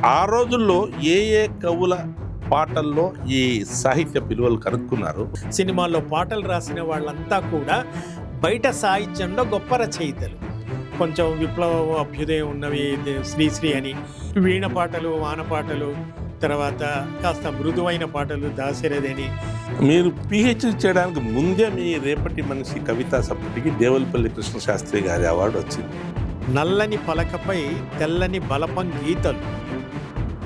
ఆ రోజుల్లో ఏ ఏ కవుల పాటల్లో ఈ సాహిత్య విలువలు కనుక్కున్నారు? సినిమాల్లో పాటలు రాసిన వాళ్ళంతా కూడా బయట సాహిత్యంలో గొప్ప రచయితలు. కొంచెం విప్లవ అభ్యుదయం ఉన్నవి శ్రీశ్రీ అని, వీణ పాటలు, వాన పాటలు, తర్వాత కాస్త మృదువైన పాటలు దాశరథి అని. మీరు పిహెచ్డి చేయడానికి ముందే మీ రేపటి మనిషి కవితా సభ్యుడికి దేవులపల్లి కృష్ణశాస్త్రి గారి అవార్డు వచ్చింది. నల్లని పలకపై తెల్లని బలపం గీతలు,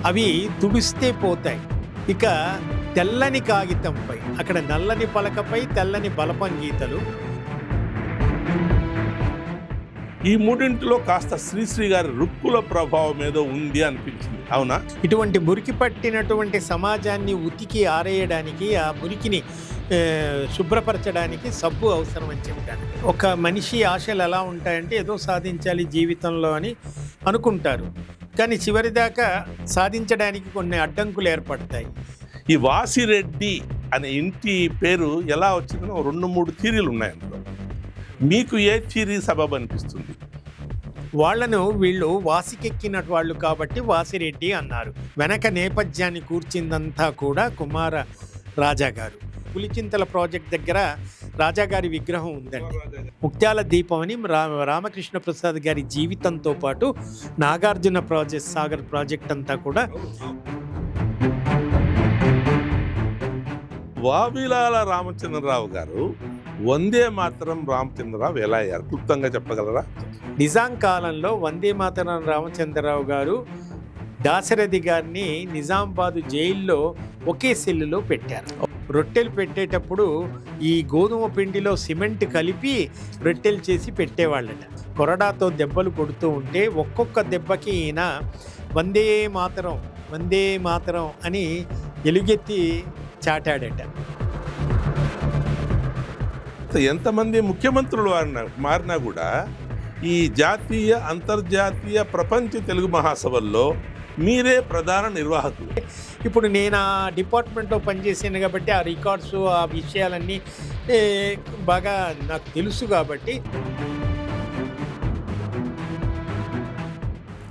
అవి తుడిస్తే పోతాయి. ఇక తెల్లని కాగితంపై, అక్కడ నల్లని పలకపై తెల్లని బలపం గీతలు. ఈ మూడింటిలో కాస్త శ్రీశ్రీ గారి రుక్కుల ప్రభావం ఏదో ఉంది అనిపించింది, అవునా? ఇటువంటి మురికి పట్టినటువంటి సమాజాన్ని ఉతికి ఆరేయడానికి, ఆ మురికిని శుభ్రపరచడానికి సబ్బు అవసరం అని చెప్పాను. ఒక మనిషి ఆశలు ఎలా ఉంటాయంటే ఏదో సాధించాలి జీవితంలో అని అనుకుంటారు, కానీ చివరిదాకా సాధించడానికి కొన్ని అడ్డంకులు ఏర్పడతాయి. ఈ వాసిరెడ్డి అనే ఇంటి పేరు ఎలా వచ్చిందో 2-3 థీరీలు ఉన్నాయి అందులో. మీకు ఏ థీరీ సబబు అనిపిస్తుంది? వాళ్లను వీళ్ళు వాసికెక్కిన వాళ్ళు కాబట్టి వాసిరెడ్డి అన్నారు. వెనక నేపథ్యాన్ని కూర్చిందంతా కూడా కుమార రాజా గారు. పులిచింతల ప్రాజెక్ట్ దగ్గర రాజాగారి విగ్రహం ఉందండి. ముత్యాల దీపం అని రామకృష్ణ ప్రసాద్ గారి జీవితంతో పాటు నాగార్జున సాగర్ ప్రాజెక్ట్ అంతా కూడా. వావిలాల రామచంద్రరావు గారు వందే మాతరం రామచంద్రరావు ఎలా అయ్యారు, క్లుప్తంగా చెప్పగలరా? నిజాం కాలంలో వందే మాతరం రామచంద్రరావు గారు దాశరథి గారిని నిజామాబాదు జైల్లో ఒకే సెల్లులో పెట్టారు. రొట్టెలు పెట్టేటప్పుడు ఈ గోధుమ పిండిలో సిమెంట్ కలిపి రొట్టెలు చేసి పెట్టేవాళ్ళట. కొరడాతో దెబ్బలు కొడుతూ ఉంటే ఒక్కొక్క దెబ్బకి ఈయన వందే మాతరం వందే మాతరం అని ఎలుగెత్తి చాటాడట. ఎంతమంది ముఖ్యమంత్రులు మారినా కూడా ఈ జాతీయ, అంతర్జాతీయ, ప్రపంచ తెలుగు మహాసభల్లో మీరే ప్రధాన నిర్వాహకులు. ఇప్పుడు నేను ఆ డిపార్ట్మెంట్లో పనిచేసాను కాబట్టి ఆ రికార్డ్స్, ఆ విషయాలన్నీ బాగా నాకు తెలుసు. కాబట్టి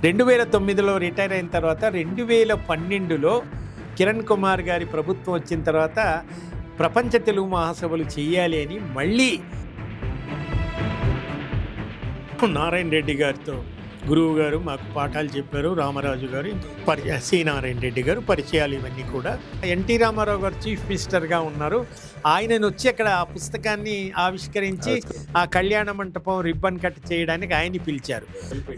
2009లో రిటైర్ అయిన తర్వాత 2012లో కిరణ్ కుమార్ గారి ప్రభుత్వం వచ్చిన తర్వాత ప్రపంచ తెలుగు మహాసభలు చెయ్యాలి అని మళ్ళీ నారాయణ రెడ్డి గారితో గురువు గారు మాకు పాఠాలు చెప్పారు. రామరాజు గారు, సి నారాయణ రెడ్డి గారు పరిచయాలు, ఇవన్నీ కూడా. ఎన్టీ రామారావు గారు చీఫ్ మినిస్టర్గా ఉన్నారు. ఆయనను వచ్చి అక్కడ ఆ పుస్తకాన్ని ఆవిష్కరించి ఆ కళ్యాణ మంటపం రిబ్బన్ కట్ చేయడానికి ఆయన్ని పిలిచారు.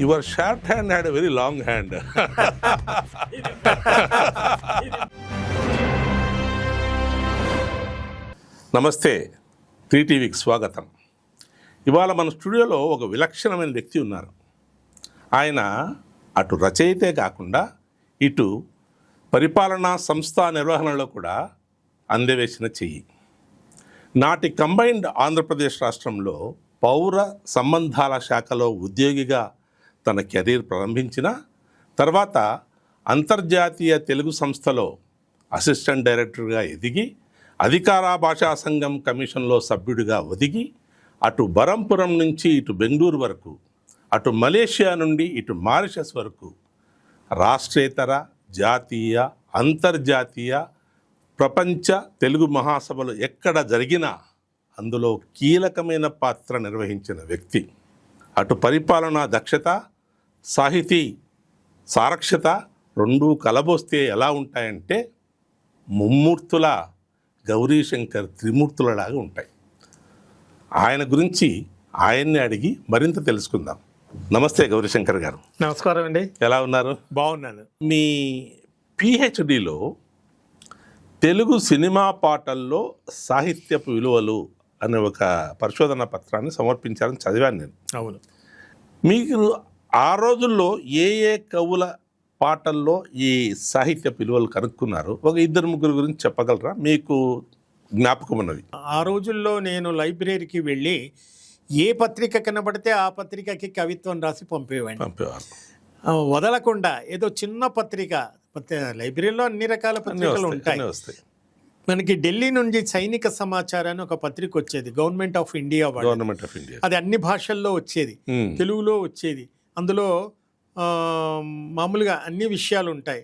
Your short hand had a very long hand. నమస్తే, 3TVకి స్వాగతం. ఇవాళ మన స్టూడియోలో ఒక విలక్షణమైన వ్యక్తి ఉన్నారు. ఆయన అటు రచయితే కాకుండా ఇటు పరిపాలనా సంస్థ నిర్వహణలో కూడా అందవేసిన చెయ్యి. నాటి కంబైన్డ్ ఆంధ్రప్రదేశ్ రాష్ట్రంలో పౌర సంబంధాల శాఖలో ఉద్యోగిగా తన కెరీర్ ప్రారంభించిన తర్వాత అంతర్జాతీయ తెలుగు సంస్థలో అసిస్టెంట్ డైరెక్టర్గా ఎదిగి, అధికార భాషా సంఘం కమిషన్లో సభ్యుడిగా ఒదిగి, అటు బరంపురం నుంచి ఇటు బెంగళూరు వరకు, అటు మలేషియా నుండి ఇటు మారిషస్ వరకు రాష్ట్రేతర, జాతీయ, అంతర్జాతీయ, ప్రపంచ తెలుగు మహాసభలు ఎక్కడ జరిగినా అందులో కీలకమైన పాత్ర నిర్వహించిన వ్యక్తి. అటు పరిపాలనా దక్షత, సాహితీ సారక్షత రెండూ కలబోస్తే ఎలా ఉంటాయంటే ముమ్మూర్తుల గౌరీశంకర్ త్రిమూర్తులలాగా ఉంటాయి. ఆయన గురించి ఆయన్ని అడిగి మరింత తెలుసుకుందాం. నమస్తే గౌరీశంకర్ గారు. నమస్కారం అండి. ఎలా ఉన్నారు? బాగున్నాను. మీ పిహెచ్డిలో తెలుగు సినిమా పాటల్లో సాహిత్యపు విలువలు అనే ఒక పరిశోధన పత్రాన్ని సమర్పించారని చదివాను నేను. అవును. మీకు ఆ రోజుల్లో ఏ ఏ కవుల పాటల్లో ఈ సాహిత్య విలువలు కనుక్కున్నారు? ఒక 2-3 గురించి చెప్పగలరా మీకు జ్ఞాపకం ఉన్నది? ఆ రోజుల్లో నేను లైబ్రరీకి వెళ్ళి ఏ పత్రిక కనబడితే ఆ పత్రికకి కవిత్వం రాసి పంపేవాడిని. వదలకుండా ఏదో చిన్న పత్రిక, లైబ్రరీలో అన్ని రకాల పత్రికలు ఉంటాయి. మనకి ఢిల్లీ నుంచి సైనిక సమాచారాన్ని ఒక పత్రిక వచ్చేది, గవర్నమెంట్ ఆఫ్ ఇండియా. అది అన్ని భాషల్లో వచ్చేది, తెలుగులో వచ్చేది. అందులో ఆ, మామూలుగా అన్ని విషయాలు ఉంటాయి.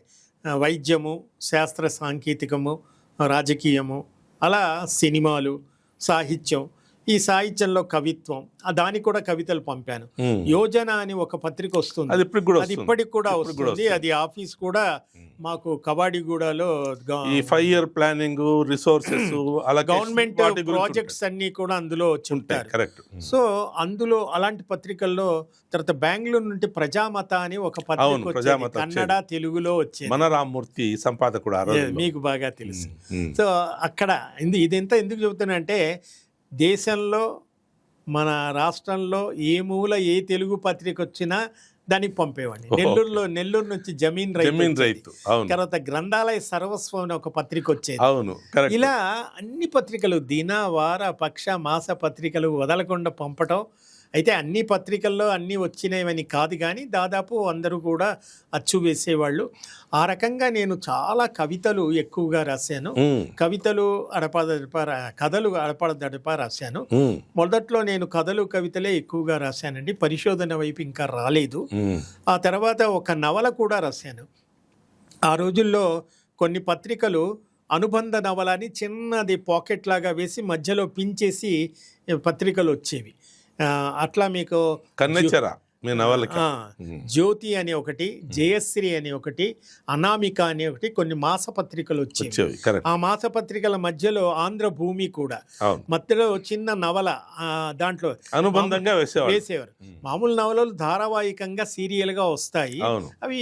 వైద్యము, శాస్త్ర సాంకేతికము, రాజకీయము, అలా సినిమాలు, సాహిత్యం. ఈ సాహిత్యంలో కవిత్వం, దానికి కూడా కవితలు పంపాను. యోజన అని ఒక పత్రిక వస్తుంది, అది ఇప్పటికి కూడా అది వస్తుంది. ఇప్పటికి కూడా ఇప్పటికి కూడా వస్తుంది. అది ఆఫీస్ కూడా మాకు కబాడిగూడలో ఈ 5 year planning, resources, government projects అన్ని కూడా అందులో చెప్తారు. కరెక్ట్. సో అందులో అలాంటి పత్రికల్లో తర్వాత బెంగళూరు నుండి ప్రజామత అని ఒక పత్రిక అవును, వచ్చేది. ప్రజామత కన్నడ, తెలుగులో వచ్చేది. మన రామ్మూర్తి సంపాదకుడు ఆ రోజుల్లో. మీకు బాగా తెలుసు. సో అక్కడ ఇదంతా ఎందుకు చెబుతున్నా అంటే, దేశంలో మన రాష్ట్రంలో ఏ మూల ఏ తెలుగు పత్రిక వచ్చినా దానికి పంపేవాడిని. నెల్లూరు నుంచి జమీన్ రైతు, అవును. తర్వాత గ్రంథాలయ సర్వస్వం అని ఒక పత్రిక వచ్చేది. అవును, కరెక్ట్. ఇలా అన్ని పత్రికలు, దిన, వార, పక్ష, మాస పత్రికలు వదలకుండా పంపటం. అయితే అన్ని పత్రికల్లో అన్నీ వచ్చినాయని కాదు, కానీ దాదాపు అందరూ కూడా అచ్చు వేసేవాళ్ళు. ఆ రకంగా నేను చాలా కవితలు ఎక్కువగా రాశాను. కవితలు కథలు అడపదడప రాశాను. మొదట్లో నేను కథలు, కవితలే ఎక్కువగా రాశానండి. పరిశోధన వైపు ఇంకా రాలేదు. ఆ తర్వాత ఒక నవల కూడా రాశాను. ఆ రోజుల్లో కొన్ని పత్రికలు అనుబంధ నవల అని చిన్నది పాకెట్ లాగా వేసి మధ్యలో పించేసి పత్రికలు వచ్చేవి. అట్లా మీకు కన్నెచ్చరా మీ నవలకి జ్యోతి అని ఒకటి, జయశ్రీ అని ఒకటి, అనామిక అని ఒకటి, కొన్ని మాసపత్రికలు వచ్చేవి. ఆ మాసపత్రికల మధ్యలో ఆంధ్ర భూమి కూడా మధ్యలో చిన్న నవల దాంట్లో అనుబంధంగా వేసేవారు. మామూలు నవలలు ధారావాహికంగా సీరియల్గా వస్తాయి, అవి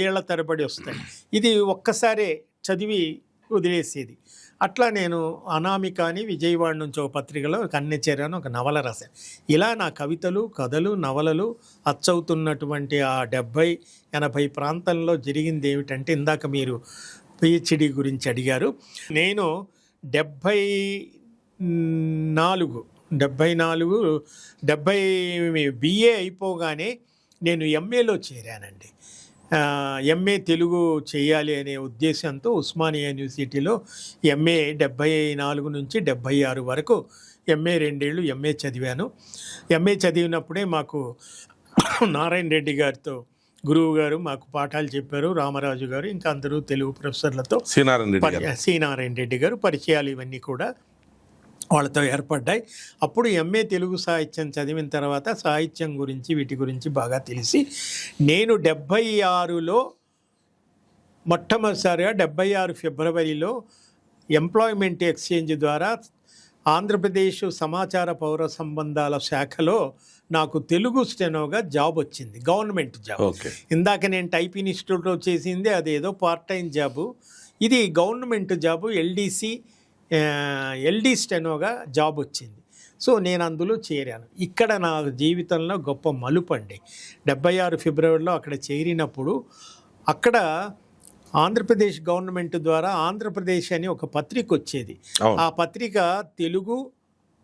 ఏళ్ల తరబడి వస్తాయి. ఇది ఒక్కసారే చదివి వదిలేసేది. అట్లా నేను అనామిక అని విజయవాడ నుంచి ఒక పత్రికలో కన్నెచెర అని ఒక నవల రాశాను. ఇలా నా కవితలు, కథలు, నవలలు అచ్చవుతున్నటువంటి ఆ 70-80 ప్రాంతంలో జరిగింది ఏమిటంటే, ఇందాక మీరు పిహెచ్డి గురించి అడిగారు. నేను 74 బిఏ అయిపోగానే నేను ఎంఏలో చేరానండి. ఎంఏ తెలుగు చేయాలి అనే ఉద్దేశంతో ఉస్మానియా యూనివర్సిటీలో ఎంఏ 74 నుంచి 76 వరకు ఎంఏ 2 ఏళ్ళు ఎంఏ చదివాను. ఎంఏ చదివినప్పుడే మాకు నారాయణ రెడ్డి గారితో గురువు గారు మాకు పాఠాలు చెప్పారు. రామరాజు గారు, ఇంకా అందరూ తెలుగు ప్రొఫెసర్లతో, శ్రీనారాయణ రెడ్డి గారు పరిచయాలు ఇవన్నీ కూడా వాళ్ళతో ఏర్పడ్డాయి. అప్పుడు ఎంఏ తెలుగు సాహిత్యం చదివిన తర్వాత సాహిత్యం గురించి, వీటి గురించి బాగా తెలిసి నేను 76లో మొట్టమొదటిసారిగా 76 ఫిబ్రవరిలో ఎంప్లాయ్మెంట్ ఎక్స్చేంజ్ ద్వారా ఆంధ్రప్రదేశ్ సమాచార పౌర సంబంధాల శాఖలో నాకు తెలుగు స్టెనోగా జాబ్ వచ్చింది, గవర్నమెంట్ జాబ్. ఇందాక నేను టైప్ ఇన్స్టిట్యూట్లో చేసింది అదేదో పార్ట్ టైం జాబు, ఇది గవర్నమెంట్ జాబు. ఎల్డీ స్టెనోగా జాబ్ వచ్చింది. సో నేను అందులో చేరాను. ఇక్కడ నా జీవితంలో గొప్ప మలుపు అండి. 76 ఫిబ్రవరిలో అక్కడ చేరినప్పుడు అక్కడ ఆంధ్రప్రదేశ్ గవర్నమెంట్ ద్వారా ఆంధ్రప్రదేశ్ అని ఒక పత్రిక వచ్చేది. ఆ పత్రిక తెలుగు,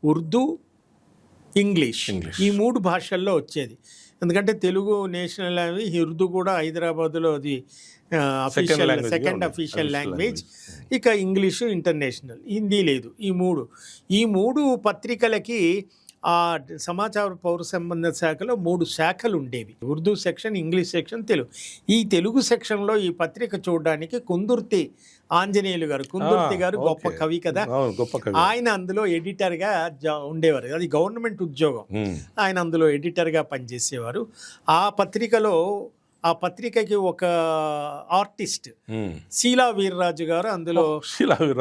ఉర్దూ, ఇంగ్లీష్ ఈ 3 భాషల్లో వచ్చేది. ఎందుకంటే తెలుగు నేషనల్ లాంగ్వేజ్, ఉర్దూ కూడా హైదరాబాద్లో అది సెకండ్ అఫీషియల్ లాంగ్వేజ్, ఇక ఇంగ్లీషు ఇంటర్నేషనల్, హిందీ లేదు. ఈ మూడు పత్రికలకి ఆ సమాచార పౌర సంబంధ శాఖలో 3 శాఖలు ఉండేవి. Urdu section, English section, Telugu. ఈ తెలుగు సెక్షన్లో ఈ పత్రిక చూడడానికి కుందుర్తి ఆంజనేయులు గారు, కుందుర్తి గారు గొప్ప కవి కదా, ఆయన అందులో ఎడిటర్గా ఉండేవారు. అది గవర్నమెంట్ ఉద్యోగం. ఆయన అందులో ఎడిటర్గా పనిచేసేవారు. ఆ పత్రికకి ఒక ఆర్టిస్ట్ శీలా వీర్రాజు గారు అందులో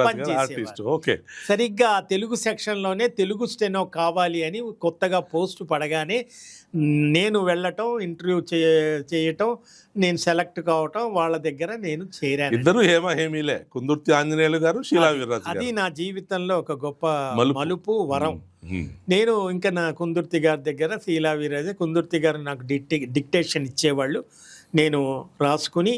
పనిచేసేవారు. సరిగ్గా ఆ తెలుగు సెక్షన్లోనే తెలుగు స్టెనో కావాలి అని కొత్తగా పోస్ట్ పడగానే నేను వెళ్ళటం, ఇంటర్వ్యూ చేయటం, నేను సెలెక్ట్ కావటం, వాళ్ళ దగ్గర నేను చేరాను. ఇద్దరు హేమహేమీలే, కుందుర్తి ఆంజనేయులు గారు, శీలా వీర్రాజు. అది నా జీవితంలో ఒక గొప్ప మలుపు, వరం. నేను ఇంకా నా కుందుర్తి గారి దగ్గర, శీలా వీర్రాజు, కుందుర్తి గారు నాకు డిక్టేషన్ ఇచ్చేవాళ్ళు, నేను రాసుకుని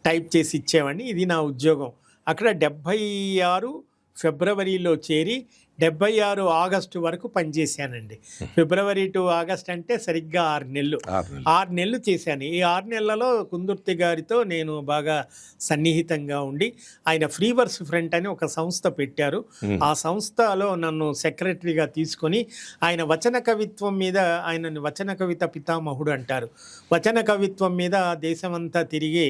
టైప్ చేసి ఇచ్చేవాడిని. ఇది నా ఉద్యోగం. అక్కడ 76 ఫిబ్రవరిలో చేరి 76 ఆగస్టు వరకు పనిచేశానండి. ఫిబ్రవరి టు ఆగస్ట్ అంటే సరిగ్గా 6 నెలలు. 6 నెలలు చేశాను. ఈ 6 నెలలలో కుందుర్తి గారితో నేను బాగా సన్నిహితంగా ఉండి, ఆయన ఫ్రీవర్స్ ఫ్రంట్ అని ఒక సంస్థ పెట్టారు. ఆ సంస్థలో నన్ను సెక్రటరీగా తీసుకొని ఆయన వచన కవిత్వం మీద, ఆయనని వచన కవిత పితామహుడు అంటారు. వచన కవిత్వం మీద దేశమంతా తిరిగి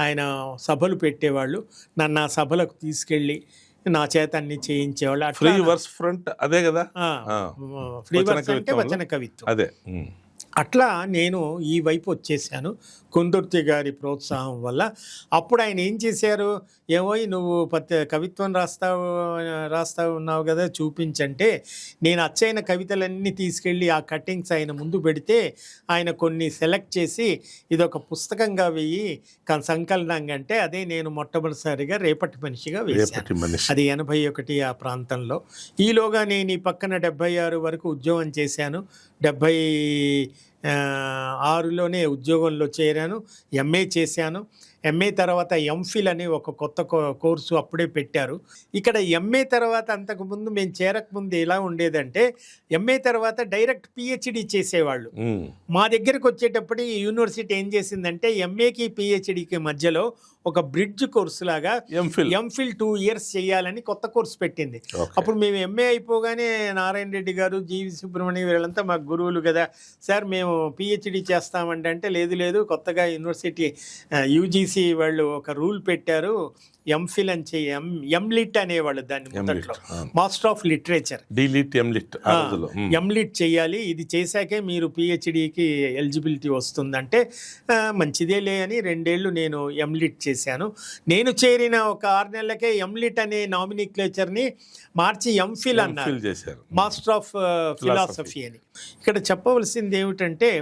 ఆయన సభలు పెట్టేవాళ్ళు. నన్ను ఆ సభలకు తీసుకెళ్ళి నా చేత అన్ని చేయించేవాళ్ళు. ఫ్రీ వర్స్ ఫ్రంట్ అదే కదా, ఫ్రీ వర్స్ అంటే వచన కవిత్వం. అదే. అట్లా నేను ఈ వైపు వచ్చేసాను కుందుర్తి గారి ప్రోత్సాహం వల్ల. అప్పుడు ఆయన ఏం చేశారు, ఏమో నువ్వు కవిత్వం రాస్తావు ఉన్నావు కదా, చూపించంటే నేను అచ్చైన కవితలన్నీ తీసుకెళ్ళి ఆ కటింగ్స్ ఆయన ముందు పెడితే ఆయన కొన్ని సెలెక్ట్ చేసి ఇదొక పుస్తకంగా వెయ్యి సంకలనంగా అంటే అదే నేను మొట్టమొదటిసారిగా రేపటి మనిషిగా వేశాను. అది 81 ఆ ప్రాంతంలో. ఈలోగా నేను ఈ పక్కన 76 వరకు ఉద్యోగం చేశాను. 76లోనే ఉద్యోగంలో చేరాను. ఎంఏ చేశాను. ఎంఏ తర్వాత ఎంఫిల్ అని ఒక కొత్త కోర్సు అప్పుడే పెట్టారు. ఇక్కడ ఎంఏ తర్వాత అంతకుముందు మేము చేరకముందు ఎలా ఉండేదంటే, ఎంఏ తర్వాత డైరెక్ట్ పిహెచ్డి చేసేవాళ్ళు. మా దగ్గరకు వచ్చేటప్పుడు ఈ యూనివర్సిటీ ఏం చేసిందంటే ఎంఏకి పిహెచ్డికి మధ్యలో ఒక బ్రిడ్జ్ కోర్సు లాగా ఎంఫిల్ 2 years చేయాలని కొత్త కోర్సు పెట్టింది. అప్పుడు మేము ఎంఏ అయిపోగానే నారాయణ రెడ్డి గారు, జీవి సుబ్రహ్మణ్యం వీళ్ళంతా మాకు గురువులు కదా, సార్ మేము పిహెచ్డి చేస్తామంటే లేదు కొత్తగా యూనివర్సిటీ యూజీసీ వాళ్ళు ఒక రూల్ పెట్టారు, ఎంఫిల్ అని ఎంలిట్ అనేవాళ్ళు దాన్ని మొదట్లో, మాస్టర్ ఆఫ్ లిటరేచర్. ఎంలిట్ చేయాలి, ఇది చేశాకే మీరు పిహెచ్డికి ఎలిజిబిలిటీ వస్తుందంటే మంచిదేలే అని 2 ఏళ్ళు నేను ఎంలిట్ చేశాను. నేను చేరిన ఒక 6 నెలలకే ఎంలిట్ అనే నామినిక్లేచర్ని మార్చి ఎంఫిల్ అన్నారు, మాస్టర్ ఆఫ్ ఫిలాసఫీ అని. ఇక్కడ చెప్పవలసింది ఏమిటంటే,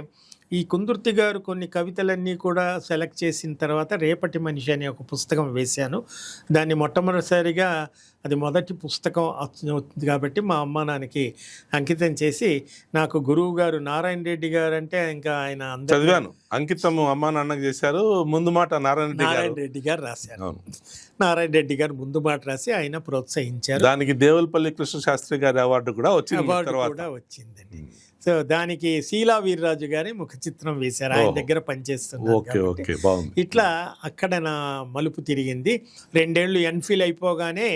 ఈ కుందుర్తి గారు కొన్ని కవితలన్నీ కూడా సెలెక్ట్ చేసిన తర్వాత రేపటి మనిషి అనే ఒక పుస్తకం వేశాను. దాన్ని మొట్టమొదటిసారిగా అది మొదటి పుస్తకం అవుతుంది కాబట్టి మా అమ్మ నాన్నకి అంకితం చేసి, నాకు గురువు గారు నారాయణ రెడ్డి గారు అంటే ఇంకా ఆయన చదివాను, అంకితం అమ్మా నాన్నకి చేశారు. ముందు మాట నారాయణ రెడ్డి గారు రాశారు. నారాయణ రెడ్డి గారు ముందు మాట రాసి ఆయన ప్రోత్సహించారు. దానికి దేవులపల్లి కృష్ణ శాస్త్రి గారి అవార్డు కూడా వచ్చిందండి. సో దానికి శీలా వీర్రాజు గారి ముఖ చిత్రం వేశారు, ఆయన దగ్గర పనిచేస్తున్నారు. ఇట్లా అక్కడ నా మలుపు తిరిగింది. 2 ఏళ్ళు ఎంఫిల్ అయిపోగానే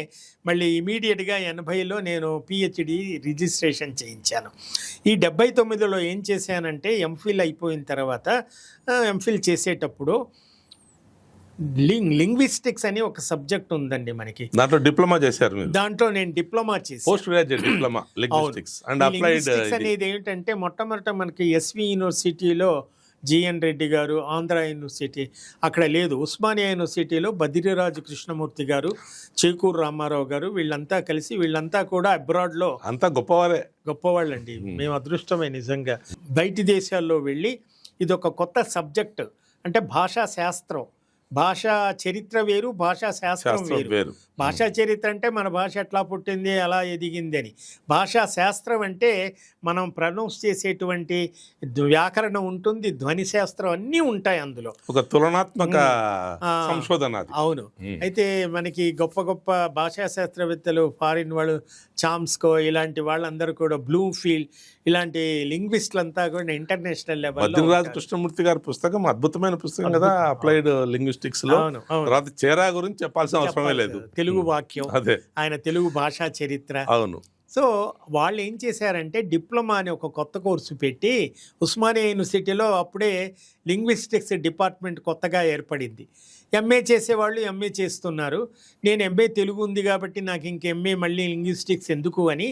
మళ్ళీ ఇమీడియట్గా 80లో నేను పిహెచ్డి రిజిస్ట్రేషన్ చేయించాను. ఈ 79లో ఏం చేశానంటే, ఎంఫిల్ అయిపోయిన తర్వాత ఎంఫిల్ చేసేటప్పుడు లింగ్విస్టిక్స్ అని ఒక సబ్జెక్ట్ ఉందండి మనకి. దాంట్లో డిప్లొమా చేశారు. దాంట్లో నేను డిప్లొమా చేశాను, post graduate diploma linguistics and applied. అనేది ఏంటంటే మొట్టమొదట మనకి ఎస్వి యూనివర్సిటీలో జిఎన్ రెడ్డి గారు, ఆంధ్ర యూనివర్సిటీ అక్కడ లేదు, ఉస్మానియా యూనివర్సిటీలో బద్రిరాజు కృష్ణమూర్తి గారు, చేకూరు రామారావు గారు, వీళ్ళంతా కూడా అబ్రాడ్లో అంతా గొప్పవాళ్ళండి. మేము అదృష్టమే నిజంగా. బయటి దేశాల్లో వెళ్ళి ఇదొక కొత్త సబ్జెక్ట్, అంటే భాషా శాస్త్రం, భాషా చరిత్ర వేరు, భాషా శాస్త్రం వేరు. భాషా చరిత్ర అంటే మన భాష ఎట్లా పుట్టింది, ఎలా ఎదిగింది అని. భాషా శాస్త్రం అంటే మనం ప్రొనౌన్స్ చేసేటువంటి వ్యాకరణం ఉంటుంది, ధ్వని శాస్త్రం అన్నీ ఉంటాయి అందులో. ఒక తులనాత్మక సంశోధన. అవును. అయితే మనకి గొప్ప గొప్ప భాషా శాస్త్రవేత్తలు, ఫారిన్ వాళ్ళు, చామ్స్కో ఇలాంటి వాళ్ళందరూ కూడా, బ్లూమ్ఫీల్డ్ ఇలాంటి లింగ్విస్టులంతా కూడా ఇంటర్నేషనల్ లెవెల్. బద్రిరాజు కృష్ణమూర్తి గారి పుస్తకం అద్భుతమైన పుస్తకం కదా, అప్లైడ్ లింగ్విస్టిక్స్ లో. తర్వాత చేరా గురించి చెప్పాల్సిన అవసరమే లేదు, తెలుగు వాక్యం, ఆయన తెలుగు భాషా చరిత్ర. అవును. సో వాళ్ళు ఏం చేశారంటే డిప్లొమా అని ఒక కొత్త కోర్సు పెట్టి, ఉస్మానియా యూనివర్సిటీలో అప్పుడే లింగ్విస్టిక్స్ డిపార్ట్మెంట్ కొత్తగా ఏర్పడింది. ఎంఏ చేసేవాళ్ళు ఎంఏ చేస్తున్నారు. నేను ఎంఏ తెలుగు ఉంది కాబట్టి నాకు ఇంక ఎంఏ మళ్ళీ లింగ్విస్టిక్స్ ఎందుకు అని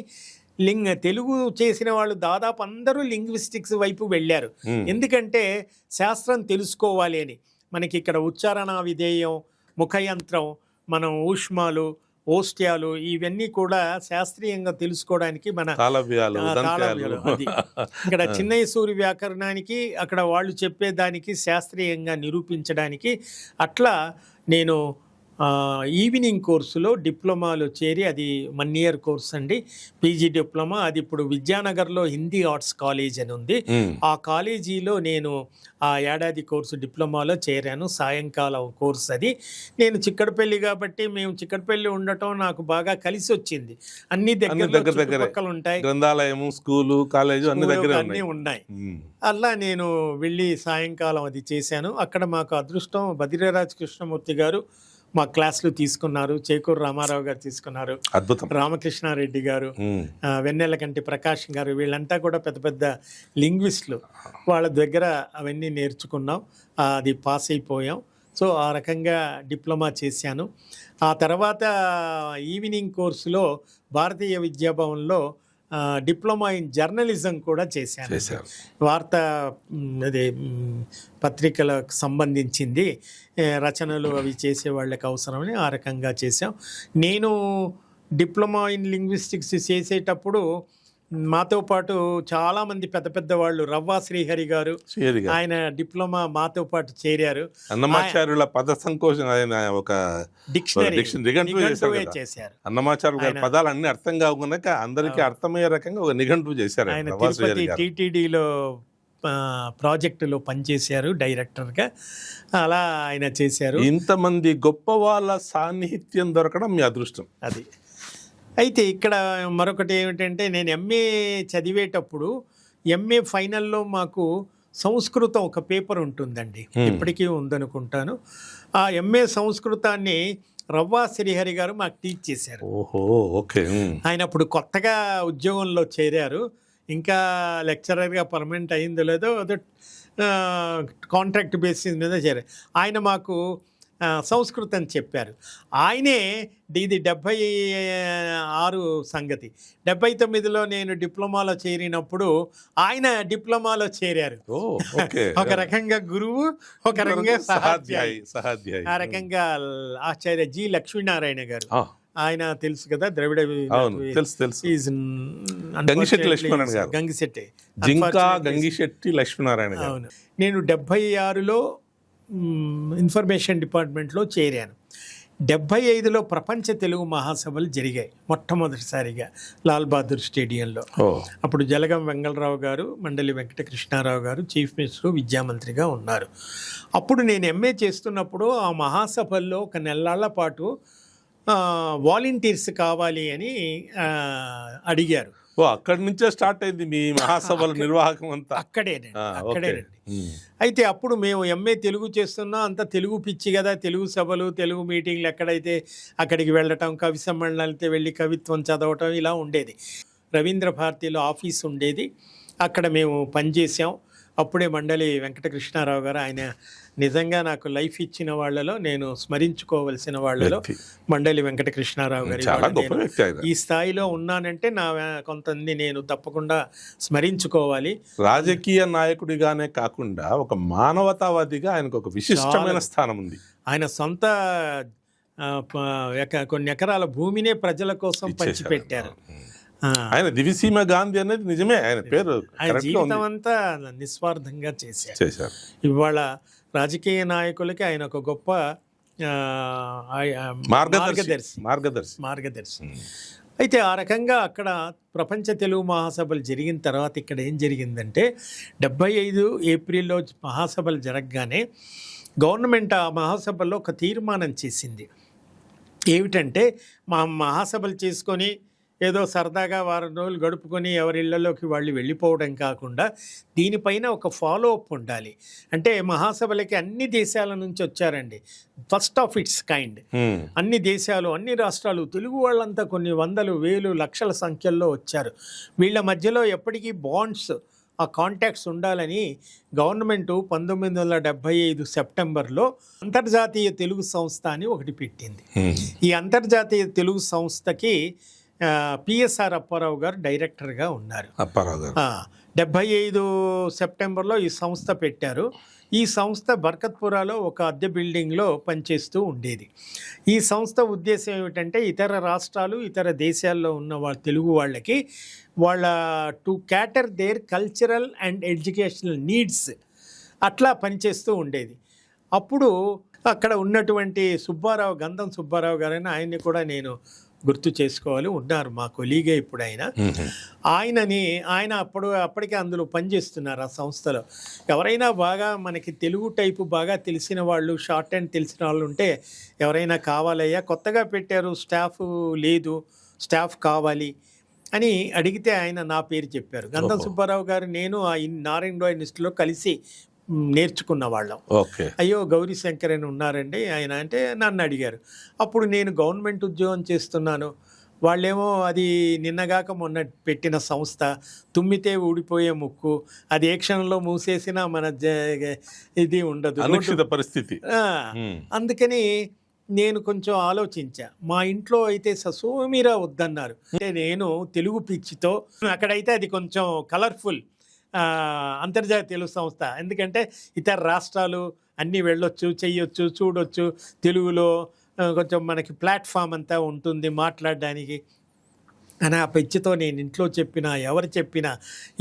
తెలుగు చేసిన వాళ్ళు దాదాపు అందరూ లింగ్విస్టిక్స్ వైపు వెళ్ళారు. ఎందుకంటే శాస్త్రం తెలుసుకోవాలి అని. మనకి ఇక్కడ ఉచ్చారణ విధేయం, ముఖయంత్రం, మనం ఊష్మాలు, ఓస్ట్యాలు ఇవన్నీ కూడా శాస్త్రీయంగా తెలుసుకోవడానికి మన తాళవ్యాలు అది. ఇక్కడ చిన్నయ్య సూరి వ్యాకరణానికి అక్కడ వాళ్ళు చెప్పేదానికి శాస్త్రీయంగా నిరూపించడానికి అట్లా నేను ఈవినింగ్ కోర్సులో డిప్లొమాలో చేరి, అది 1 ఇయర్ కోర్స్ అండి, పీజీ డిప్లొమా. అది ఇప్పుడు విద్యానగర్లో హిందీ ఆర్ట్స్ కాలేజ్ అని ఉంది. ఆ కాలేజీలో నేను ఆ ఏడాది కోర్సు డిప్లొమాలో చేరాను. సాయంకాలం కోర్స్ అది. నేను చిక్కడపల్లి కాబట్టి, మేము చిక్కడపల్లి ఉండటం నాకు బాగా కలిసి వచ్చింది. అన్ని దగ్గర చుట్టుపక్కల ఉంటాయి, గ్రంథాలయము, స్కూలు, కాలేజు అన్ని దగ్గర అన్నీ ఉన్నాయి. అలా నేను వెళ్ళి సాయంకాలం అది చేశాను. అక్కడ మాకు అదృష్టం, బదిరేరాజ్ కృష్ణమూర్తి గారు మా క్లాసులు తీసుకున్నారు, చేకూరు రామారావు గారు తీసుకున్నారు, అద్భుతం, రామకృష్ణారెడ్డి గారు, వెన్నెలకంటి ప్రకాష్ గారు, వీళ్ళంతా కూడా పెద్ద పెద్ద లింగ్విస్టులు. వాళ్ళ దగ్గర అవన్నీ నేర్చుకున్నాం, అది పాస్ అయిపోయాం. సో ఆ రకంగా డిప్లొమా చేశాను. ఆ తర్వాత ఈవినింగ్ కోర్సులో భారతీయ విద్యాభవన్లో డిప్లొమా ఇన్ జర్నలిజం కూడా చేశాను. వార్తా అదే పత్రికలకు సంబంధించింది రచనలు అవి చేసే వాళ్ళకి అవసరమని ఆ రకంగా చేశాం. నేను డిప్లొమా ఇన్ లింగ్విస్టిక్స్ చేసేటప్పుడు మాతో పాటు చాలామంది పెద్ద పెద్ద వాళ్ళు, రవ్వా శ్రీహరి గారు, ఆయన డిప్లొమా మాతో పాటు చేరారు. అన్నమాచార్యుల పద సంకోచం, ఆయన ఒక డిక్షనరీ చేశారు. అన్నమాచార్యుల పదాలు అన్ని అర్థం కాకుండా అందరికీ అర్థమయ్యే రకంగా ఒక నిఘంటువు చేశారు. ఆయన తిరుపతి టీటీడీలో ప్రాజెక్టులో పనిచేశారు డైరెక్టర్గా. అలా ఆయన చేశారు. ఇంతమంది గొప్ప వాళ్ళ సాన్నిహిత్యం దొరకడం మీ అదృష్టం. అది అయితే ఇక్కడ మరొకటి ఏమిటంటే, నేను ఎంఏ చదివేటప్పుడు ఎంఏ ఫైనల్లో మాకు సంస్కృతం ఒక పేపర్ ఉంటుందండి, ఇప్పటికీ ఉందనుకుంటాను. ఆ ఎంఏ సంస్కృతాన్ని రవ్వా శ్రీహరి గారు మాకు టీచ్ చేశారు. ఓహో, ఓకే. ఆయన అప్పుడు కొత్తగా ఉద్యోగంలో చేరారు, ఇంకా లెక్చరర్గా పర్మనెంట్ అయిందో లేదో, అదో కాంట్రాక్ట్ బేసిస్ మీద చేరారు. ఆయన మాకు సంస్కృతం చెప్పారు. ఆయనే ఇది 76 సంగతి. 79లో నేను డిప్లొమాలో చేరినప్పుడు ఆయన డిప్లొమాలో చేరారు. ఒక రకంగా గురువు, ఒక రకంగా సహాధ్యాయి. ఆ రకంగా ఆచార్య జి లక్ష్మీనారాయణ గారు, ఆయన తెలుసు కదా, ద్రవిడ గంగిశెట్టి లక్ష్మీనారాయణ గారు. అవును. నేను 76లో ఇన్ఫర్మేషన్ డిపార్ట్మెంట్లో చేరాను. 75లో ప్రపంచ తెలుగు మహాసభలు జరిగాయి మొట్టమొదటిసారిగా లాల్ బహదూర్ స్టేడియంలో. అప్పుడు జలగం వెంగళరావు గారు, మండలి వెంకటకృష్ణారావు గారు చీఫ్ మినిస్టర్, విద్యామంత్రిగా ఉన్నారు. అప్పుడు నేను ఎంఏ చేస్తున్నప్పుడు ఆ మహాసభల్లో ఒక నెలల పాటు వాలంటీర్స్ కావాలి అని అడిగారు. అక్కడి నుంచే స్టార్ట్ అయింది మీ మహాసభల నిర్వాహకం అంతా. అక్కడేనండి. అయితే అప్పుడు మేము ఎంఏ తెలుగు చేస్తున్నా, అంత తెలుగు పిచ్చి కదా, తెలుగు సభలు, తెలుగు మీటింగ్లు ఎక్కడైతే అక్కడికి వెళ్ళటం, కవి సమ్మేళనాలతో వెళ్ళి కవిత్వం చదవటం ఇలా ఉండేది. రవీంద్ర భారతిలో ఆఫీస్ ఉండేది, అక్కడ మేము పనిచేసాం. అప్పుడే మండలి వెంకటకృష్ణారావు గారు, ఆయన నిజంగా నాకు లైఫ్ ఇచ్చిన వాళ్ళలో, నేను స్మరించుకోవలసిన వాళ్ళలో మండలి వెంకటకృష్ణారావు గారు. ఈ స్థాయిలో ఉన్నానంటే నా కొంతమంది నేను తప్పకుండా స్మరించుకోవాలి. రాజకీయ నాయకుడిగానే కాకుండా ఒక మానవతావాదిగా ఆయనకు ఒక విశిష్టమైన స్థానం ఉంది. ఆయన సొంత కొన్ని ఎకరాల భూమినే ప్రజల కోసం పంచిపెట్టారు. ఆయన దివిసీమ గాంధీ అనేది నిజమే, ఆయన పేరు. ఆయన జీవితం అంతా నిస్వార్థంగా చేశారు. ఇవాళ రాజకీయ నాయకులకి ఆయన ఒక గొప్ప మార్గదర్శి. అయితే ఆ రకంగా అక్కడ ప్రపంచ తెలుగు మహాసభలు జరిగిన తర్వాత ఇక్కడ ఏం జరిగిందంటే, 75 ఏప్రిల్లో మహాసభలు జరగగానే గవర్నమెంట్ ఆ మహాసభల్లో ఒక తీర్మానం చేసింది. ఏమిటంటే, మా మహాసభలు చేసుకొని ఏదో సరదాగా వారం రోజులు గడుపుకొని ఎవరి ఇళ్లలోకి వాళ్ళు వెళ్ళిపోవడం కాకుండా దీనిపైన ఒక ఫాలో అప్ ఉండాలి. అంటే మహాసభలకి అన్ని దేశాల నుంచి వచ్చారండి, ఫస్ట్ ఆఫ్ ఇట్స్ కైండ్. అన్ని దేశాలు, అన్ని రాష్ట్రాలు, తెలుగు వాళ్ళంతా కొన్ని వందలు, వేలు, లక్షల సంఖ్యల్లో వచ్చారు. వీళ్ళ మధ్యలో ఎప్పటికీ బాండ్స్, ఆ కాంటాక్ట్స్ ఉండాలని గవర్నమెంటు 1975 సెప్టెంబర్లో అంతర్జాతీయ తెలుగు సంస్థ అని ఒకటి పెట్టింది. ఈ అంతర్జాతీయ తెలుగు సంస్థకి పిఎస్ఆర్ అప్పారావు గారు డైరెక్టర్గా ఉన్నారు. 75 సెప్టెంబర్లో ఈ సంస్థ పెట్టారు. ఈ సంస్థ బర్కత్పురాలో ఒక అద్దె బిల్డింగ్లో పనిచేస్తూ ఉండేది. ఈ సంస్థ ఉద్దేశం ఏమిటంటే, ఇతర రాష్ట్రాలు, ఇతర దేశాల్లో ఉన్న తెలుగు వాళ్ళకి to cater their cultural and educational needs అట్లా పనిచేస్తూ ఉండేది. అప్పుడు అక్కడ ఉన్నటువంటి సుబ్బారావు, గంధం సుబ్బారావు గారని ఆయన్ని కూడా నేను గుర్తు చేసుకోవాలి. ఉన్నారు మా కొలీగే ఇప్పుడు ఆయన అప్పటికే అందులో పనిచేస్తున్నారు ఆ సంస్థలో. ఎవరైనా బాగా మనకి తెలుగు టైపు బాగా తెలిసిన వాళ్ళు, షార్ట్ హ్యాండ్ తెలిసిన వాళ్ళు ఉంటే ఎవరైనా కావాలయ్యా, కొత్తగా పెట్టారు, స్టాఫ్ లేదు, స్టాఫ్ కావాలి అని అడిగితే ఆయన నా పేరు చెప్పారు. గంధం సుబ్బారావు గారు నేను ఆ నారాయణ ఇన్స్టిట్యూట్లో కలిసి నేర్చుకున్న వాళ్ళం. అయ్యో గౌరీ శంకర్ అని ఉన్నారండి ఆయన అంటే నన్ను అడిగారు. అప్పుడు నేను గవర్నమెంట్ ఉద్యోగం చేస్తున్నాను, వాళ్ళేమో అది నిన్నగాక మొన్న పెట్టిన సంస్థ, తుమ్మితే ఊడిపోయే ముక్కు, అది ఏ క్షణంలో మూసేసినా మన ఇది ఉండదు పరిస్థితి. అందుకని నేను కొంచెం ఆలోచించా. మా ఇంట్లో అయితే ససోమిరా వద్దన్నారు. అంటే నేను తెలుగు పిచ్చితో అక్కడైతే అది కొంచెం కలర్ఫుల్ అంతర్జాతీయ తెలుగు సంస్థ, ఎందుకంటే ఇతర రాష్ట్రాలు అన్నీ వెళ్ళొచ్చు, చెయ్యొచ్చు, చూడొచ్చు, తెలుగులో కొంచెం మనకి ప్లాట్ఫామ్ అంతా ఉంటుంది మాట్లాడడానికి అని ఆ పిచ్చితో నేను ఇంట్లో చెప్పినా, ఎవరు చెప్పినా,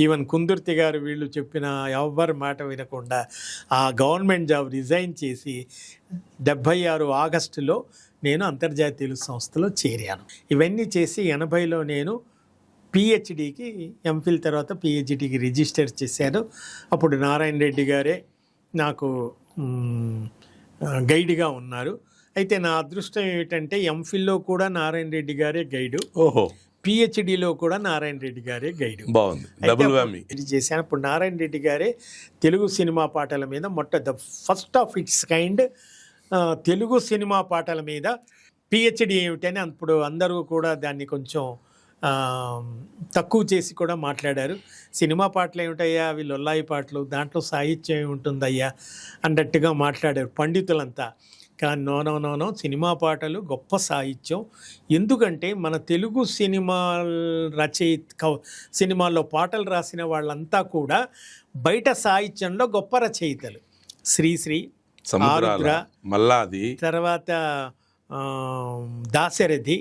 ఈవెన్ కుందుర్తి గారు వీళ్ళు చెప్పినా ఎవరి మాట వినకుండా ఆ గవర్నమెంట్ జాబ్ రిజైన్ చేసి 76 ఆగస్టులో నేను అంతర్జాతీయ తెలుగు సంస్థలో చేరాను. ఇవన్నీ చేసి 80లో నేను పిహెచ్డికి, ఎంఫిల్ తర్వాత పిహెచ్డికి రిజిస్టర్ చేశాను. అప్పుడు నారాయణ రెడ్డి గారే నాకు గైడ్గా ఉన్నారు. అయితే నా అదృష్టం ఏమిటంటే ఎంఫిల్లో కూడా నారాయణ రెడ్డి గారే గైడు, పిహెచ్డిలో కూడా నారాయణ రెడ్డి గారే గైడు. బాగుంది చేశాను. అప్పుడు నారాయణ రెడ్డి గారే తెలుగు సినిమా పాటల మీద the first of it's kind Telugu cinema పాటల మీద పిహెచ్డి ఏమిటని అప్పుడు అందరూ కూడా దాన్ని కొంచెం తక్కువ చేసి కూడా మాట్లాడారు. సినిమా పాటలు ఏమిటయ్యా, అవి లొల్లాయి పాటలు, దాంట్లో సాహిత్యం ఏముంటుందయ్యా అన్నట్టుగా మాట్లాడారు పండితులంతా. కానీ నో, సినిమా పాటలు గొప్ప సాహిత్యం. ఎందుకంటే మన తెలుగు సినిమాల్లో పాటలు రాసిన వాళ్ళంతా కూడా బయట సాహిత్యంలో గొప్ప రచయితలు. శ్రీశ్రీ, ఆరుద్ర, మల్లాది, తర్వాత దాశరథి,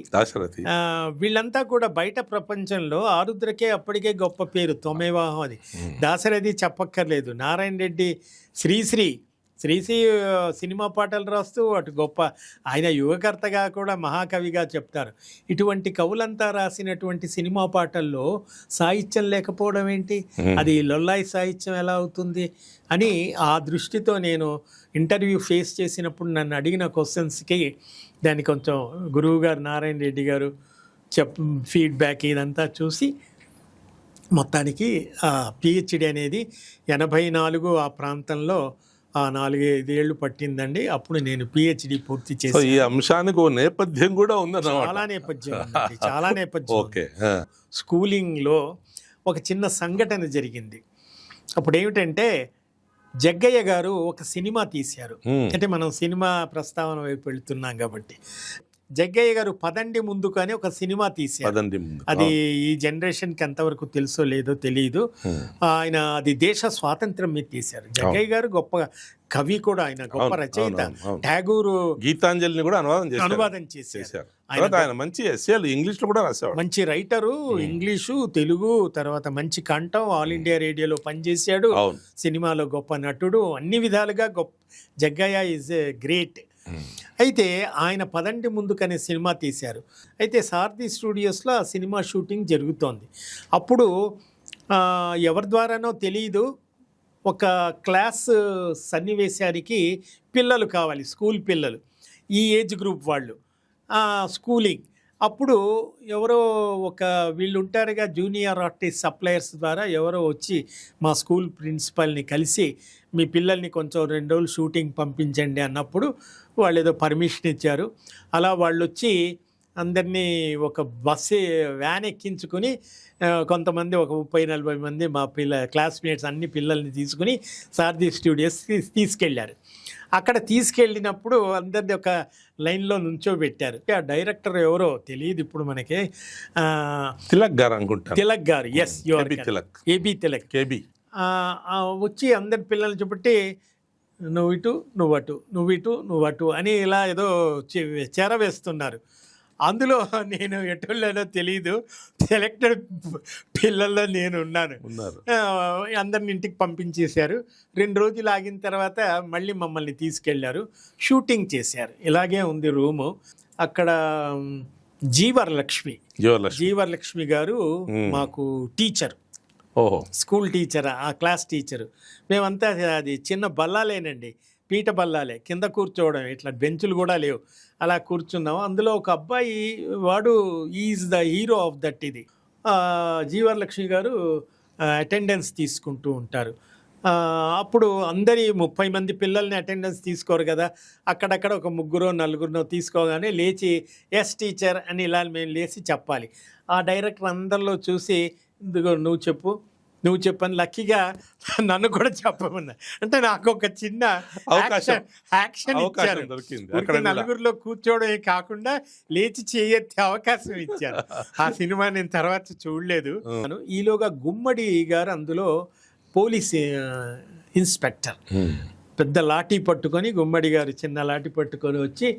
వీళ్ళంతా కూడా బయట ప్రపంచంలో, ఆరుద్రకే అప్పటికే గొప్ప పేరు, తొమేవాహం అది. దాశరథి చెప్పక్కర్లేదు. నారాయణ రెడ్డి, శ్రీశ్రీ సినిమా పాటలు రాస్తూ అటు గొప్ప, ఆయన యుగకర్తగా కూడా మహాకవిగా చెప్తారు. ఇటువంటి కవులంతా రాసినటువంటి సినిమా పాటల్లో సాహిత్యం లేకపోవడం ఏంటి, అది లొల్లాయి సాహిత్యం ఎలా అవుతుంది అని ఆ దృష్టితో నేను ఇంటర్వ్యూ ఫేస్ చేసినప్పుడు నన్ను అడిగిన క్వశ్చన్స్కి దాన్ని కొంచెం గురువు గారు నారాయణ రెడ్డి గారు ఫీడ్బ్యాక్ ఇదంతా చూసి మొత్తానికి పిహెచ్డి అనేది 84 ఆ ప్రాంతంలో 4-5 ఏళ్ళు పట్టిందండి. అప్పుడు నేను పిహెచ్డి పూర్తి చేసి. ఈ అంశానికి ఓ నేపథ్యం కూడా ఉందన్నమాట. చాలా నేపథ్యం. స్కూలింగ్లో ఒక చిన్న సంఘటన జరిగింది. అప్పుడు ఏమిటంటే జగ్గయ్య గారు ఒక సినిమా తీశారు. అంటే మనం సినిమా ప్రస్తావన వైపు వెళ్తున్నాం కాబట్టి, జగ్గయ్య గారు పదండి ముందుకు అని ఒక సినిమా తీశారు. అది ఈ జనరేషన్కి ఎంతవరకు తెలుసో లేదో తెలియదు. ఆయన అది దేశ స్వాతంత్రం మీద తీశారు. జగ్గయ్య గారు గొప్ప కవి కూడా, ఆయన గొప్ప రచయిత. ఠాగూరు గీతాంజలిని కూడా అనువాదం చేశారు. ఆయన మంచి ఎస్సేలు ఇంగ్లీష్లో కూడా రాసేవాడు. మంచి రైటరు, ఇంగ్లీషు, తెలుగు, తర్వాత మంచి కంఠం, ఆల్ ఇండియా రేడియోలో పనిచేశాడు, సినిమాలో గొప్ప నటుడు, అన్ని విధాలుగా గొప్ప. Jaggayya is a great. అయితే ఆయన పదండి ముందుకనే సినిమా తీశారు. అయితే సారథి స్టూడియోస్లో ఆ సినిమా షూటింగ్ జరుగుతోంది. అప్పుడు ఎవరి ద్వారానో తెలియదు, ఒక క్లాస్ సన్నివేశానికి పిల్లలు కావాలి, స్కూల్ పిల్లలు, ఈ ఏజ్ గ్రూప్ వాళ్ళు, స్కూలింగ్. అప్పుడు ఎవరో వీళ్ళు ఉంటారుగా, జూనియర్ ఆర్టిస్ట్ సప్లయర్స్ ద్వారా ఎవరో వచ్చి మా స్కూల్ ప్రిన్సిపల్ని కలిసి మీ పిల్లల్ని కొంచెం 2 రోజులు షూటింగ్ పంపించండి అన్నప్పుడు వాళ్ళు ఏదో పర్మిషన్ ఇచ్చారు. అలా వాళ్ళు వచ్చి అందరినీ ఒక వ్యాన్ ఎక్కించుకుని కొంతమంది ఒక 30-40 మంది మా క్లాస్మేట్స్ అన్ని పిల్లల్ని తీసుకుని సారథి స్టూడియోస్ తీసుకెళ్ళారు. అక్కడ తీసుకెళ్ళినప్పుడు అందరినీ ఒక లైన్లో నుంచోబెట్టారు. ఆ డైరెక్టర్ ఎవరో తెలియదు ఇప్పుడు మనకి, తిలక్ గారు అనుకుంటా. తిలక్ గారు, ఎస్, ఏబీ తిలక్. వచ్చి అందరి పిల్లల్ని చూపెట్టి నువ్వు ఇటు నువ్వు అటు, నువ్వు ఇటు నువ్వు అటు అని ఇలా ఏదో చేరవేస్తున్నారు. అందులో నేను ఎటుళ్ళనో తెలీదు, సెలెక్టెడ్ పిల్లల్లో నేను ఉన్నాను. ఉన్నారు. అందరిని ఇంటికి పంపించేశారు. 2 రోజులు ఆగిన తర్వాత మళ్ళీ మమ్మల్ని తీసుకెళ్లారు, షూటింగ్ చేశారు. ఇలాగే ఉంది రూము. అక్కడ జీవరలక్ష్మి జీవరలక్ష్మి గారు మాకు టీచర్, ఓహో, స్కూల్ టీచర్, ఆ క్లాస్ టీచరు. మేమంతా అది చిన్న బల్లాలేనండి, పీట బల్లాలే, కింద కూర్చోవడం, ఇట్లా బెంచులు కూడా లేవు, అలా కూర్చున్నాం. అందులో ఒక అబ్బాయి, వాడు is the hero of that. ఇది జీవరలక్ష్మి గారు అటెండెన్స్ తీసుకుంటూ ఉంటారు. అప్పుడు అందరి 30 మంది పిల్లల్ని అటెండెన్స్ తీసుకోరు కదా, అక్కడక్కడ ఒక 3-4 తీసుకోగానే లేచి ఎస్ టీచర్ అని ఇలా మేము లేచి చెప్పాలి. ఆ డైరెక్టర్ అందరిలో చూసి, ఇదిగో నువ్వు చెప్పని లక్కీగా నన్ను కూడా చెప్పమన్నా. అంటే నాకు ఒక చిన్న యాక్షన్ ఇచ్చారు. నలుగురిలో కూర్చోవడమే కాకుండా లేచి చేయెత్తే అవకాశం ఇచ్చారు. ఆ సినిమా నేను తర్వాత చూడలేదు. ఈలోగా గుమ్మడి గారు అందులో పోలీస్ ఇన్స్పెక్టర్, పెద్ద లాఠీ పట్టుకొని, గుమ్మడి గారు చిన్న లాఠీ పట్టుకొని వచ్చి,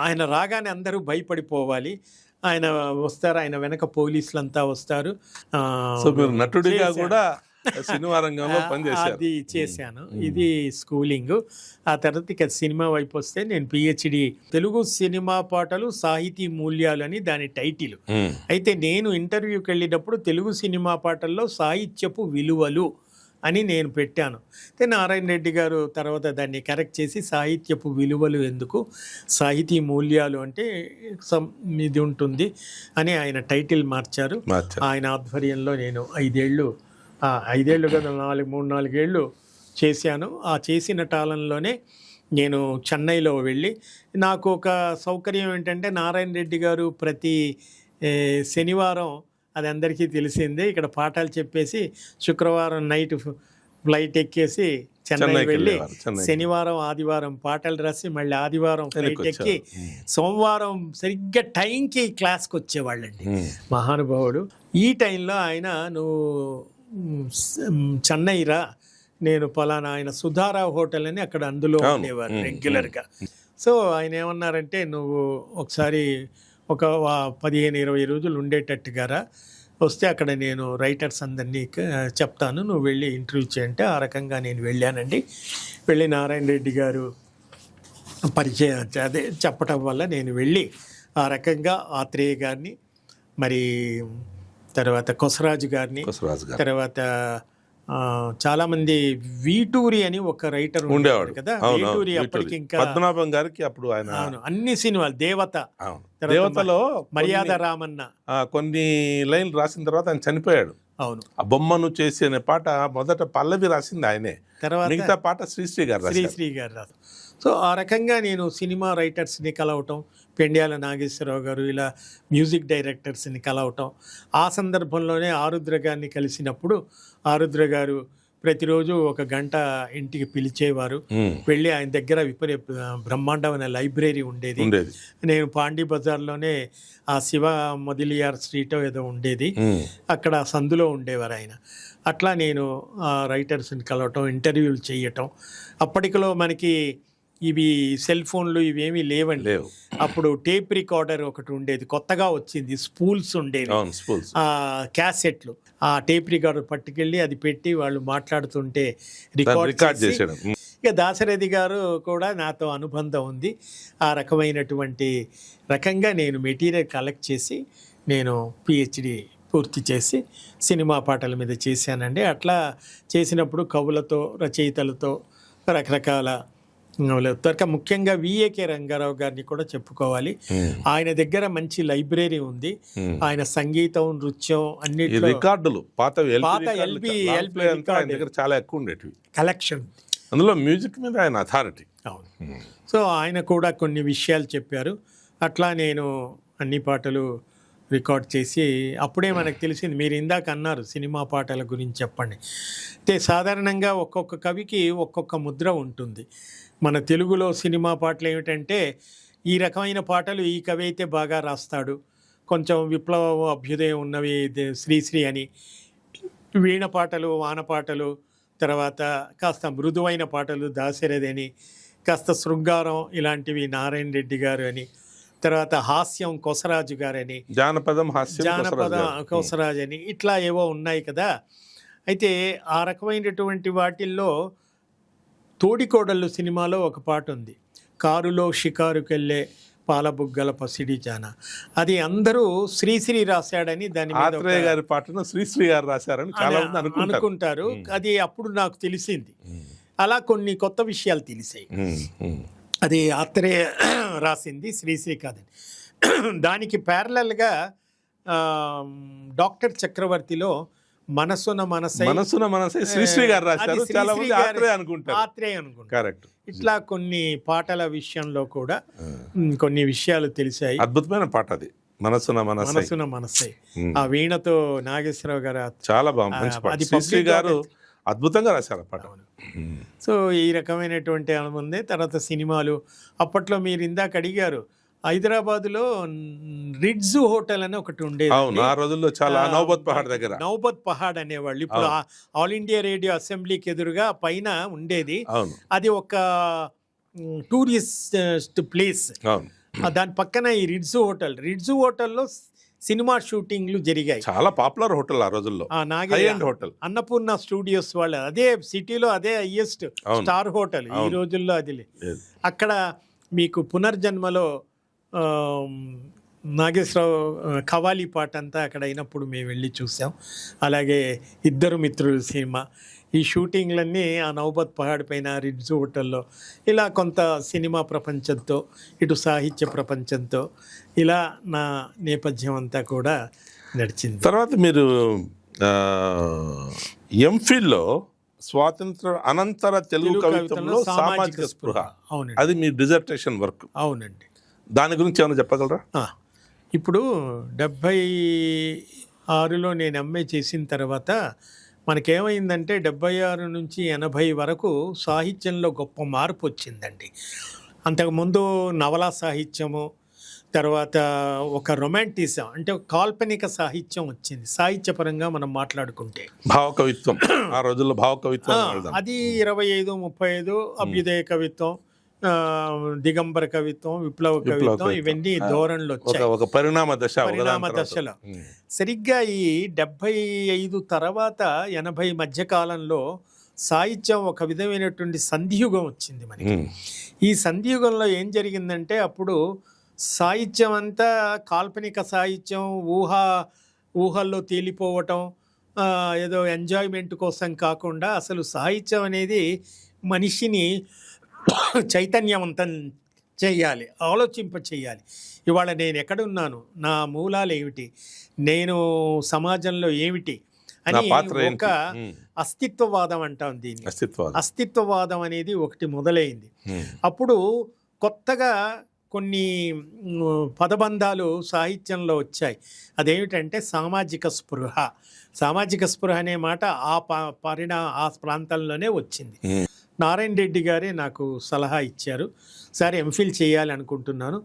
ఆయన రాగానే అందరూ భయపడిపోవాలి. ఆయన వస్తారు, ఆయన వెనక పోలీసులంతా వస్తారు. సో మీరు నటుడిగా కూడా సినిమా రంగంలో పనిచేశారు. అది చేశాను. ఇది స్కూలింగ్. ఆ తర్వాత ఇక సినిమా వైపు వస్తే నేను పిహెచ్డి, తెలుగు సినిమా పాటలు సాహితీ మూల్యాలు అని దాని టైటిల్. అయితే నేను ఇంటర్వ్యూకి వెళ్ళినప్పుడు తెలుగు సినిమా పాటల్లో సాహిత్యపు విలువలు అని నేను పెట్టాను. అయితే నారాయణ రెడ్డి గారు తర్వాత దాన్ని కరెక్ట్ చేసి సాహిత్యపు విలువలు ఎందుకు, సాహితీ మూల్యాలు అంటే ఇది ఉంటుంది అని ఆయన టైటిల్ మార్చారు. ఆయన ఆధ్వర్యంలో నేను 5 ఏళ్ళు కదా, 3-4 ఏళ్ళు చేశాను. ఆ చేసిన కాలంలోనే నేను చెన్నైలో వెళ్ళి, నాకు ఒక సౌకర్యం ఏంటంటే నారాయణ రెడ్డి గారు ప్రతి శనివారం, అది అందరికీ తెలిసిందే, ఇక్కడ పాఠాలు చెప్పేసి శుక్రవారం నైట్ ఫ్లైట్ ఎక్కేసి చెన్నై వెళ్ళి శనివారం ఆదివారం పాటలు రాసి మళ్ళీ ఆదివారం ఫ్లైట్ ఎక్కి సోమవారం సరిగ్గా టైంకి క్లాస్కి వచ్చేవాళ్ళండి మహానుభావుడు. ఈ టైంలో ఆయన, నువ్వు చెన్నై రా, నేను పలానా, ఆయన సుధారావు హోటల్ అని అక్కడ అందులో ఉండేవారు రెగ్యులర్గా. సో ఆయన ఏమన్నారంటే, నువ్వు ఒకసారి ఒక 15-20 రోజులు ఉండేటట్టుగా రా, వస్తే అక్కడ నేను రైటర్స్ అందరినీ చెప్తాను, నువ్వు వెళ్ళి ఇంటర్వ్యూ చేయంటే ఆ రకంగా నేను వెళ్ళానండి. వెళ్ళి నారాయణ రెడ్డి గారు పరిచయం అదే చెప్పటం వల్ల నేను వెళ్ళి ఆ రకంగా ఆత్రేయ గారిని, మరి తర్వాత కొసరాజు గారిని, తర్వాత చాలామంది, వీటూరి అని ఒక రైటర్ ఉండేవాడు కదా, వీటూరి అప్పటికి ఇంకా పద్మనాభం గారికి అప్పుడు ఆయన అన్ని సినిమాలు, దేవతలో మర్యాద రామన్న కొన్ని లైన్లు రాసిన తర్వాత ఆయన చనిపోయాడు. అవును, ఆ బొమ్మను చేసి అనే పాట మొదట పల్లవి రాసింది ఆయనే, తర్వాత మిగతా పాట శ్రీశ్రీ గారు రాదు. సో ఆ రకంగా నేను సినిమా రైటర్స్ని కలవటం, పెండ్యాల నాగేశ్వరరావు గారు, ఇలా మ్యూజిక్ డైరెక్టర్స్ని కలవటం. ఆ సందర్భంలోనే ఆరుద్ర గారిని కలిసినప్పుడు ఆరుద్ర గారు ప్రతిరోజు 1 గంట ఇంటికి పిలిచేవారు. వెళ్ళి ఆయన దగ్గర బ్రహ్మాండమైన లైబ్రరీ ఉండేది. నేను పాండీ బజార్లోనే ఆ శివ మొదిలియార్ స్ట్రీట్ ఏదో ఉండేది, అక్కడ సందులో ఉండేవారు ఆయన. అట్లా నేను ఆ రైటర్స్ని కలవటం, ఇంటర్వ్యూలు చేయటం. అప్పటికలో మనకి ఇవి సెల్ ఫోన్లు ఇవేమీ లేవండి. అప్పుడు టేప్ రికార్డర్ ఒకటి ఉండేది, కొత్తగా వచ్చింది, స్పూల్స్ ఉండేవి, క్యాసెట్లు. ఆ టేప్ రికార్డర్ పట్టుకెళ్ళి అది పెట్టి వాళ్ళు మాట్లాడుతుంటే రికార్డ్ చేసేయడం. ఇక దాశరథి గారు కూడా నాతో అనుబంధం ఉంది. ఆ రకమైనటువంటి రకంగా నేను మెటీరియల్ కలెక్ట్ చేసి నేను పిహెచ్డి పూర్తి చేసి సినిమా పాటల మీద చేశానండి. అట్లా చేసినప్పుడు కవులతో, రచయితలతో, రకరకాల ముఖ్యంగా విఏకే రంగారావు గారిని కూడా చెప్పుకోవాలి. ఆయన దగ్గర మంచి లైబ్రరీ ఉంది. ఆయన సంగీతం, నృత్యం అన్నిటి రికార్డులు, పాత ఎల్బి చాలా ఎక్కువ ఉండేవి, కలెక్షన్. అందులో మ్యూజిక్ మీద ఆయన అథారిటీ. అవును. సో ఆయన కూడా కొన్ని విషయాలు చెప్పారు. అట్లా నేను అన్ని పాటలు రికార్డ్ చేసి, అప్పుడే మనకు తెలిసింది, మీరు ఇందాక అన్నారు సినిమా పాటల గురించి చెప్పండి అంటే, సాధారణంగా ఒక్కొక్క కవికి ఒక్కొక్క ముద్ర ఉంటుంది. మన తెలుగులో సినిమా పాటలు ఏమిటంటే, ఈ రకమైన పాటలు ఈ కవి అయితే బాగా రాస్తాడు, కొంచెం విప్లవ అభ్యుదయం ఉన్నవి శ్రీశ్రీ అని, వీణ పాటలు, వాన పాటలు, తర్వాత కాస్త మృదువైన పాటలు దాశరథి అని, కాస్త శృంగారం ఇలాంటివి నారాయణ రెడ్డి గారు అని, తర్వాత హాస్యం కొసరాజు గారని, జానపదం హాస్యం జానపద కొసరాజు అని ఇట్లా ఏవో ఉన్నాయి కదా. అయితే ఆ రకమైనటువంటి వాటిల్లో తోడికోడళ్ళు సినిమాలో ఒక పాట ఉంది, కారులో షికారుకెళ్ళే పాలబుగ్గల పసిడి జాన. అది అందరూ శ్రీశ్రీ రాశాడని దాని మీద ఆత్రేయ గారి పాటను శ్రీశ్రీ గారు రాశారని చాలా మంది అనుకుంటారు. అది అప్పుడు నాకు తెలిసింది. అలా కొన్ని కొత్త విషయాలు తెలిసాయి. అది ఆత్రేయ రాసింది, శ్రీశ్రీ కాదని. దానికి ప్యారలల్గా డాక్టర్ చక్రవర్తిలో మనసున మనసై శ్రీశ్రీ గారు రాశారు. చాలా మంది ఆత్రేయ అనుకుంటారు. కరెక్ట్. ఇట్లా కొన్ని పాటల విషయంలో కూడా కొన్ని విషయాలు తెలిసాయి. అద్భుతమైన పాట అది, మనసున మనసై. ఆ వీణతో నాగేశ్వరరావు గారు చాలా బాగుంది. శ్రీశ్రీ గారు అద్భుతంగా రాశారు ఆ పాట. సో ఈ రకమైనటువంటి అనుభవం. తర్వాత సినిమాలు అప్పట్లో మీరు ఇందాక అడిగారు, హైదరాబాద్లో రిడ్జ్ హోటల్ అని ఒకటి ఉండేది. అవును, ఆ రోజుల్లో చాలా నౌబత్ పహాడ్ దగ్గర నౌబత్ పహాడ్ అనేవాళ్ళు. ఇప్పుడు ఆల్ ఇండియా రేడియో అసెంబ్లీకి ఎదురుగా పైన ఉండేది. అది ఒక టూరిస్ట్ ప్లేస్. దాని పక్కన ఈ రిడ్జ్ హోటల్లో సినిమా షూటింగ్లు జరిగాయి. చాలా పాపులర్ హోటల్ ఆ రోజుల్లో, హోటల్. అన్నపూర్ణ స్టూడియోస్ వాళ్ళు, అదే సిటీలో అదే హైయెస్ట్ స్టార్ హోటల్ ఈ రోజుల్లో. అది అక్కడ మీకు పునర్జన్మలో నాగేశ్వరరావు ఖవాలీ పాట అంతా అక్కడ అయినప్పుడు మేము వెళ్ళి చూసాం. అలాగే ఇద్దరు మిత్రులు సినిమా, ఈ షూటింగ్లన్నీ ఆ నౌబత్ పహాడ్ పైన రిడ్జ్ హోటల్లో. ఇలా కొంత సినిమా ప్రపంచంతో, ఇటు సాహిత్య ప్రపంచంతో ఇలా నా నేపథ్యం అంతా కూడా నడిచింది. తర్వాత మీరు ఎంఫిల్లో స్వాతంత్ర అనంతర తెలుగు కవిత్వంలో సామాజిక స్పృహ, అవునండి, అది మీ డిజర్టేషన్ వర్క్. అవునండి. దాని గురించి ఏమైనా చెప్పగలరా? ఇప్పుడు 76లో నేను ఎంఏ చేసిన తర్వాత మనకేమైందంటే 76 నుంచి 80 వరకు సాహిత్యంలో గొప్ప మార్పు వచ్చిందండి. అంతకుముందు నవలా సాహిత్యము, తర్వాత ఒక రొమాంటిజం అంటే కాల్పనిక సాహిత్యం వచ్చింది. సాహిత్యపరంగా మనం మాట్లాడుకుంటే భావకవిత్వం, ఆ రోజుల్లో భావకవిత్వం అది 25, 35, అభ్యుదయ కవిత్వం, దిగంబర కవిత్వం, విప్లవ కవిత్వం, ఇవన్నీ ధోరణులు వచ్చాయి ఒక పరిణామ దశలో. సరిగ్గా ఈ 75 తర్వాత 80 మధ్య కాలంలో సాహిత్యం ఒక విధమైనటువంటి సంధియుగం వచ్చింది మనకి. ఈ సంధియుగంలో ఏం జరిగిందంటే అప్పుడు సాహిత్యం అంతా కాల్పనిక సాహిత్యం, ఊహల్లో తేలిపోవటం, ఏదో ఎంజాయ్మెంట్ కోసం కాకుండా అసలు సాహిత్యం అనేది మనిషిని చైతన్యవంతం చేయాలి, ఆలోచింపచేయాలి. ఇవాళ నేను ఎక్కడున్నాను, నా మూలాలు ఏమిటి, నేను సమాజంలో ఏమిటి అని ఒక అస్తిత్వవాదం అంటాం దీన్ని. అస్తిత్వవాదం అనేది ఒకటి మొదలైంది. అప్పుడు కొత్తగా కొన్ని పదబంధాలు సాహిత్యంలో వచ్చాయి. అదేమిటంటే సామాజిక స్పృహ. సామాజిక స్పృహ అనే మాట ఆ ప్రాంతంలోనే వచ్చింది. నారాయణ రెడ్డి గారే నాకు సలహా ఇచ్చారు, సరే ఎంఫిల్ చేయాలి అనుకుంటున్నాను.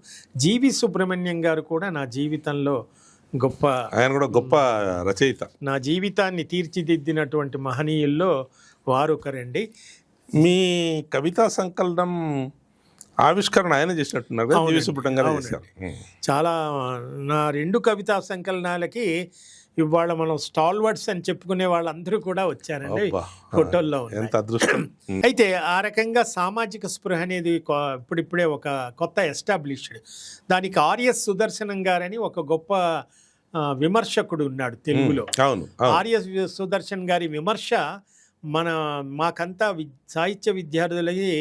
జీవి సుబ్రహ్మణ్యం గారు కూడా నా జీవితంలో ఆయన కూడా గొప్ప రచయిత. నా జీవితాన్ని తీర్చిదిద్దినటువంటి మహనీయుల్లో వారు ఒకరండి. మీ కవితా సంకలనం ఆవిష్కరణ ఆయన చేసినట్టున్నారు. చాలా నా 2 కవితా సంకలనాలకి ఇవాళ మనం స్టాల్వర్డ్స్ అని చెప్పుకునే వాళ్ళందరూ కూడా వచ్చారండి ఫోటోల్లో. ఎంత అదృష్టం. అయితే ఆ రకంగా సామాజిక స్పృహ అనేది ఇప్పుడిప్పుడే ఒక కొత్త ఎస్టాబ్లిష్డ్. దానికి ఆర్ఎస్ సుదర్శనం గారని ఒక గొప్ప విమర్శకుడు ఉన్నాడు తెలుగులో. ఆర్ఎస్ సుదర్శన్ గారి విమర్శ మాకంతా సాహిత్య విద్యార్థులకి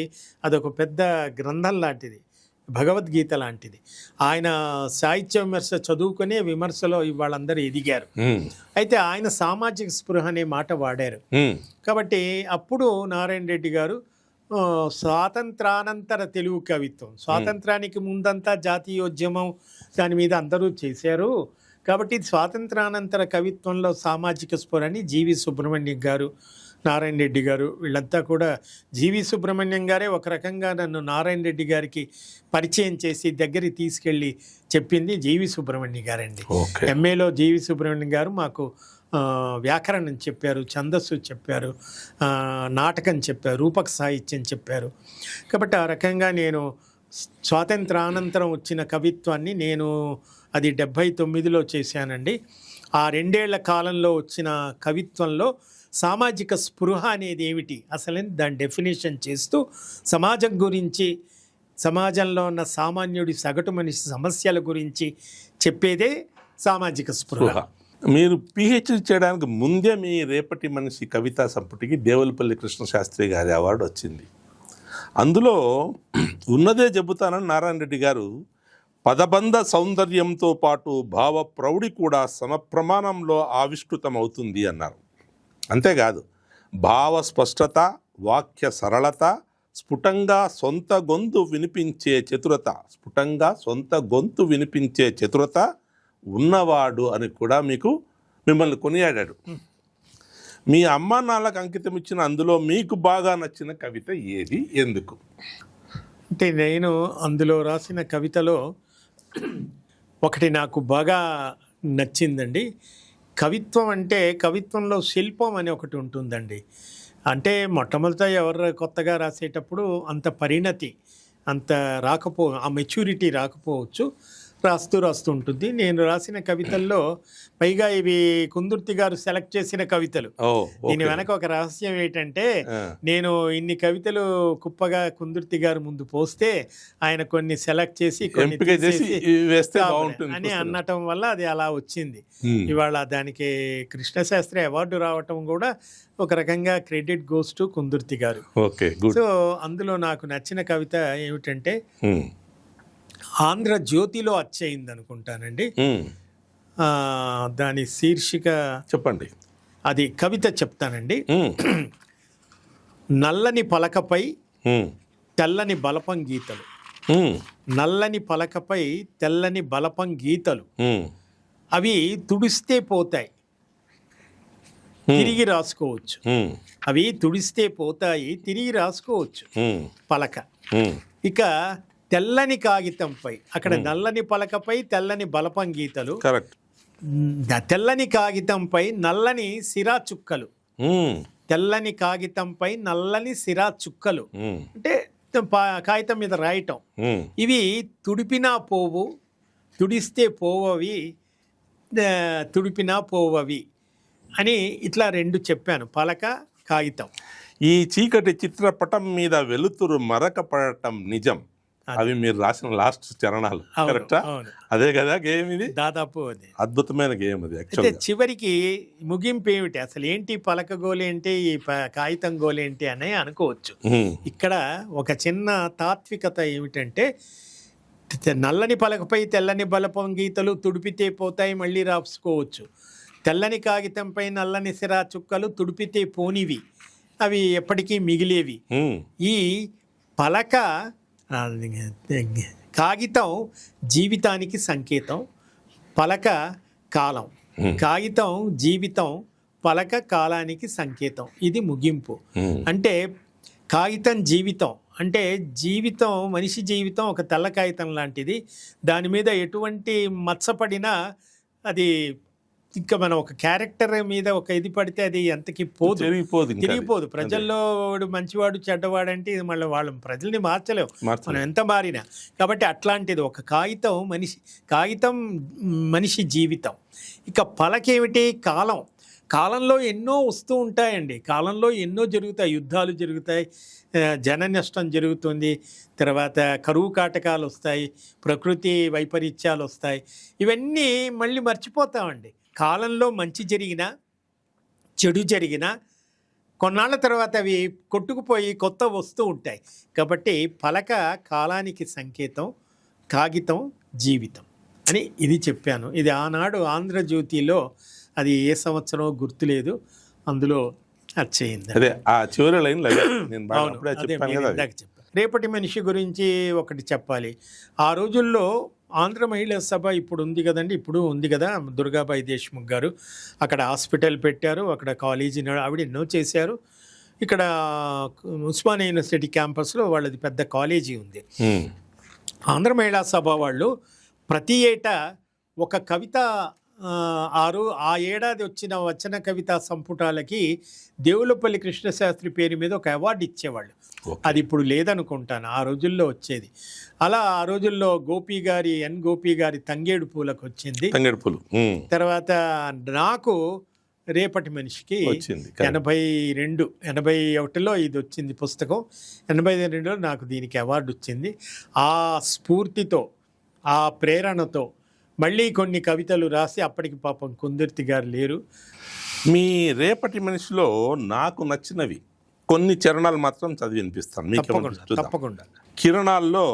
అదొక పెద్ద గ్రంథం లాంటిది, భగవద్గీత లాంటిది. ఆయన సాహిత్య విమర్శ చదువుకునే విమర్శలో వాళ్ళందరూ ఎదిగారు. అయితే ఆయన సామాజిక స్పృహ అనే మాట వాడారు. కాబట్టి అప్పుడు నారాయణ రెడ్డి గారు స్వాతంత్రానంతర తెలుగు కవిత్వం, స్వాతంత్రానికి ముందంతా జాతీయోద్యమం దాని మీద అందరూ చేశారు. కాబట్టి స్వాతంత్రానంతర కవిత్వంలో సామాజిక స్పృహని జీవి సుబ్రహ్మణ్యం గారు, నారాయణ రెడ్డి గారు వీళ్ళంతా కూడా. జీవి సుబ్రహ్మణ్యం గారే ఒక రకంగా నన్ను నారాయణ రెడ్డి గారికి పరిచయం చేసి దగ్గరికి తీసుకెళ్ళి చెప్పింది జీవి సుబ్రహ్మణ్యం గారండి. ఎంఏలో జీవి సుబ్రహ్మణ్యం గారు మాకు వ్యాకరణం చెప్పారు, ఛందస్సు చెప్పారు, నాటకం చెప్పారు, రూపక సాహిత్యం చెప్పారు. కాబట్టి ఆ రకంగా నేను స్వాతంత్రానంతరం వచ్చిన కవిత్వాన్ని నేను అది 79లో చేశానండి. ఆ 2 ఏళ్ల కాలంలో వచ్చిన కవిత్వంలో సామాజిక స్పృహ అనేది ఏమిటి అసలు దాని డెఫినేషన్ చేస్తూ సమాజం గురించి, సమాజంలో ఉన్న సామాన్యుడి సగటు మనిషి సమస్యల గురించి చెప్పేదే సామాజిక స్పృహ. మీరు పిహెచ్డి చేయడానికి ముందే మీ రేపటి మనిషి కవితా సంపుటికి దేవులపల్లి కృష్ణశాస్త్రి గారి అవార్డు వచ్చింది. అందులో ఉన్నదే చెబుతానని నారాయణ రెడ్డి గారు పదబంధ సౌందర్యంతో పాటు భావ ప్రౌఢి కూడా సమప్రమాణంలో ఆవిష్కృతమవుతుంది అన్నారు. అంతేకాదు భావ స్పష్టత, వాక్య సరళత, స్ఫుటంగా సొంత గొంతు వినిపించే చతురత ఉన్నవాడు అని కూడా మిమ్మల్ని కొనియాడాడు. మీ అమ్మా నాన్నలకు అంకితం ఇచ్చిన అందులో మీకు బాగా నచ్చిన కవిత ఏది, ఎందుకు? అంటే నేను అందులో రాసిన కవితలో ఒకటి నాకు బాగా నచ్చిందండి. కవిత్వం అంటే కవిత్వంలో శిల్పం అని ఒకటి ఉంటుందండి. అంటే మొట్టమొదట ఎవరు కొత్తగా రాసేటప్పుడు అంత పరిణతి అంత ఆ మెచ్యూరిటీ రాకపోవచ్చు, రాస్తూ ఉంటుంది. నేను రాసిన కవితల్లో పైగా ఇవి కుందుర్తి గారు సెలెక్ట్ చేసిన కవితలు. దీని వెనక ఒక రహస్యం ఏంటంటే, నేను ఇన్ని కవితలు కుప్పగా కుందుర్తి గారు ముందు పోస్తే ఆయన కొన్ని సెలెక్ట్ చేసి అని అనటం వల్ల అది అలా వచ్చింది. ఇవాళ దానికి కృష్ణశాస్త్రి అవార్డు రావటం కూడా ఒక రకంగా క్రెడిట్ గోస్ టు కుందుర్తి గారు. సో అందులో నాకు నచ్చిన కవిత ఏమిటంటే ఆంధ్రజ్యోతిలో అచ్చయింది అనుకుంటానండి. దాని శీర్షిక చెప్పండి. అది కవిత చెప్తానండి. నల్లని పలకపై తెల్లని బలపం గీతలు, నల్లని పలకపై తెల్లని బలపం గీతలు, అవి తుడిస్తే పోతాయి తిరిగి రాసుకోవచ్చు. అవి తుడిస్తే పోతాయి తిరిగి రాసుకోవచ్చు పలక. ఇక తెల్లని కాగితంపై, అక్కడ నల్లని పలకపై తెల్లని బలపం గీతలు, తెల్లని కాగితంపై నల్లని సిరా చుక్కలు, తెల్లని కాగితంపై నల్లని సిరా చుక్కలు అంటే కాగితం మీద రాయటం. ఇవి తుడిపినా పోవు, తుడిస్తే పోవవి, తుడిపినా పోవవి అని ఇట్లా 2 చెప్పాను. పలక, కాగితం. ఈ చీకటి చిత్రపటం మీద వెలుతురు మరక పడటం నిజం, అవి మీరు రాసిన లాస్ట్ చరణాలు. కరెక్టా? అదే కదా గేమ్ ఇది? దాదాపు అదే. అద్భుతమైన గేమ్ అది. అయితే చివరికి ముగింపు ఏమిటి, అసలు ఏంటి పలక గోలేంటి, ఈ కాగితం గోలేంటి అని అనుకోవచ్చు. ఇక్కడ ఒక చిన్న తాత్వికత ఏమిటంటే, నల్లని పలకపై తెల్లని బలపం గీతలు తుడిపితే పోతాయి మళ్ళీ రాసుకోవచ్చు, తెల్లని కాగితంపై నల్లని సిరా చుక్కలు తుడిపితే పోనివి, అవి ఎప్పటికీ మిగిలేవి. ఈ పలక కాగితం జీవితానికి సంకేతం, పలక కాలం. కాగితం జీవితం, పలక కాలానికి సంకేతం. ఇది ముగింపు. అంటే కాగితం జీవితం అంటే జీవితం, మనిషి జీవితం ఒక తెల్ల కాగితం లాంటిది. దాని మీద ఎటువంటి మచ్చపడినా అది ఇంకా మనం ఒక క్యారెక్టర్ మీద ఒక ఇది పడితే అది ఎంతకి తిరిగిపోదు. ప్రజల్లో వాడు మంచివాడు చెడ్డవాడంటే ఇది మళ్ళీ వాళ్ళ ప్రజల్ని మార్చలేవు మనం ఎంత మారినా. కాబట్టి అట్లాంటిది ఒక కాగితం మనిషి జీవితం. ఇక పలకేమిటి, కాలం. కాలంలో ఎన్నో వస్తూ ఉంటాయండి, కాలంలో ఎన్నో జరుగుతాయి, యుద్ధాలు జరుగుతాయి, జన నష్టం జరుగుతుంది, తర్వాత కరువు కాటకాలు వస్తాయి, ప్రకృతి వైపరీత్యాలు వస్తాయి. ఇవన్నీ మళ్ళీ మర్చిపోతామండి. కాలంలో మంచి జరిగినా చెడు జరిగినా కొన్నాళ్ళ తర్వాత అవి కొట్టుకుపోయి కొత్త వస్తూ ఉంటాయి. కాబట్టి పలక కాలానికి సంకేతం, కాగితం జీవితం అని ఇది చెప్పాను. ఇది ఆనాడు ఆంధ్రజ్యోతిలో, అది ఏ సంవత్సరం గుర్తులేదు, అందులో అచ్చయింది. రేపటి మనిషి గురించి ఒకటి చెప్పాలి. ఆ రోజుల్లో ఆంధ్ర మహిళా సభ ఇప్పుడు ఉంది కదండి, ఇప్పుడు ఉంది కదా, దుర్గాబాయి దేశ్ముఖ్ గారు అక్కడ హాస్పిటల్ పెట్టారు, అక్కడ కాలేజీ ఆవిడ ఎన్నో చేశారు. ఇక్కడ ఉస్మానియా యూనివర్సిటీ క్యాంపస్లో వాళ్ళది పెద్ద కాలేజీ ఉంది. ఆంధ్ర మహిళా సభ వాళ్ళు ప్రతి ఏటా ఒక కవిత ఆ ఏడాది వచ్చిన వచన కవితా సంపుటాలకి దేవులపల్లి కృష్ణశాస్త్రి పేరు మీద ఒక అవార్డు ఇచ్చేవాళ్ళు. అది ఇప్పుడు లేదనుకుంటాను, ఆ రోజుల్లో వచ్చేది. అలా ఆ రోజుల్లో గోపి గారి తంగేడు పూలకు వచ్చింది. తర్వాత నాకు రేపటి మనిషికి వచ్చింది 81లో ఇది వచ్చింది పుస్తకం. 82లో నాకు దీనికి అవార్డు వచ్చింది. ఆ స్ఫూర్తితో, ఆ ప్రేరణతో మళ్ళీ కొన్ని కవితలు రాసి, అప్పటికి పాపం కుందుర్తి గారు లేరు. మీ రేపటి మనిషిలో నాకు నచ్చినవి కొన్ని చరణాలు మాత్రం చదివి వినిపిస్తాను. తప్పకుండా. కిరణాల్లో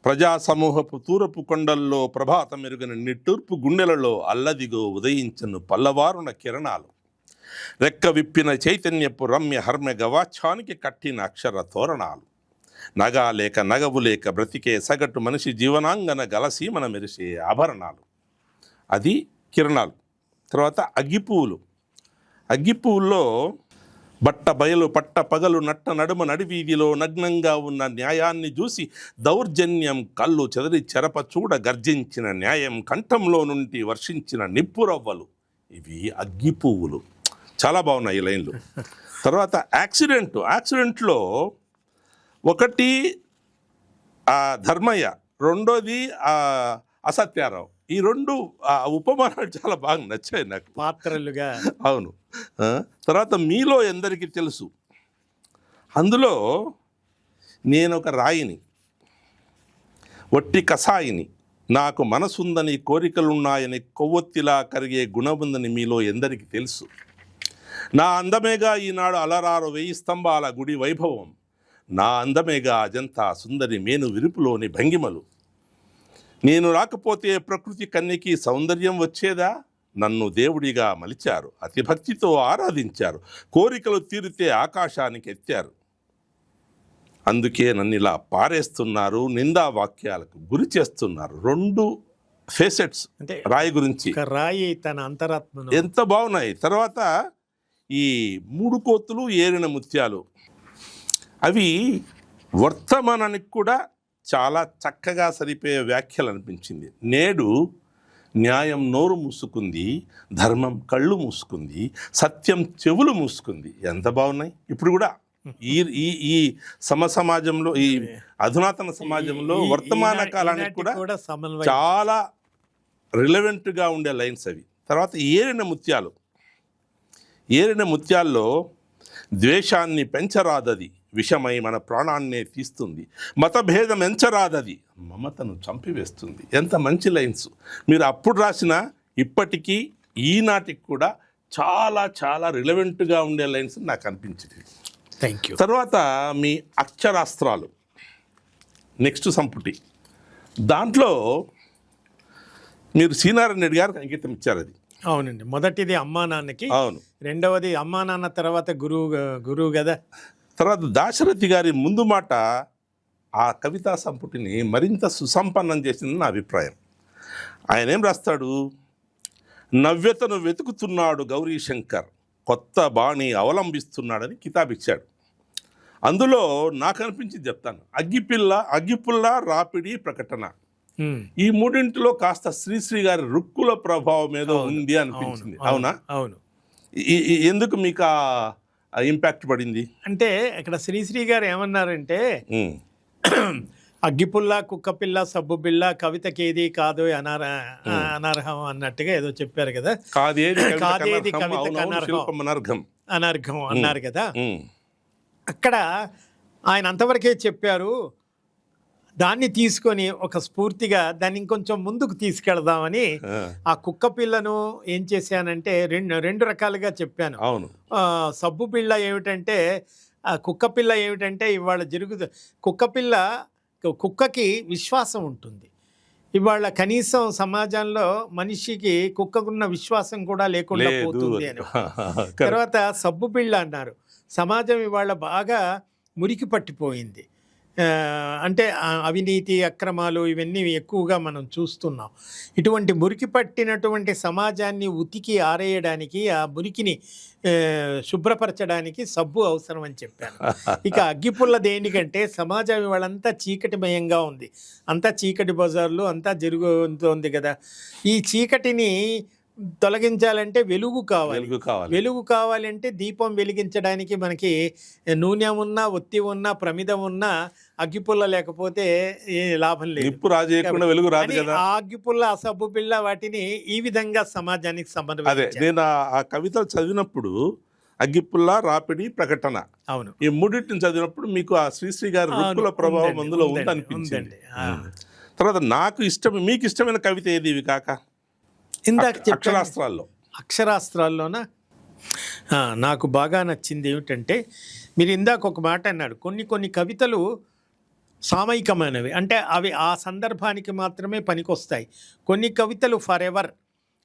ప్రజా సమూహపు తూరపు కొండల్లో ప్రభాత మెరుగని నిట్టూర్పు గుండెలలో అల్లదిగో ఉదయించను పల్లవారున కిరణాలు, రెక్క విప్పిన చైతన్యపు రమ్య హర్మ్య గవాచ్ఛానికి కట్టిన అక్షర తోరణాలు, నగా లేక నగవు లేక బ్రతికే సగటు మనిషి జీవనాంగన గలసీమన మెరిసే ఆభరణాలు. అది కిరణాలు. తర్వాత అగ్గిపువ్వుల్లో బట్ట బయలు పట్ట పగలు నట్ట నడుమ నడివీధిలో నగ్నంగా ఉన్న న్యాయాన్ని చూసి దౌర్జన్యం కళ్ళు చెదరి చెరప చూడ గర్జించిన న్యాయం కంఠంలో నుండి వర్షించిన నిప్పురవ్వలు. ఇవి అగ్గిపువ్వులు. చాలా బాగున్నాయి ఈ లైన్లు. తర్వాత యాక్సిడెంట్లో ఒకటి ధర్మయ్య, రెండోది అసత్యారావు. ఈ రెండు ఉపమానాలు చాలా బాగా నచ్చాయి నాకు, పాత్రలుగా. అవును. తర్వాత మీలో ఎందరికీ తెలుసు, అందులో నేను ఒక రాయిని, ఒట్టి కసాయిని, నాకు మనసుందని కోరికలున్నాయని కొవ్వొత్తిలా కరిగే గుణముందని మీలో ఎందరికీ తెలుసు. నా అందమేగా ఈనాడు అలరారు 1000 స్తంభాల గుడి వైభవం, నా అందమేగా అజంతా సుందరి మేను విరుపులోని భంగిమలు. నేను రాకపోతే ప్రకృతి కన్యకి సౌందర్యం వచ్చేదా? నన్ను దేవుడిగా మలిచారు, అతిభక్తితో ఆరాధించారు, కోరికలు తీరితే ఆకాశానికి ఎత్తారు. అందుకే నన్ను ఇలా పారేస్తున్నారు, నిందా వాక్యాలకు గురి చేస్తున్నారు. 2 ఫేసెట్స్ అంటే రాయి గురించి. రాయి తన అంతరాత్మ ఎంత బాగున్నాయి. తర్వాత ఈ 3 కోతులు ఏరిన ముత్యాలు, అవి వర్తమానానికి కూడా చాలా చక్కగా సరిపోయే వ్యాఖ్యలు అనిపించింది. నేడు న్యాయం నోరు మూసుకుంది, ధర్మం కళ్ళు మూసుకుంది, సత్యం చెవులు మూసుకుంది. ఎంత బాగున్నాయి. ఇప్పుడు కూడా ఈ సమాజంలో, ఈ అధునాతన సమాజంలో వర్తమాన కాలానికి కూడా చాలా రిలవెంట్గా ఉండే లైన్స్ అవి. తర్వాత ఏరిన ముత్యాల్లో ద్వేషాన్ని పెంచరాదది, విషమై మన ప్రాణాన్నే తీస్తుంది, మతభేదం ఎంచరాదది, మమతను చంపివేస్తుంది. ఎంత మంచి లైన్స్. మీరు అప్పుడు రాసిన ఇప్పటికీ ఈనాటికి కూడా చాలా చాలా రిలవెంట్గా ఉండే లైన్స్ నాకు అనిపించింది. Thank you. తర్వాత మీ అక్షరాస్త్రాలు నెక్స్ట్ సంపుటి, దాంట్లో మీరు సీనారాయణ రెడ్డి గారికి అంకితం ఇచ్చారు. అది అవునండి. మొదటిది అమ్మా నాన్నకి, అవును. రెండవది అమ్మా నాన్న తర్వాత గురువు కదా. తర్వాత దాశరథి గారి ముందు మాట ఆ కవితా సంపుటిని మరింత సుసంపన్నం చేసింది నా అభిప్రాయం. ఆయన ఏం రాస్తాడు? నవ్యతను వెతుకుతున్నాడు గౌరీశంకర్, కొత్త బాణి అవలంబిస్తున్నాడని కితాబ్ ఇచ్చాడు. అందులో నాకు అనిపించింది చెప్తాను. అగ్గిపుల్ల రాపిడి ప్రకటన, ఈ మూడింటిలో కాస్త శ్రీశ్రీ గారి రుక్కుల ప్రభావం ఏదో ఉంది అనిపించింది. అవునా? అవును. ఎందుకు మీకు ఇంపాక్ట్ పడింది అంటే ఇక్కడ శ్రీశ్రీ గారు ఏమన్నారంటే, అగ్గిపుల్ల, కుక్కపిల్ల, సబ్బు బిళ్ళ కవితకేది కాదు అనర్హం అన్నట్టుగా ఏదో చెప్పారు కదా. కాదేది కవిత అనర్ఘం అన్నారు కదా. అక్కడ ఆయన అంతవరకే చెప్పారు. దాన్ని తీసుకొని ఒక స్ఫూర్తిగా దాన్ని ఇంకొంచెం ముందుకు తీసుకెళదామని ఆ కుక్క పిల్లను ఏం చేశానంటే రెండు రకాలుగా చెప్పాను. అవును. సబ్బు పిల్ల ఏమిటంటే, కుక్క పిల్ల ఏమిటంటే ఇవాళ కుక్కకి విశ్వాసం ఉంటుంది. ఇవాళ కనీసం సమాజంలో మనిషికి కుక్కకున్న విశ్వాసం కూడా లేకుండా పోతుంది అని. తర్వాత సబ్బు పిల్ల అన్నారు. సమాజం ఇవాళ బాగా మురికి పట్టిపోయింది. అంటే అవినీతి అక్రమాలు ఇవన్నీ ఎక్కువగా మనం చూస్తున్నాం. ఇటువంటి మురికి పట్టినటువంటి సమాజాన్ని ఉతికి ఆరేయడానికి ఆ మురికిని శుభ్రపరచడానికి సబ్బు అవసరం అని చెప్పాను. ఇక అగ్గిపుల్ల దేనికంటే సమాజం ఇవాళంతా చీకటిమయంగా ఉంది, అంతా చీకటి బజార్లు అంతా జరుగుతోంది కదా. ఈ చీకటిని తొలగించాలంటే వెలుగు కావాలి. వెలుగు కావాలంటే దీపం వెలిగించడానికి మనకి నూనె ఉన్నా, ఒత్తి ఉన్నా, ప్రమిదం ఉన్నా అగ్గిపుల్ల లేకపోతే ఏ లాభం లేదు. వెలుగు రాదు కదా. ఆ అగ్గిపుల్ల, ఆ సబ్బు బిళ్ళ వాటిని ఈ విధంగా సమాజానికి సంబంధించి నేను ఆ కవిత చదివినప్పుడు అగ్గిపుల్ల, రాపిడి, ప్రకటన, అవును, ఈ మూడింటిని చదివినప్పుడు మీకు ఆ శ్రీశ్రీ గారి రుక్కుల ప్రభావం అందులో ఉందనిపించింది. తర్వాత నాకు మీకు ఇష్టమైన కవిత ఏది ఇవి కాక? ఇందాక అక్షరాస్త్రాల్లోనా నాకు బాగా నచ్చింది ఏమిటంటే, మీరు ఇందాక ఒక మాట అన్నాడు, కొన్ని కవితలు సామయికమైనవి, అంటే అవి ఆ సందర్భానికి మాత్రమే పనికొస్తాయి. కొన్ని కవితలు ఫర్ ఎవర్,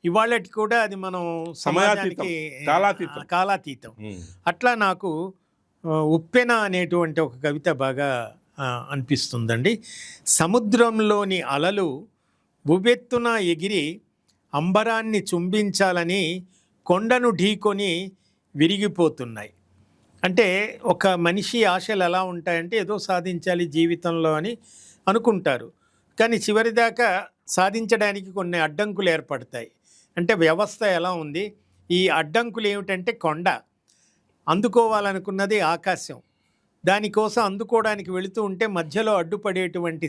ఇవాళకి కూడా అది మనం సమాజానికి కాలాతీతం. అట్లా నాకు ఉప్పెన అనేటువంటి ఒక కవిత బాగా అనిపిస్తుందండి. సముద్రంలోని అలలు ఉవ్వెత్తున ఎగిరి అంబరాన్ని చుంబించాలని కొండను ఢీకొని విరిగిపోతున్నాయి. అంటే ఒక మనిషి ఆశలు ఎలా ఉంటాయంటే ఏదో సాధించాలి జీవితంలో అని అనుకుంటారు, కానీ చివరిదాకా సాధించడానికి కొన్ని అడ్డంకులు ఏర్పడతాయి. అంటే వ్యవస్థ ఎలా ఉంది, ఈ అడ్డంకులు ఏమిటంటే కొండ, అందుకోవాలనుకున్నది ఆకాశం, దానికోసం అందుకోవడానికి వెళుతూ ఉంటే మధ్యలో అడ్డుపడేటువంటి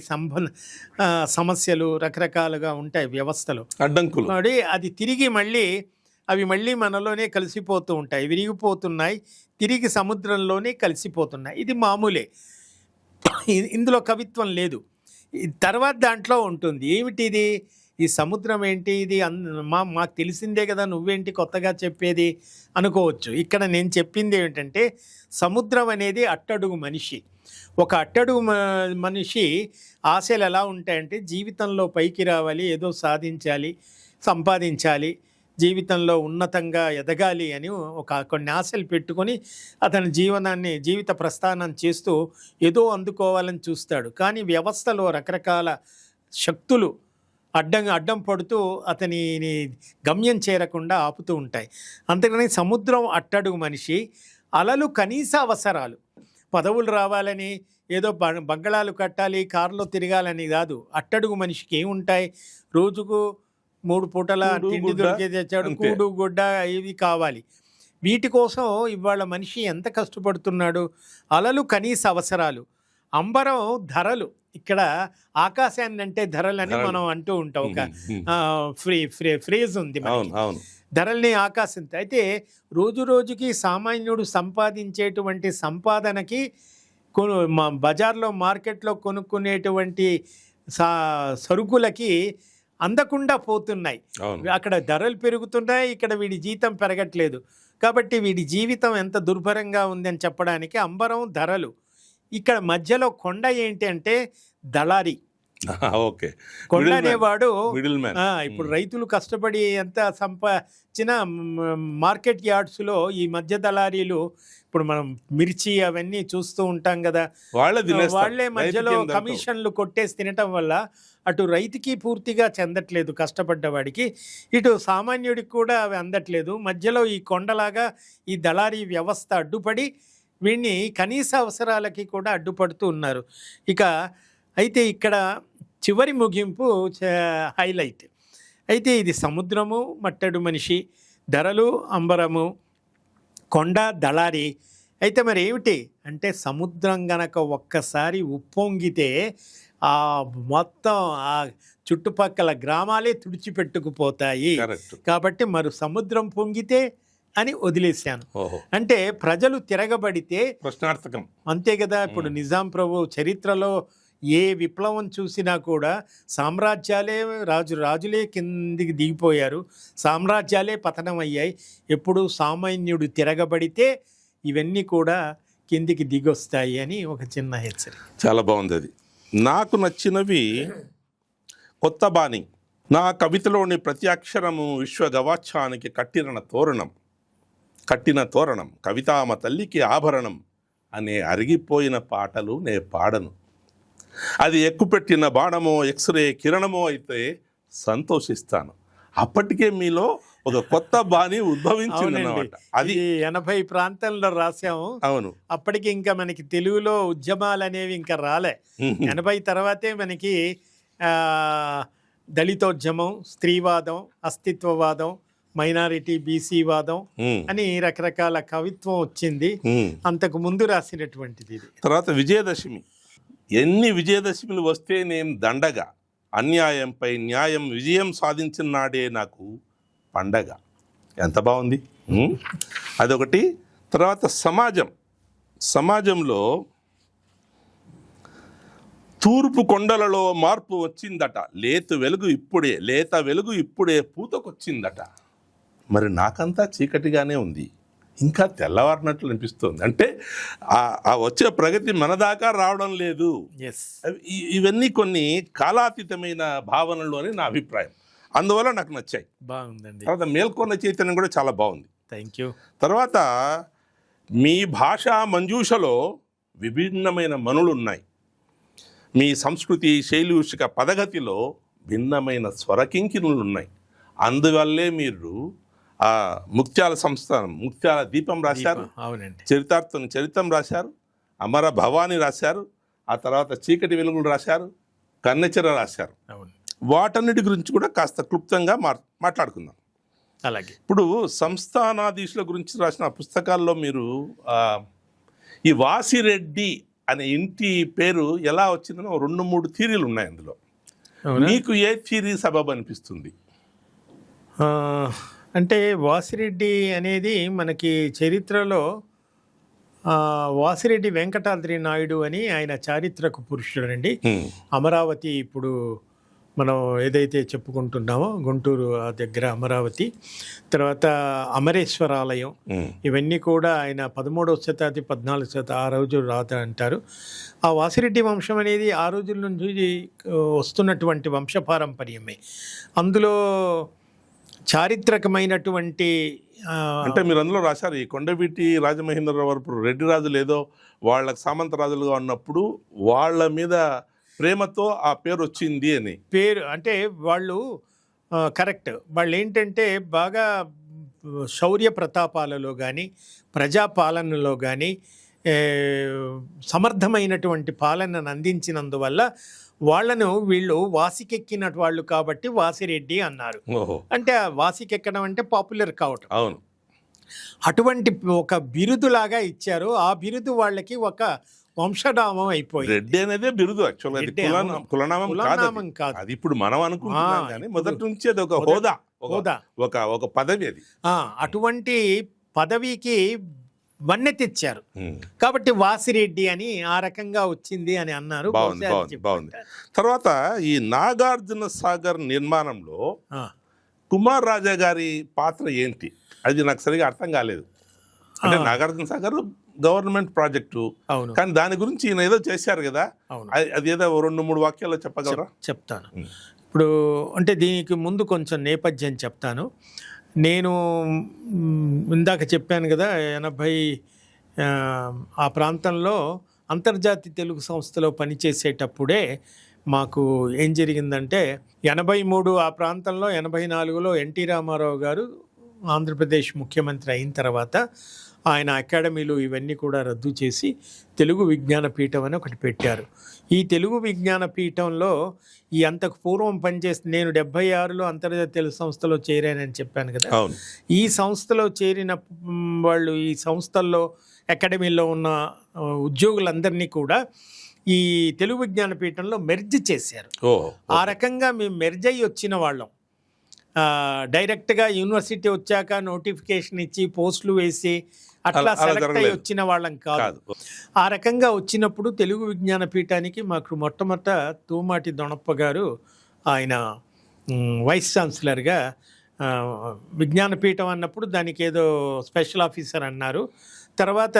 సమస్యలు రకరకాలుగా ఉంటాయి వ్యవస్థలో, అడ్డంకులు. అది తిరిగి అవి మళ్ళీ మనలోనే కలిసిపోతూ ఉంటాయి, విరిగిపోతున్నాయి, తిరిగి సముద్రంలోనే కలిసిపోతున్నాయి. ఇది మామూలే, ఇందులో కవిత్వం లేదు. తర్వాత దాంట్లో ఉంటుంది ఏమిటిది, ఈ సముద్రం ఏంటి, ఇది మాకు తెలిసిందే కదా, నువ్వేంటి కొత్తగా చెప్పేది అనుకోవచ్చు. ఇక్కడ నేను చెప్పింది ఏమిటంటే, సముద్రం అనేది అట్టడుగు మనిషి. ఒక అట్టడుగు మనిషి ఆశలు ఎలా ఉంటాయంటే జీవితంలో పైకి రావాలి, ఏదో సాధించాలి, సంపాదించాలి, జీవితంలో ఉన్నతంగా ఎదగాలి అని కొన్ని ఆశలు పెట్టుకొని అతని జీవిత ప్రస్థానం చేస్తూ ఏదో అందుకోవాలని చూస్తాడు. కానీ వ్యవస్థలో రకరకాల శక్తులు అడ్డం పడుతూ అతనిని గమ్యం చేరకుండా ఆపుతూ ఉంటాయి. అంతేకాని సముద్రం అట్టడుగు మనిషి, అలలు కనీస అవసరాలు, పదవులు రావాలని, ఏదో బంగళాలు కట్టాలి, కారులో తిరగాలని కాదు. అట్టడుగు మనిషికి ఏముంటాయి, రోజుకు 3 పూటల తిండి దొరికే తెచ్చాడు, కూడు గుడ్డ ఇవి కావాలి. వీటి కోసం ఇవాళ మనిషి ఎంత కష్టపడుతున్నాడు. అలలు కనీస అవసరాలు, అంబరం ధరలు, ఇక్కడ ఆకాశాన్ని అంటే ధరలని మనం అంటూ ఉంటాం, ఒక ఫ్రేజ్ ఉంది ధరల్ని ఆకాశంతో. అయితే రోజు రోజుకి సామాన్యుడు సంపాదించేటువంటి సంపాదనకి బజార్లో మార్కెట్లో కొనుక్కునేటువంటి సరుకులకి అందకుండా పోతున్నాయి. అక్కడ ధరలు పెరుగుతున్నాయి, ఇక్కడ వీడి జీతం పెరగట్లేదు. కాబట్టి వీడి జీవితం ఎంత దుర్భరంగా ఉందని చెప్పడానికి అంబరం ధరలు. ఇక్కడ మధ్యలో కొండ ఏంటి అంటే దళారీ. ఓకే, కొండ అనేవాడు ఇప్పుడు రైతులు కష్టపడి ఎంత సంపాదించిన మార్కెట్ యార్డ్స్లో ఈ మధ్య దళారీలు, ఇప్పుడు మనం మిర్చి అవన్నీ చూస్తూ ఉంటాం కదా, వాళ్ళే మధ్యలో కమిషన్లు కొట్టేసి తినటం వల్ల అటు రైతుకి పూర్తిగా చెందట్లేదు కష్టపడ్డవాడికి, ఇటు సామాన్యుడికి కూడా అవి అందట్లేదు. మధ్యలో ఈ కొండలాగా ఈ దళారీ వ్యవస్థ అడ్డుపడి వీడిని కనీస అవసరాలకి కూడా అడ్డుపడుతూ ఉన్నారు. అయితే ఇక్కడ చివరి ముగింపు హైలైట్. అయితే ఇది సముద్రము, మట్టడు మనిషి, ధరలు, అంబరము, కొండ, దళారి. అయితే మరి ఏమిటి అంటే, సముద్రం గనక ఒక్కసారి ఉప్పొంగితే ఆ మొత్తం ఆ చుట్టుపక్కల గ్రామాలే తుడిచిపెట్టుకుపోతాయి. కాబట్టి మరి సముద్రం పొంగితే అని వదిలేశాను. అంటే ప్రజలు తిరగబడితే ప్రశ్నార్థకం, అంతే కదా. ఇప్పుడు నిజాం ప్రభు చరిత్రలో ఏ విప్లవం చూసినా కూడా సామ్రాజ్యాలే రాజులే కిందికి దిగిపోయారు, సామ్రాజ్యాలే పతనం అయ్యాయి. ఎప్పుడు సామాన్యుడు తిరగబడితే ఇవన్నీ కూడా కిందికి దిగొస్తాయి అని ఒక చిన్న హెచ్చరిక. చాలా బాగుంది అది. నాకు నచ్చినవి కొత్త బాణి. నా కవితలోని ప్రతి అక్షరము విశ్వగవాచ్యానికి కట్టిన తోరణం, కవితామ తల్లికి ఆభరణం అనే అరిగిపోయిన పాటలు నే పాడను. అది ఎక్కుపెట్టిన బాణమో ఎక్స్రే కిరణమో అయితే సంతోషిస్తాను. అప్పటికే మీలో ఒక కొత్త బాణి ఉద్భవించిందన్నమాట. అది 80 ప్రాంతాల్లో రాసాము. అవును. అప్పటికి ఇంకా మనకి తెలుగులో ఉద్యమాలు అనేవి ఇంకా రాలే. 80 తర్వాతే మనకి దళితోద్యమం, స్త్రీవాదం, అస్తిత్వవాదం, మైనారిటీ బీసీ వాదం అని రకరకాల కవిత్వం వచ్చింది. అంతకు ముందు రాసినటువంటిది ఇది. తర్వాత విజయదశమి. ఎన్ని విజయదశమిలు వస్తే నేను దండగా, అన్యాయంపై న్యాయం విజయం సాధించిన నాడే నాకు పండగ. ఎంత బాగుంది. అదొకటి. తర్వాత సమాజంలో తూర్పు కొండలలో మార్పు వచ్చిందట, లేత వెలుగు ఇప్పుడే పూతకొచ్చిందట. మరి నాకంతా చీకటిగానే ఉంది, ఇంకా తెల్లవారినట్లు అనిపిస్తుంది. అంటే ఆ వచ్చే ప్రగతి మన దాకా రావడం లేదు. ఇవన్నీ కొన్ని కాలాతీతమైన భావనలు అని నా అభిప్రాయం. అందువల్ల నాకు నచ్చాయి. బాగుందండి. తర్వాత మేల్కొన్న చైతన్యం కూడా చాలా బాగుంది. Thank you. తర్వాత మీ భాషా మంజూషలో విభిన్నమైన మనులు ఉన్నాయి. మీ సంస్కృతి శైలుషిక పదగతిలో భిన్నమైన స్వరకింకిణులు ఉన్నాయి. అందువల్లే మీరు ఆ ముత్యాల సంస్థానం, ముత్యాల దీపం రాశారు. అవునండి. చరితం రాశారు, అమర భవాని రాశారు, ఆ తర్వాత చీకటి వెలుగులు రాశారు, కన్నెచెర రాశారు. అవును. వాటన్నిటి గురించి కూడా కాస్త క్లుప్తంగా మాట్లాడుకుందాం. అలాగే. ఇప్పుడు సంస్థానాధీశుల గురించి రాసిన పుస్తకాల్లో మీరు ఈ వాసిరెడ్డి అనే ఇంటి పేరు ఎలా వచ్చిందో 2-3 థీరీలు ఉన్నాయి అందులో. మీకు ఏ థీరీ సబబు అనిపిస్తుంది? అంటే వాసిరెడ్డి అనేది మనకి చరిత్రలో వాసిరెడ్డి వెంకటాద్రి నాయుడు అని ఆయన చారిత్రక పురుషుడు అండి. అమరావతి ఇప్పుడు మనం ఏదైతే చెప్పుకుంటున్నామో గుంటూరు దగ్గర అమరావతి, తర్వాత అమరేశ్వర ఆలయం, ఇవన్నీ కూడా ఆయన 13వ శతాబ్ది 14వ శతాబ్ది ఆ రోజు రాత అంటారు. ఆ వాసిరెడ్డి వంశం అనేది ఆ రోజుల నుంచి వస్తున్నటువంటి వంశపారంపర్యమే. అందులో చారిత్రకమైనటువంటి అంటే మీరు అందులో రాశారు ఈ కొండవీటి రాజమహేంద్రరావు వరకు రెడ్డి రాజులు ఏదో వాళ్ళకి సామంత రాజులుగా ఉన్నప్పుడు వాళ్ళ మీద ప్రేమతో ఆ పేరు వచ్చింది అని. పేరు అంటే వాళ్ళు కరెక్ట్. వాళ్ళు ఏంటంటే బాగా శౌర్య ప్రతాపాలలో కానీ ప్రజాపాలనలో కానీ సమర్థమైనటువంటి పాలనను అందించినందువల్ల వాళ్ళను వీళ్ళు వాసికెక్కిన వాళ్ళు కాబట్టి వాసిరెడ్డి అన్నారు. అంటే వాసికెక్కడం అంటే పాపులర్ కావటం. అవును. అటువంటి ఒక బిరుదులాగా ఇచ్చారు. ఆ బిరుదు వాళ్ళకి ఒక వంశనామం అయిపోయింది. రెడ్డి అనేది బిరుదు, యాక్చువల్గా కులనామం కాదు. అది ఇప్పుడు మనం అనుకుంటున్నాం కానీ మొదటి నుంచి అది ఒక హోదా, ఒక పదవి. అది అటువంటి పదవికి వన్నె తెచ్చారు కాబట్టి వాసిరెడ్డి అని ఆ రకంగా వచ్చింది అని అన్నారు. బాగుంది. తర్వాత ఈ నాగార్జున సాగర్ నిర్మాణంలో కుమార్ రాజా గారి పాత్ర ఏంటి? అది నాకు సరిగా అర్థం కాలేదు. అంటే నాగార్జున సాగర్ గవర్నమెంట్ ప్రాజెక్టు, కానీ దాని గురించి ఈయన ఏదో చేశారు కదా, అది ఏదో 2-3 వాక్యాల్లో చెప్పగలరా? చెప్తాను. ఇప్పుడు అంటే దీనికి ముందు కొంచెం నేపథ్యం చెప్తాను. నేను ఇందాక చెప్పాను కదా 80 ఆ ప్రాంతంలో అంతర్జాతీయ తెలుగు సంస్థలో పనిచేసేటప్పుడే మాకు ఏం జరిగిందంటే 83 ఆ ప్రాంతంలో 84లో ఎన్టీ రామారావు గారు ఆంధ్రప్రదేశ్ ముఖ్యమంత్రి అయిన తర్వాత ఆయన అకాడమీలు ఇవన్నీ కూడా రద్దు చేసి తెలుగు విజ్ఞాన పీఠం అని ఒకటి పెట్టారు. ఈ తెలుగు విజ్ఞాన పీఠంలో ఈ అంతకు పూర్వం పనిచేసి నేను 76లో అంతర్జాతీయ తెలుగు సంస్థలో చేరానని చెప్పాను కదా. ఈ సంస్థలో చేరిన వాళ్ళు ఈ సంస్థల్లో అకాడమీలో ఉన్న ఉద్యోగులందరినీ కూడా ఈ తెలుగు విజ్ఞాన పీఠంలో మెర్జ్ చేశారు. ఆ రకంగా మేము మెర్జ్ అయ్యి వచ్చిన వాళ్ళం. డైరెక్ట్గా యూనివర్సిటీ వచ్చాక నోటిఫికేషన్ ఇచ్చి పోస్టులు వేసి అట్లా సెలెక్ట్ అయ్యి వచ్చిన వాళ్ళం కాదు. ఆ రకంగా వచ్చినప్పుడు తెలుగు విజ్ఞాన పీఠానికి మాకు మొట్టమొదట తూమాటి దొణప్ప గారు ఆయన వైస్ ఛాన్సలర్గా విజ్ఞాన పీఠం అన్నప్పుడు దానికి ఏదో స్పెషల్ ఆఫీసర్ అన్నారు. తర్వాత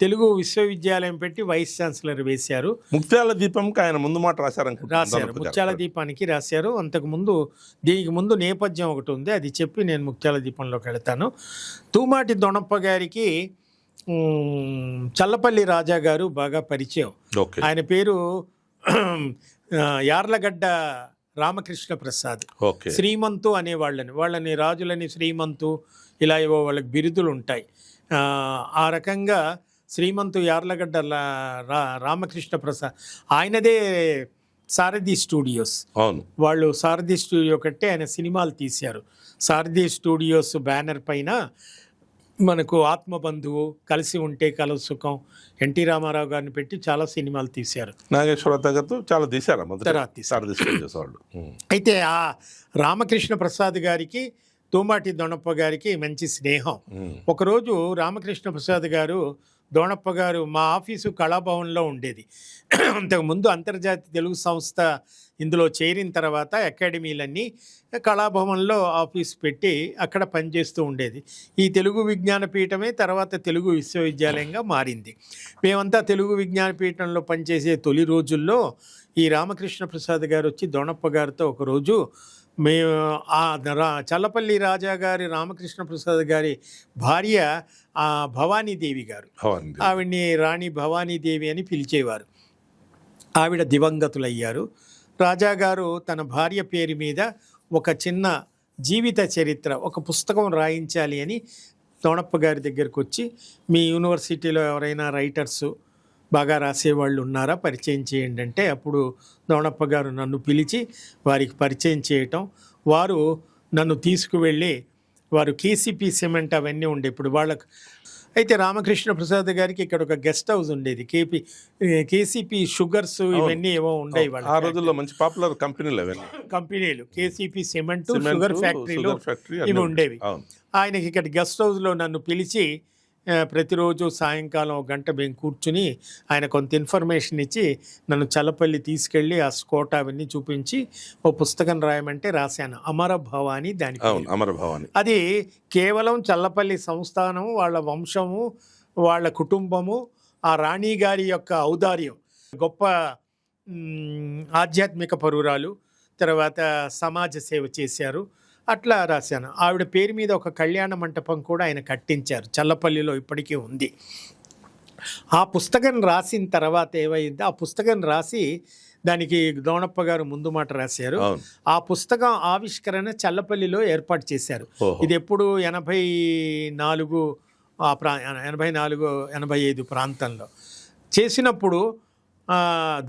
తెలుగు విశ్వవిద్యాలయం పెట్టి వైస్ ఛాన్సలర్ వేశారు. ముత్యాల దీపంకి ఆయన ముందు మాట రాశారు. ముత్యాల దీపానికి రాశారు. అంతకుముందు దీనికి ముందు నేపథ్యం ఒకటి ఉంది, అది చెప్పి నేను ముత్యాల దీపంలోకి వెళ్తాను. తూమాటి దొణప్ప గారికి చల్లపల్లి రాజా గారు బాగా పరిచయం. ఆయన పేరు యార్లగడ్డ రామకృష్ణ ప్రసాద్, ఓకే. శ్రీమంతు అనే వాళ్ళని రాజులని శ్రీమంతు ఇలా ఏవో వాళ్ళకి బిరుదులు ఉంటాయి. ఆ రకంగా శ్రీమంతు యార్లగడ్డ రామకృష్ణ ప్రసాద్, ఆయనదే సారథి స్టూడియోస్. అవును. వాళ్ళు సారథి స్టూడియో కట్టి ఆయన సినిమాలు తీశారు. సారథి స్టూడియోస్ బ్యానర్ పైన మనకు ఆత్మబంధువు, కలిసి ఉంటే కలవు సుఖం, ఎన్టీ రామారావు గారిని పెట్టి చాలా సినిమాలు తీశారు. నాగేశ్వరరావు గారితో చాలా తీశారు తర్వాత తీశారు. వాళ్ళు. అయితే ఆ రామకృష్ణ ప్రసాద్ గారికి తూమాటి దొణప్ప గారికి మంచి స్నేహం. ఒకరోజు రామకృష్ణ ప్రసాద్ గారు, దోణప్ప గారు మా ఆఫీసు కళాభవన్లో ఉండేది. అంతకుముందు అంతర్జాతీయ తెలుగు సంస్థ ఇందులో చేరిన తర్వాత అకాడమీలన్నీ కళాభవన్లో ఆఫీస్ పెట్టి అక్కడ పనిచేస్తూ ఉండేది. ఈ తెలుగు విజ్ఞానపీఠమే తర్వాత తెలుగు విశ్వవిద్యాలయంగా మారింది. మేమంతా తెలుగు విజ్ఞానపీఠంలో పనిచేసే తొలి రోజుల్లో ఈ రామకృష్ణ ప్రసాద్ గారు వచ్చి దొణప్ప గారితో ఒకరోజు మేము చల్లపల్లి రాజా గారి రామకృష్ణ ప్రసాద్ గారి భార్య భవానీదేవి గారు, ఆవిడ్ని రాణి భవానీదేవి అని పిలిచేవారు. ఆవిడ దివంగతులయ్యారు. రాజాగారు తన భార్య పేరు మీద ఒక చిన్న జీవిత చరిత్ర, ఒక పుస్తకం రాయించాలి అని దొణప్ప గారి దగ్గరకు వచ్చి, మీ యూనివర్సిటీలో ఎవరైనా రైటర్సు బాగా రాసేవాళ్ళు ఉన్నారా, పరిచయం చేయండి అంటే, అప్పుడు దొణప్ప గారు నన్ను పిలిచి వారికి పరిచయం చేయటం, వారు నన్ను తీసుకువెళ్ళి, వారు కేసీపీ సిమెంట్ అవన్నీ ఉండే ఇప్పుడు వాళ్ళకు. అయితే రామకృష్ణ ప్రసాద్ గారికి ఇక్కడ ఒక గెస్ట్ హౌస్ ఉండేది, కేసీపీ షుగర్స్ ఇవన్నీ ఏవో ఉండేవి వాళ్ళ. ఆ రోజుల్లో మంచి పాపులర్ కంపెనీలు కేసీపీ సిమెంట్, షుగర్ ఫ్యాక్టరీలు ఇవి ఉండేవి. ఆయనకి ఇక్కడ గెస్ట్ హౌస్లో నన్ను పిలిచి ప్రతిరోజు సాయంకాలం 1 గంట మేము కూర్చుని ఆయన కొంత ఇన్ఫర్మేషన్ ఇచ్చి నన్ను చల్లపల్లి తీసుకెళ్ళి ఆ స్కోట అవన్నీ చూపించి ఓ పుస్తకం రాయమంటే రాశాను. అమరభవాని. దానికి అమరభవాని అది కేవలం చల్లపల్లి సంస్థానం, వాళ్ళ వంశము, వాళ్ళ కుటుంబము, ఆ రాణి గారి యొక్క ఔదార్యం, గొప్ప ఆధ్యాత్మిక పరురాలు, తర్వాత సమాజ సేవ చేశారు, అట్లా రాశాను. ఆవిడ పేరు మీద ఒక కళ్యాణ మంటపం కూడా ఆయన కట్టించారు, చల్లపల్లిలో ఇప్పటికీ ఉంది. ఆ పుస్తకం రాసిన తర్వాత ఏమైంది, ఆ పుస్తకం రాసి దానికి దొణప్ప గారు ముందు మాట రాశారు. ఆ పుస్తకం ఆవిష్కరణ చల్లపల్లిలో ఏర్పాటు చేశారు. ఇది ఎప్పుడు 84 84 85 ప్రాంతంలో చేసినప్పుడు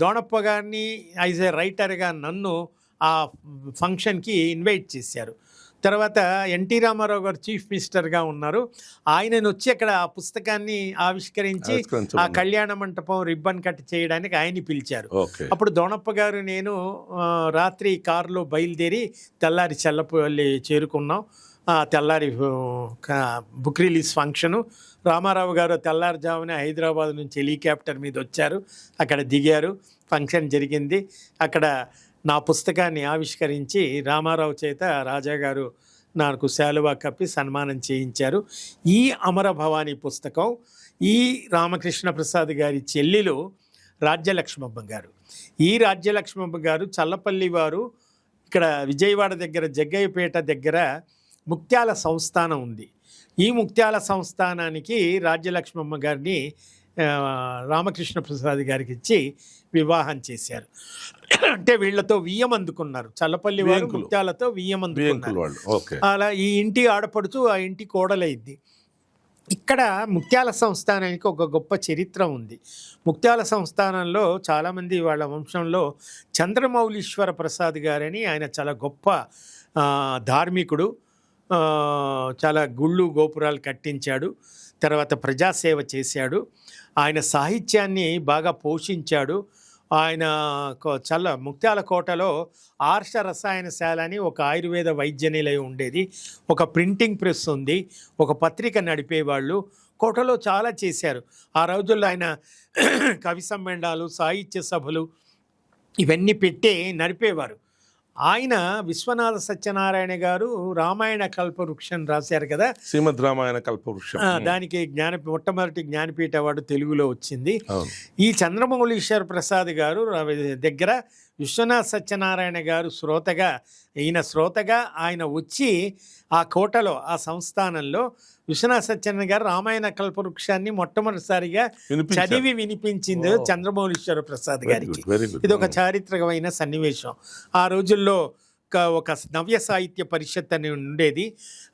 దొణప్ప గారిని యాజ్ ఏ రైటర్గా నన్ను ఆ ఫంక్షన్కి ఇన్వైట్ చేశారు. తర్వాత ఎన్టీ రామారావు గారు చీఫ్ మినిస్టర్గా ఉన్నారు, ఆయనను వచ్చి అక్కడ ఆ పుస్తకాన్ని ఆవిష్కరించి ఆ కళ్యాణ మంటపం రిబ్బన్ కట్ చేయడానికి ఆయన్ని పిలిచారు. అప్పుడు దొణప్ప గారు నేను రాత్రి కారులో బయలుదేరి తెల్లారి చల్లపల్లి చేరుకున్నాం. తెల్లారి బుక్ రిలీజ్ ఫంక్షను. రామారావు గారు తెల్లారుజామునే హైదరాబాద్ నుంచి హెలికాప్టర్ మీద వచ్చారు, అక్కడ దిగారు, ఫంక్షన్ జరిగింది. అక్కడ నా పుస్తకాన్ని ఆవిష్కరించి రామారావు చేత రాజాగారు నాకు శాలువా కప్పి సన్మానం చేయించారు. ఈ అమరభవాని పుస్తకం ఈ రామకృష్ణ ప్రసాద్ గారి చెల్లెలు రాజ్యలక్ష్మమ్మ గారు. ఈ రాజ్యలక్ష్మమ్మ గారు చల్లపల్లి వారు. ఇక్కడ విజయవాడ దగ్గర జగ్గయ్యపేట దగ్గర ముక్త్యాల సంస్థానం ఉంది. ఈ ముక్త్యాల సంస్థానానికి రాజ్యలక్ష్మమ్మ గారిని రామకృష్ణ ప్రసాద్ గారికి ఇచ్చి వివాహం చేశారు. అంటే వీళ్లతో వియ్యం అందుకున్నారు. చల్లపల్లి వారు ముత్యాలతో వియ్యం అందుకున్నారు. అలా ఈ ఇంటి ఆడపడుచు ఆ ఇంటి కోడలైంది. ఇక్కడ ముత్యాల సంస్థానానికి ఒక గొప్ప చరిత్ర ఉంది. ముత్యాల సంస్థానంలో చాలామంది వాళ్ళ వంశంలో చంద్రమౌళీశ్వర ప్రసాద్ గారని, ఆయన చాలా గొప్ప ధార్మికుడు, చాలా గుళ్ళు గోపురాలు కట్టించాడు, తర్వాత ప్రజాసేవ చేశాడు, ఆయన సాహిత్యాన్ని బాగా పోషించాడు. ఆయన ముత్యాల కోటలో ఆర్ష రసాయనశాల అని ఒక ఆయుర్వేద వైద్య నిలయం ఉండేది, ఒక ప్రింటింగ్ ప్రెస్ ఉంది, ఒక పత్రిక నడిపేవాళ్ళు. కోటలో చాలా చేశారు. ఆ రోజుల్లో ఆయన కవి సమ్మేళనాలు, సాహిత్య సభలు ఇవన్నీ పెట్టి నడిపేవారు. ఆయన విశ్వనాథ సత్యనారాయణ గారు రామాయణ కల్పవృక్షం రాశారు కదా, శ్రీమద్ రామాయణ కల్పవృక్షం. దానికి మొట్టమొదటి జ్ఞానపీఠ అవార్డు తెలుగులో వచ్చింది. ఈ చంద్రమౌళీశ్వర ప్రసాద్ గారు దగ్గర విశ్వనాథ్ సత్యనారాయణ గారు శ్రోతగా ఆయన వచ్చి ఆ కోటలో ఆ సంస్థానంలో విశ్వనాథ సత్యనారాయణ గారు రామాయణ కల్పవృక్షాన్ని మొట్టమొదటిసారిగా చదివి వినిపించింది చంద్రమౌళీశ్వర ప్రసాద్ గారికి. ఇది ఒక చారిత్రకమైన సన్నివేశం. ఆ రోజుల్లో ఒక నవ్య సాహిత్య పరిషత్ అని ఉండేది.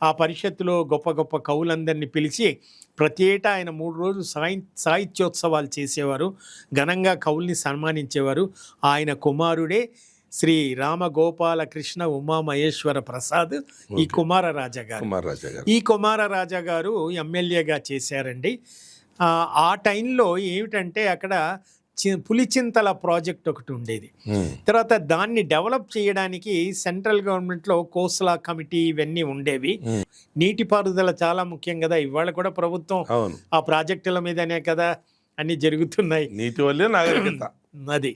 ఆ పరిషత్తులో గొప్ప గొప్ప కవులందరినీ పిలిచి ప్రతి ఏటా ఆయన 3 రోజులు సాహిత్యోత్సవాలు చేసేవారు, ఘనంగా కవుల్ని సన్మానించేవారు. ఆయన కుమారుడే శ్రీ రామగోపాలకృష్ణ ఉమామహేశ్వర ప్రసాద్ ఈ కుమారరాజా గారు. ఈ కుమారరాజా గారు ఎమ్మెల్యేగా చేశారండి. ఆ టైంలో ఏమిటంటే అక్కడ పులిచింతల ప్రాజెక్ట్ ఒకటి ఉండేది. తర్వాత దాన్ని డెవలప్ చేయడానికి సెంట్రల్ గవర్నమెంట్లో కోస్లా కమిటీ ఇవన్నీ ఉండేవి. నీటిపారుదల చాలా ముఖ్యం కదా, ఇవాళ కూడా ప్రభుత్వం ఆ ప్రాజెక్టుల మీదనే కదా అన్ని జరుగుతున్నాయి. నీటి వల్లే నాగరికత అది.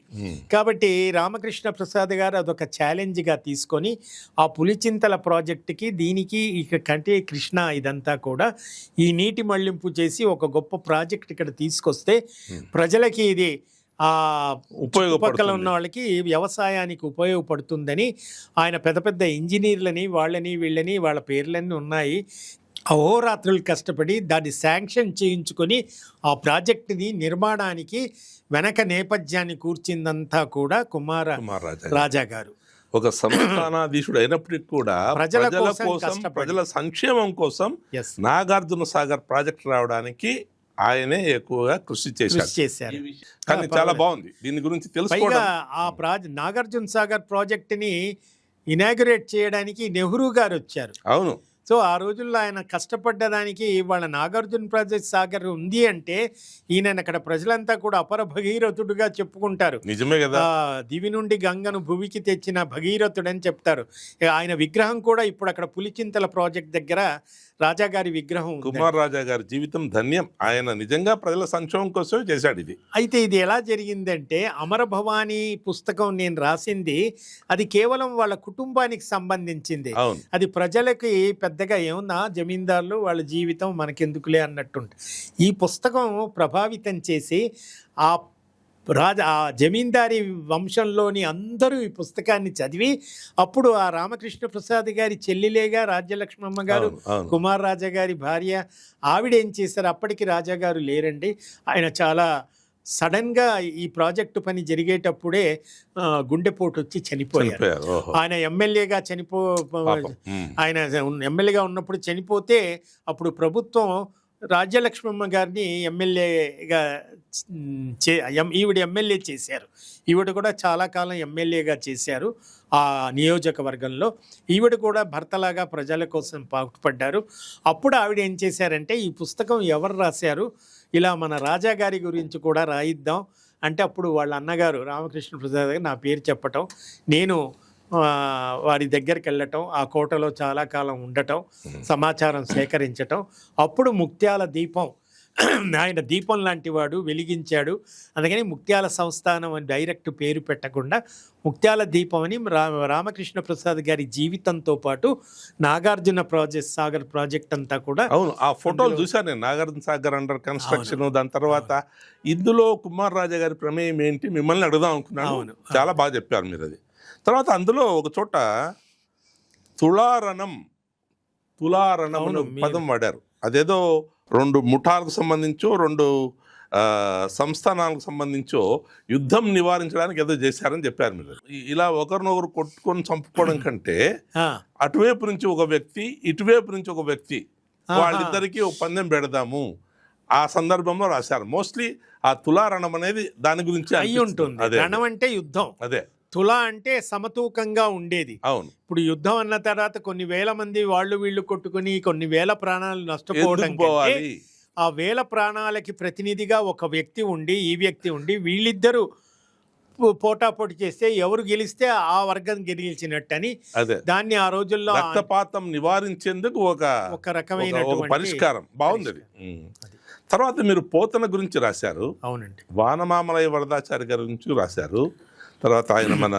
కాబట్టి రామకృష్ణ ప్రసాద్ గారు అదొక ఛాలెంజ్గా తీసుకొని ఆ పులిచింతల ప్రాజెక్టుకి దీనికి కంటే కృష్ణ ఇదంతా కూడా ఈ నీటి మళ్లింపు చేసి ఒక గొప్ప ప్రాజెక్ట్ ఇక్కడ తీసుకొస్తే ప్రజలకి ఇది చుట్టుపక్కల ఉన్న వాళ్ళకి వ్యవసాయానికి ఉపయోగపడుతుందని ఆయన పెద్ద పెద్ద ఇంజనీర్లని వీళ్ళని వాళ్ళ పేర్లన్నీ ఉన్నాయి. అహోరాత్రులు కష్టపడి దాన్ని శాంక్షన్ చేయించుకొని ఆ ప్రాజెక్టుని నిర్మాణానికి వెనక నేపథ్యాన్ని కూర్చిందంతా కూడా రాజా గారు. ఒక సంస్థానాధీశుడు అయినప్పటికీ కూడా ప్రజల కోసం ప్రజల సంక్షేమం కోసం నాగార్జున సాగర్ ప్రాజెక్ట్ రావడానికి ఆయనే ఎక్కువగా కృషి చేశారు. కానీ చాలా బాగుంది దీని గురించి తెలుసుకోవడం. ఆ నాగార్జున సాగర్ ప్రాజెక్టుని ఇనాగ్రేట్ చేయడానికి నెహ్రూ గారు వచ్చారు. అవును. సో ఆ రోజుల్లో ఆయన కష్టపడ్డదానికి వాళ్ళ నాగార్జున ప్రాజెక్ట్ సాగర్ ఉంది అంటే ఈయన అక్కడ ప్రజలంతా కూడా అపర భగీరథుడుగా చెప్పుకుంటారు. నిజమే కదా. దివి నుండి గంగను భువికి తెచ్చిన భగీరథుడు అని చెప్తారు. ఆయన విగ్రహం కూడా ఇప్పుడు అక్కడ పులిచింతల ప్రాజెక్ట్ దగ్గర రాజాగారి విగ్రహం. కుమారరాజా గారి జీవితం ధన్యం. ఆయన నిజంగా ప్రజల సంక్షేమం కోసమే చేశాడు ఇది. అయితే ఇది ఎలా జరిగిందంటే అమర భవానీ పుస్తకం నేను రాసింది అది కేవలం వాళ్ళ కుటుంబానికి సంబంధించింది. అది ప్రజలకి పెద్దగా ఏమన్నా జమీందారులు వాళ్ళ జీవితం మనకెందుకులే అన్నట్టుంటుంది. ఈ పుస్తకం ప్రభావితం చేసి ఆ జమీందారీ వంశంలోని అందరూ ఈ పుస్తకాన్ని చదివి అప్పుడు ఆ రామకృష్ణ ప్రసాద్ గారి చెల్లెలేగా రాజ్యలక్ష్మమ్మ గారు కుమారరాజా గారి భార్య ఆవిడ ఏం చేశారు, అప్పటికి రాజా గారు లేరండి. ఆయన చాలా సడన్గా ఈ ప్రాజెక్టు పని జరిగేటప్పుడే గుండెపోటు వచ్చి చనిపోయారు. ఆయన ఎమ్మెల్యేగా ఆయన ఎమ్మెల్యేగా ఉన్నప్పుడు చనిపోతే అప్పుడు ప్రభుత్వం రాజ్యలక్ష్మమ్మ గారిని ఎమ్మెల్యేగా ఈవిడ ఎమ్మెల్యే చేశారు. ఈవిడ కూడా చాలా కాలం ఎమ్మెల్యేగా చేశారు ఆ నియోజకవర్గంలో. ఈవిడ కూడా భర్తలాగా ప్రజల కోసం పాటుపడ్డారు. అప్పుడు ఆవిడ ఏం చేశారంటే ఈ పుస్తకం ఎవరు రాశారు, ఇలా మన రాజా గారి గురించి కూడా రాయిద్దాం అంటే అప్పుడు వాళ్ళ అన్నగారు రామకృష్ణ ప్రసాద్ గారు నా పేరు చెప్పటం, నేను వారి దగ్గరికి వెళ్ళటం, ఆ కోటలో చాలా కాలం ఉండటం, సమాచారం సేకరించటం. అప్పుడు ముత్యాల దీపం ఆయన దీపం లాంటి వాడు వెలిగించాడు. అందుకని ముత్యాల సంస్థానం అని డైరెక్ట్ పేరు పెట్టకుండా ముత్యాల దీపం అని రామకృష్ణ ప్రసాద్ గారి జీవితంతో పాటు నాగార్జున సాగర్ ప్రాజెక్ట్ అంతా కూడా. అవును, ఆ ఫోటోలు చూశాను నేను. Nagarjuna Sagar under construction. దాని తర్వాత ఇందులో కుమారరాజా గారి ప్రమేయం ఏంటి మిమ్మల్ని అడుగుదాం అనుకున్నాను. చాలా బాగా చెప్పారు మీరు అది. తర్వాత అందులో ఒక చోట తులారణం పదం వాడారు. అదేదో 2 ముఠాలకు సంబంధించో 2 సంస్థానాలకు సంబంధించో యుద్ధం నివారించడానికి ఏదో చేశారని చెప్పారు మీరు. ఇలా ఒకరినొకరు కొట్టుకొని చంపుకోవడం కంటే అటువైపు నుంచి ఒక వ్యక్తి ఇటువైపు నుంచి ఒక వ్యక్తి వాళ్ళిద్దరికీ ఒక పందెం పెడదాము ఆ సందర్భంలో రాశారు. మోస్ట్లీ ఆ తులారణం అనేది దాని గురించి అయి ఉంటుంది. రణం అంటే యుద్ధం, అదే తుల అంటే సమతూకంగా ఉండేది. అవును. ఇప్పుడు యుద్ధం అన్న తర్వాత కొన్ని వేల మంది వీళ్ళు కొట్టుకుని కొన్ని వేల ప్రాణాలు నష్టపోవడం, ఆ వేల ప్రాణాలకి ప్రతినిధిగా ఒక వ్యక్తి ఉండి ఈ వ్యక్తి ఉండి వీళ్ళిద్దరూ పోటాపోటీ చేస్తే ఎవరు గెలిస్తే ఆ వర్గం గెలిచినట్టని దాన్ని ఆ రోజుల్లో రక్తపాతం నివారించేందుకు ఒక రకమైన పరిష్కారం. బాగుంది. తర్వాత మీరు పోతన గురించి రాశారు. అవునండి. వానమామలయ్య వరదాచారి గారి గురించి రాశారు. తర్వాత ఆయన మన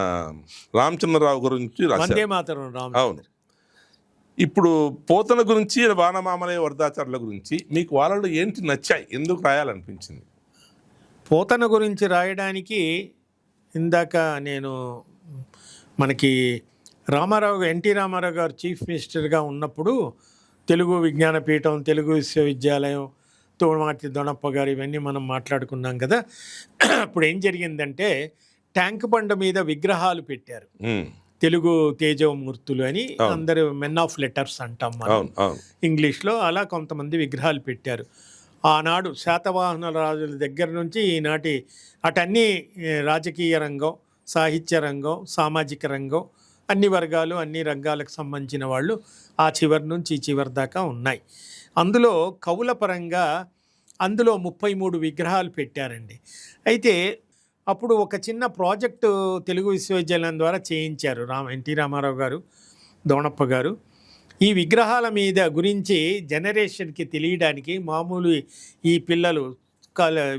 రామచంద్రరావు గురించి రాశారు. అవును. ఇప్పుడు పోతన గురించి వానమామలయ్య వరదాచారుల గురించి మీకు వాళ్ళలో ఏంటి నచ్చాయి, ఎందుకు రాయాలనిపించింది? పోతన గురించి రాయడానికి ఇందాక నేను మనకి ఎన్టీ రామారావు గారు చీఫ్ మినిస్టర్గా ఉన్నప్పుడు తెలుగు విజ్ఞానపీఠం, తెలుగు విశ్వవిద్యాలయం, తోమాటి దొనప్ప గారు ఇవన్నీ మనం మాట్లాడుకున్నాం కదా. అప్పుడు ఏం జరిగిందంటే ట్యాంక్ బండ మీద విగ్రహాలు పెట్టారు. తెలుగు తేజోమూర్తులు అని అందరూ మెన్ ఆఫ్ లెటర్స్ అంటాం మనం ఇంగ్లీష్లో. అలా కొంతమంది విగ్రహాలు పెట్టారు. ఆనాడు శాతవాహనుల రాజుల దగ్గర నుంచి ఈనాటి అటన్నీ రాజకీయ రంగం, సాహిత్య రంగం, సామాజిక రంగం, అన్ని వర్గాలు, అన్ని రంగాలకు సంబంధించిన వాళ్ళు ఆ చివరి నుంచి ఈ చివరి దాకా ఉన్నాయి. అందులో కవుల పరంగా అందులో 33 విగ్రహాలు పెట్టారండి. అయితే అప్పుడు ఒక చిన్న ప్రాజెక్టు తెలుగు విశ్వవిద్యాలయం ద్వారా చేయించారు ఎన్టీ రామారావు గారు, దోణప్ప గారు. ఈ విగ్రహాల మీద గురించి జనరేషన్కి తెలియడానికి, మామూలు ఈ పిల్లలు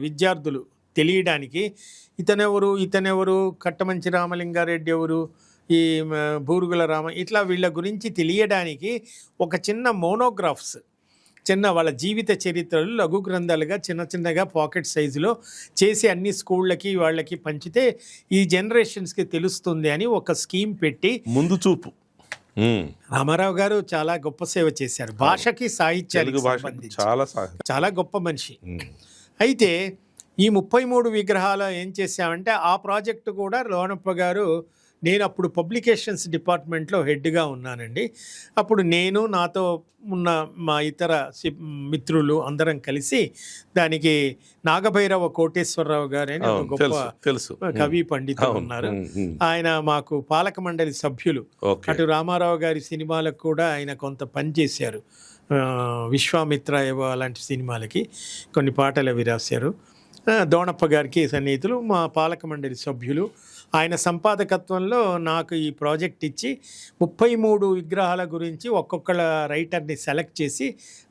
విద్యార్థులు తెలియడానికి ఇతనెవరు, కట్టమంచి రామలింగారెడ్డి ఎవరు, ఈ బూరుగుల ఇట్లా వీళ్ళ గురించి తెలియడానికి ఒక చిన్న మోనోగ్రాఫ్స్, వాళ్ళ జీవిత చరిత్రలు లఘు గ్రంథాలుగా చిన్నగా పాకెట్ సైజులో చేసి అన్ని స్కూళ్ళకి వాళ్ళకి పంచితే ఈ జనరేషన్స్కి తెలుస్తుంది అని ఒక స్కీమ్ పెట్టి ముందు చూపు రామారావు గారు చాలా గొప్ప సేవ చేశారు. భాషకి, సాహిత్యానికి చాలా గొప్ప మనిషి. అయితే ఈ 33 విగ్రహాలు ఏం చేశామంటే ఆ ప్రాజెక్టు కూడా లోనప్ప గారు, నేను అప్పుడు పబ్లికేషన్స్ డిపార్ట్మెంట్లో హెడ్గా ఉన్నానండి. అప్పుడు నేను, నాతో ఉన్న మా ఇతర మిత్రులు అందరం కలిసి దానికి నాగభైరవ కోటేశ్వరరావు గారు అని ఒక గొప్ప కవి పండితులు ఉన్నారు. ఆయన మాకు పాలక మండలి సభ్యులు. అటు రామారావు గారి సినిమాలకు కూడా ఆయన కొంత పని చేశారు. విశ్వామిత్ర ఏవో అలాంటి సినిమాలకి కొన్ని పాటలు అవి రాశారు. దోణప్ప గారికి సన్నిహితులు, మా పాలక మండలి సభ్యులు. ఆయన సంపాదకత్వంలో నాకు ఈ ప్రాజెక్ట్ ఇచ్చి 33 విగ్రహాల గురించి ఒక్కొక్కళ్ళ రైటర్ని సెలెక్ట్ చేసి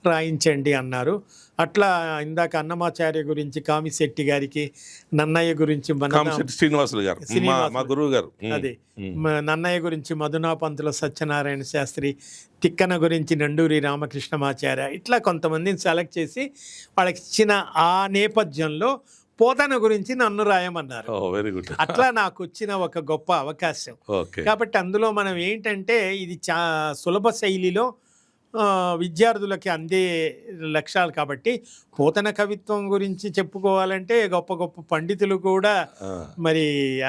రాయించండి అన్నారు. అట్లా ఇందాక అన్నమాచార్య గురించి కామిశెట్టి గారికి, నన్నయ్య గురించి శ్రీనివాసులు గారు మా గురువు గారు, అదే నన్నయ్య గురించి మధునాపంతుల సత్యనారాయణ శాస్త్రి, తిక్కన గురించి నండూరి రామకృష్ణమాచార్య, ఇట్లా కొంతమందిని సెలెక్ట్ చేసి వాళ్ళకి ఇచ్చిన ఆ నేపథ్యంలో పోతన గురించి నన్ను రాయమన్నారు. అట్లా నాకు వచ్చిన ఒక గొప్ప అవకాశం. కాబట్టి అందులో మనం ఏంటంటే ఇది సులభ శైలిలో విద్యార్థులకి అందే లక్ష్యాలు. కాబట్టి పోతన కవిత్వం గురించి చెప్పుకోవాలంటే గొప్ప గొప్ప పండితులు కూడా మరి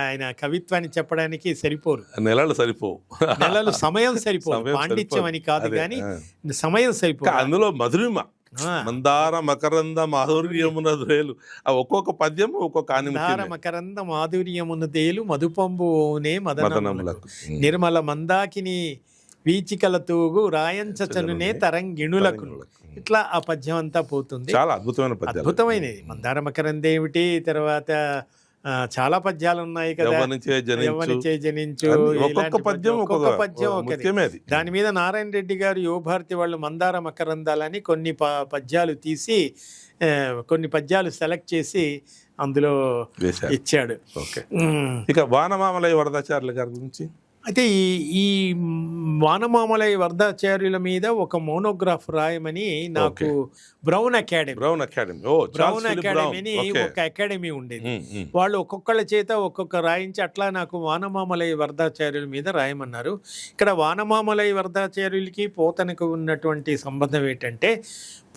ఆయన కవిత్వాన్ని చెప్పడానికి సరిపోరు. నెలలు సమయం సరిపోదు. పాండిత్యం అని కాదు కానీ సమయం సరిపోదు. అందులో మధురిమ, మందార మకరంద మాధుర్యమున దేలు, ఒక్కొక్క పద్యం ఒక్కొక్క మందార మకరంద మాధుర్యమున దేలు మధుపంబునే మదనములకు నిర్మల మందాకిని వీచికల తూగు రాయంచనునే తరంగిణులకు, ఇట్లా ఆ పద్యం అంతా పోతుంది. చాలా అద్భుతమైనది. మందార మకరంద ఏమిటి, తర్వాత చాలా పద్యాలు ఉన్నాయి కదా, జనించు, ఒక్కొక్క పద్యం. దాని మీద నారాయణ రెడ్డి గారు యువభారతి వాళ్ళు మందార మకరందాలని కొన్ని పద్యాలు తీసి కొన్ని పద్యాలు సెలెక్ట్ చేసి అందులో ఇచ్చాడు. ఇక వానమామలయ్య వరదాచార్యుల గారి గురించి అయితే ఈ వానమామలయ్య వరదాచార్యుల మీద ఒక మోనోగ్రాఫ్ రాయమని నాకు బ్రౌన్ అకాడమీని ఒక అకాడమీ ఉండేది. వాళ్ళు ఒక్కొక్కళ్ళ చేత ఒక్కొక్క రాయించి అట్లా నాకు వానమామలయ్య వరదాచార్యుల మీద రాయమన్నారు. ఇక్కడ వానమామలయ్య వరదాచార్యులకి పోతనకు ఉన్నటువంటి సంబంధం ఏంటంటే,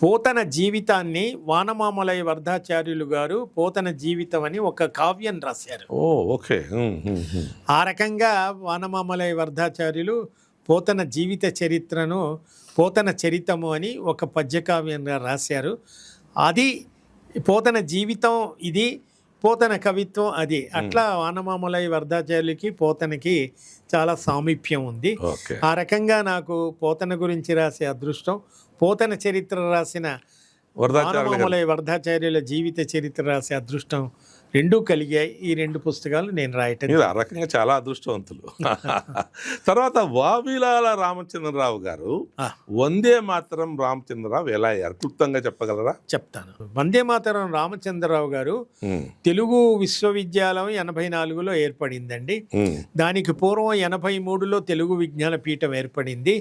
పోతన జీవితాన్ని వానమామలయ్య వరదాచార్యులు గారు పోతన జీవితం అని ఒక కావ్యం రాశారు. ఆ రకంగా వానమామలయ్య వరదాచార్యులు పోతన జీవిత చరిత్రను పోతన చరితము అని ఒక పద్యకావ్యంగా రాశారు. అది పోతన జీవితం, ఇది పోతన కవిత్వం అది. అట్లా వానమామలయ్య వరదాచార్యులకి పోతనకి చాలా సామీప్యం ఉంది. ఆ రకంగా నాకు పోతన గురించి రాసే అదృష్టం, పోతన చరిత్ర రాసిన వానమామలయ్య వరదాచార్యుల జీవిత చరిత్ర రాసే అదృష్టం రెండూ కలిగాయి. ఈ 2 పుస్తకాలు నేను రాయటం ఆ రకంగా చాలా అదృష్టవంతులు. తర్వాత వావిలాల రామచంద్రరావు గారు వందే మాతరం రామచంద్రరావు ఎలా అయ్యారు, క్లుప్తంగా చెప్పగలరా? చెప్తాను. వందే మాతరం రామచంద్రరావు గారు తెలుగు విశ్వవిద్యాలయం 84లో ఏర్పడిందండి. దానికి పూర్వం 83లో తెలుగు విజ్ఞాన పీఠం ఏర్పడింది.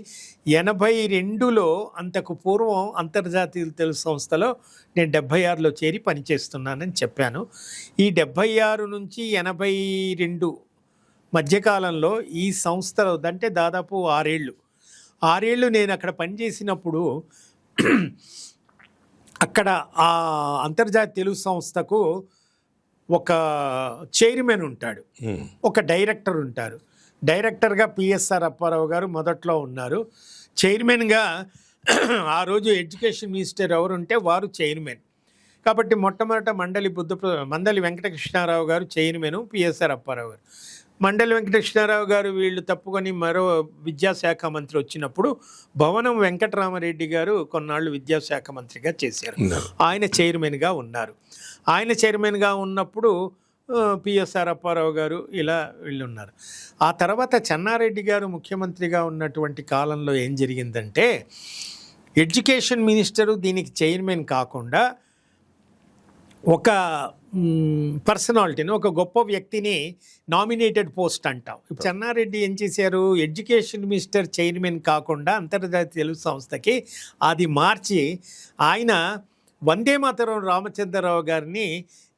82లో అంతకు పూర్వం అంతర్జాతీయ తెలుగు సంస్థలో నేను 76లో చేరి పనిచేస్తున్నానని చెప్పాను. ఈ ఈ 76 నుంచి 82 మధ్యకాలంలో ఈ సంస్థలో అంటే దాదాపు 6 ఏళ్ళు నేను అక్కడ పనిచేసినప్పుడు అక్కడ ఆ అంతర్జాతీయ తెలుగు సంస్థకు ఒక చైర్మన్ ఉంటాడు, ఒక డైరెక్టర్ ఉంటారు. డైరెక్టర్గా పిఎస్ఆర్ అప్పారావు గారు మొదట్లో ఉన్నారు. చైర్మన్గా ఆ రోజు ఎడ్యుకేషన్ మినిస్టర్ ఎవరు ఉంటే వారు చైర్మన్. కాబట్టి మొట్టమొదట మండలి వెంకటకృష్ణారావు గారు చైర్మన్, పిఎస్ఆర్ అప్పారావు గారు. మండలి వెంకటకృష్ణారావు గారు వీళ్ళు తప్పుకొని మరో విద్యాశాఖ మంత్రి వచ్చినప్పుడు భవనం వెంకటరామరెడ్డి గారు కొన్నాళ్ళు విద్యాశాఖ మంత్రిగా చేశారు. ఆయన చైర్మన్గా ఉన్నారు. ఆయన చైర్మన్గా ఉన్నప్పుడు పిఎస్ఆర్ అప్పారావు గారు ఇలా వీళ్ళు ఉన్నారు. ఆ తర్వాత చెన్నారెడ్డి గారు ముఖ్యమంత్రిగా ఉన్నటువంటి కాలంలో ఏం జరిగిందంటే ఎడ్యుకేషన్ మినిస్టరు దీనికి చైర్మన్ కాకుండా ఒక పర్సనాలిటీని, ఒక గొప్ప వ్యక్తిని నామినేటెడ్ పోస్ట్ అంటాం. చెన్నారెడ్డి ఏం చేశారు, ఎడ్యుకేషన్ మినిస్టర్ చైర్మన్ కాకుండా అంతర్జాతీయ తెలుగు సంస్థకి అది మార్చి ఆయన వందే మాతరం రామచంద్రరావు గారిని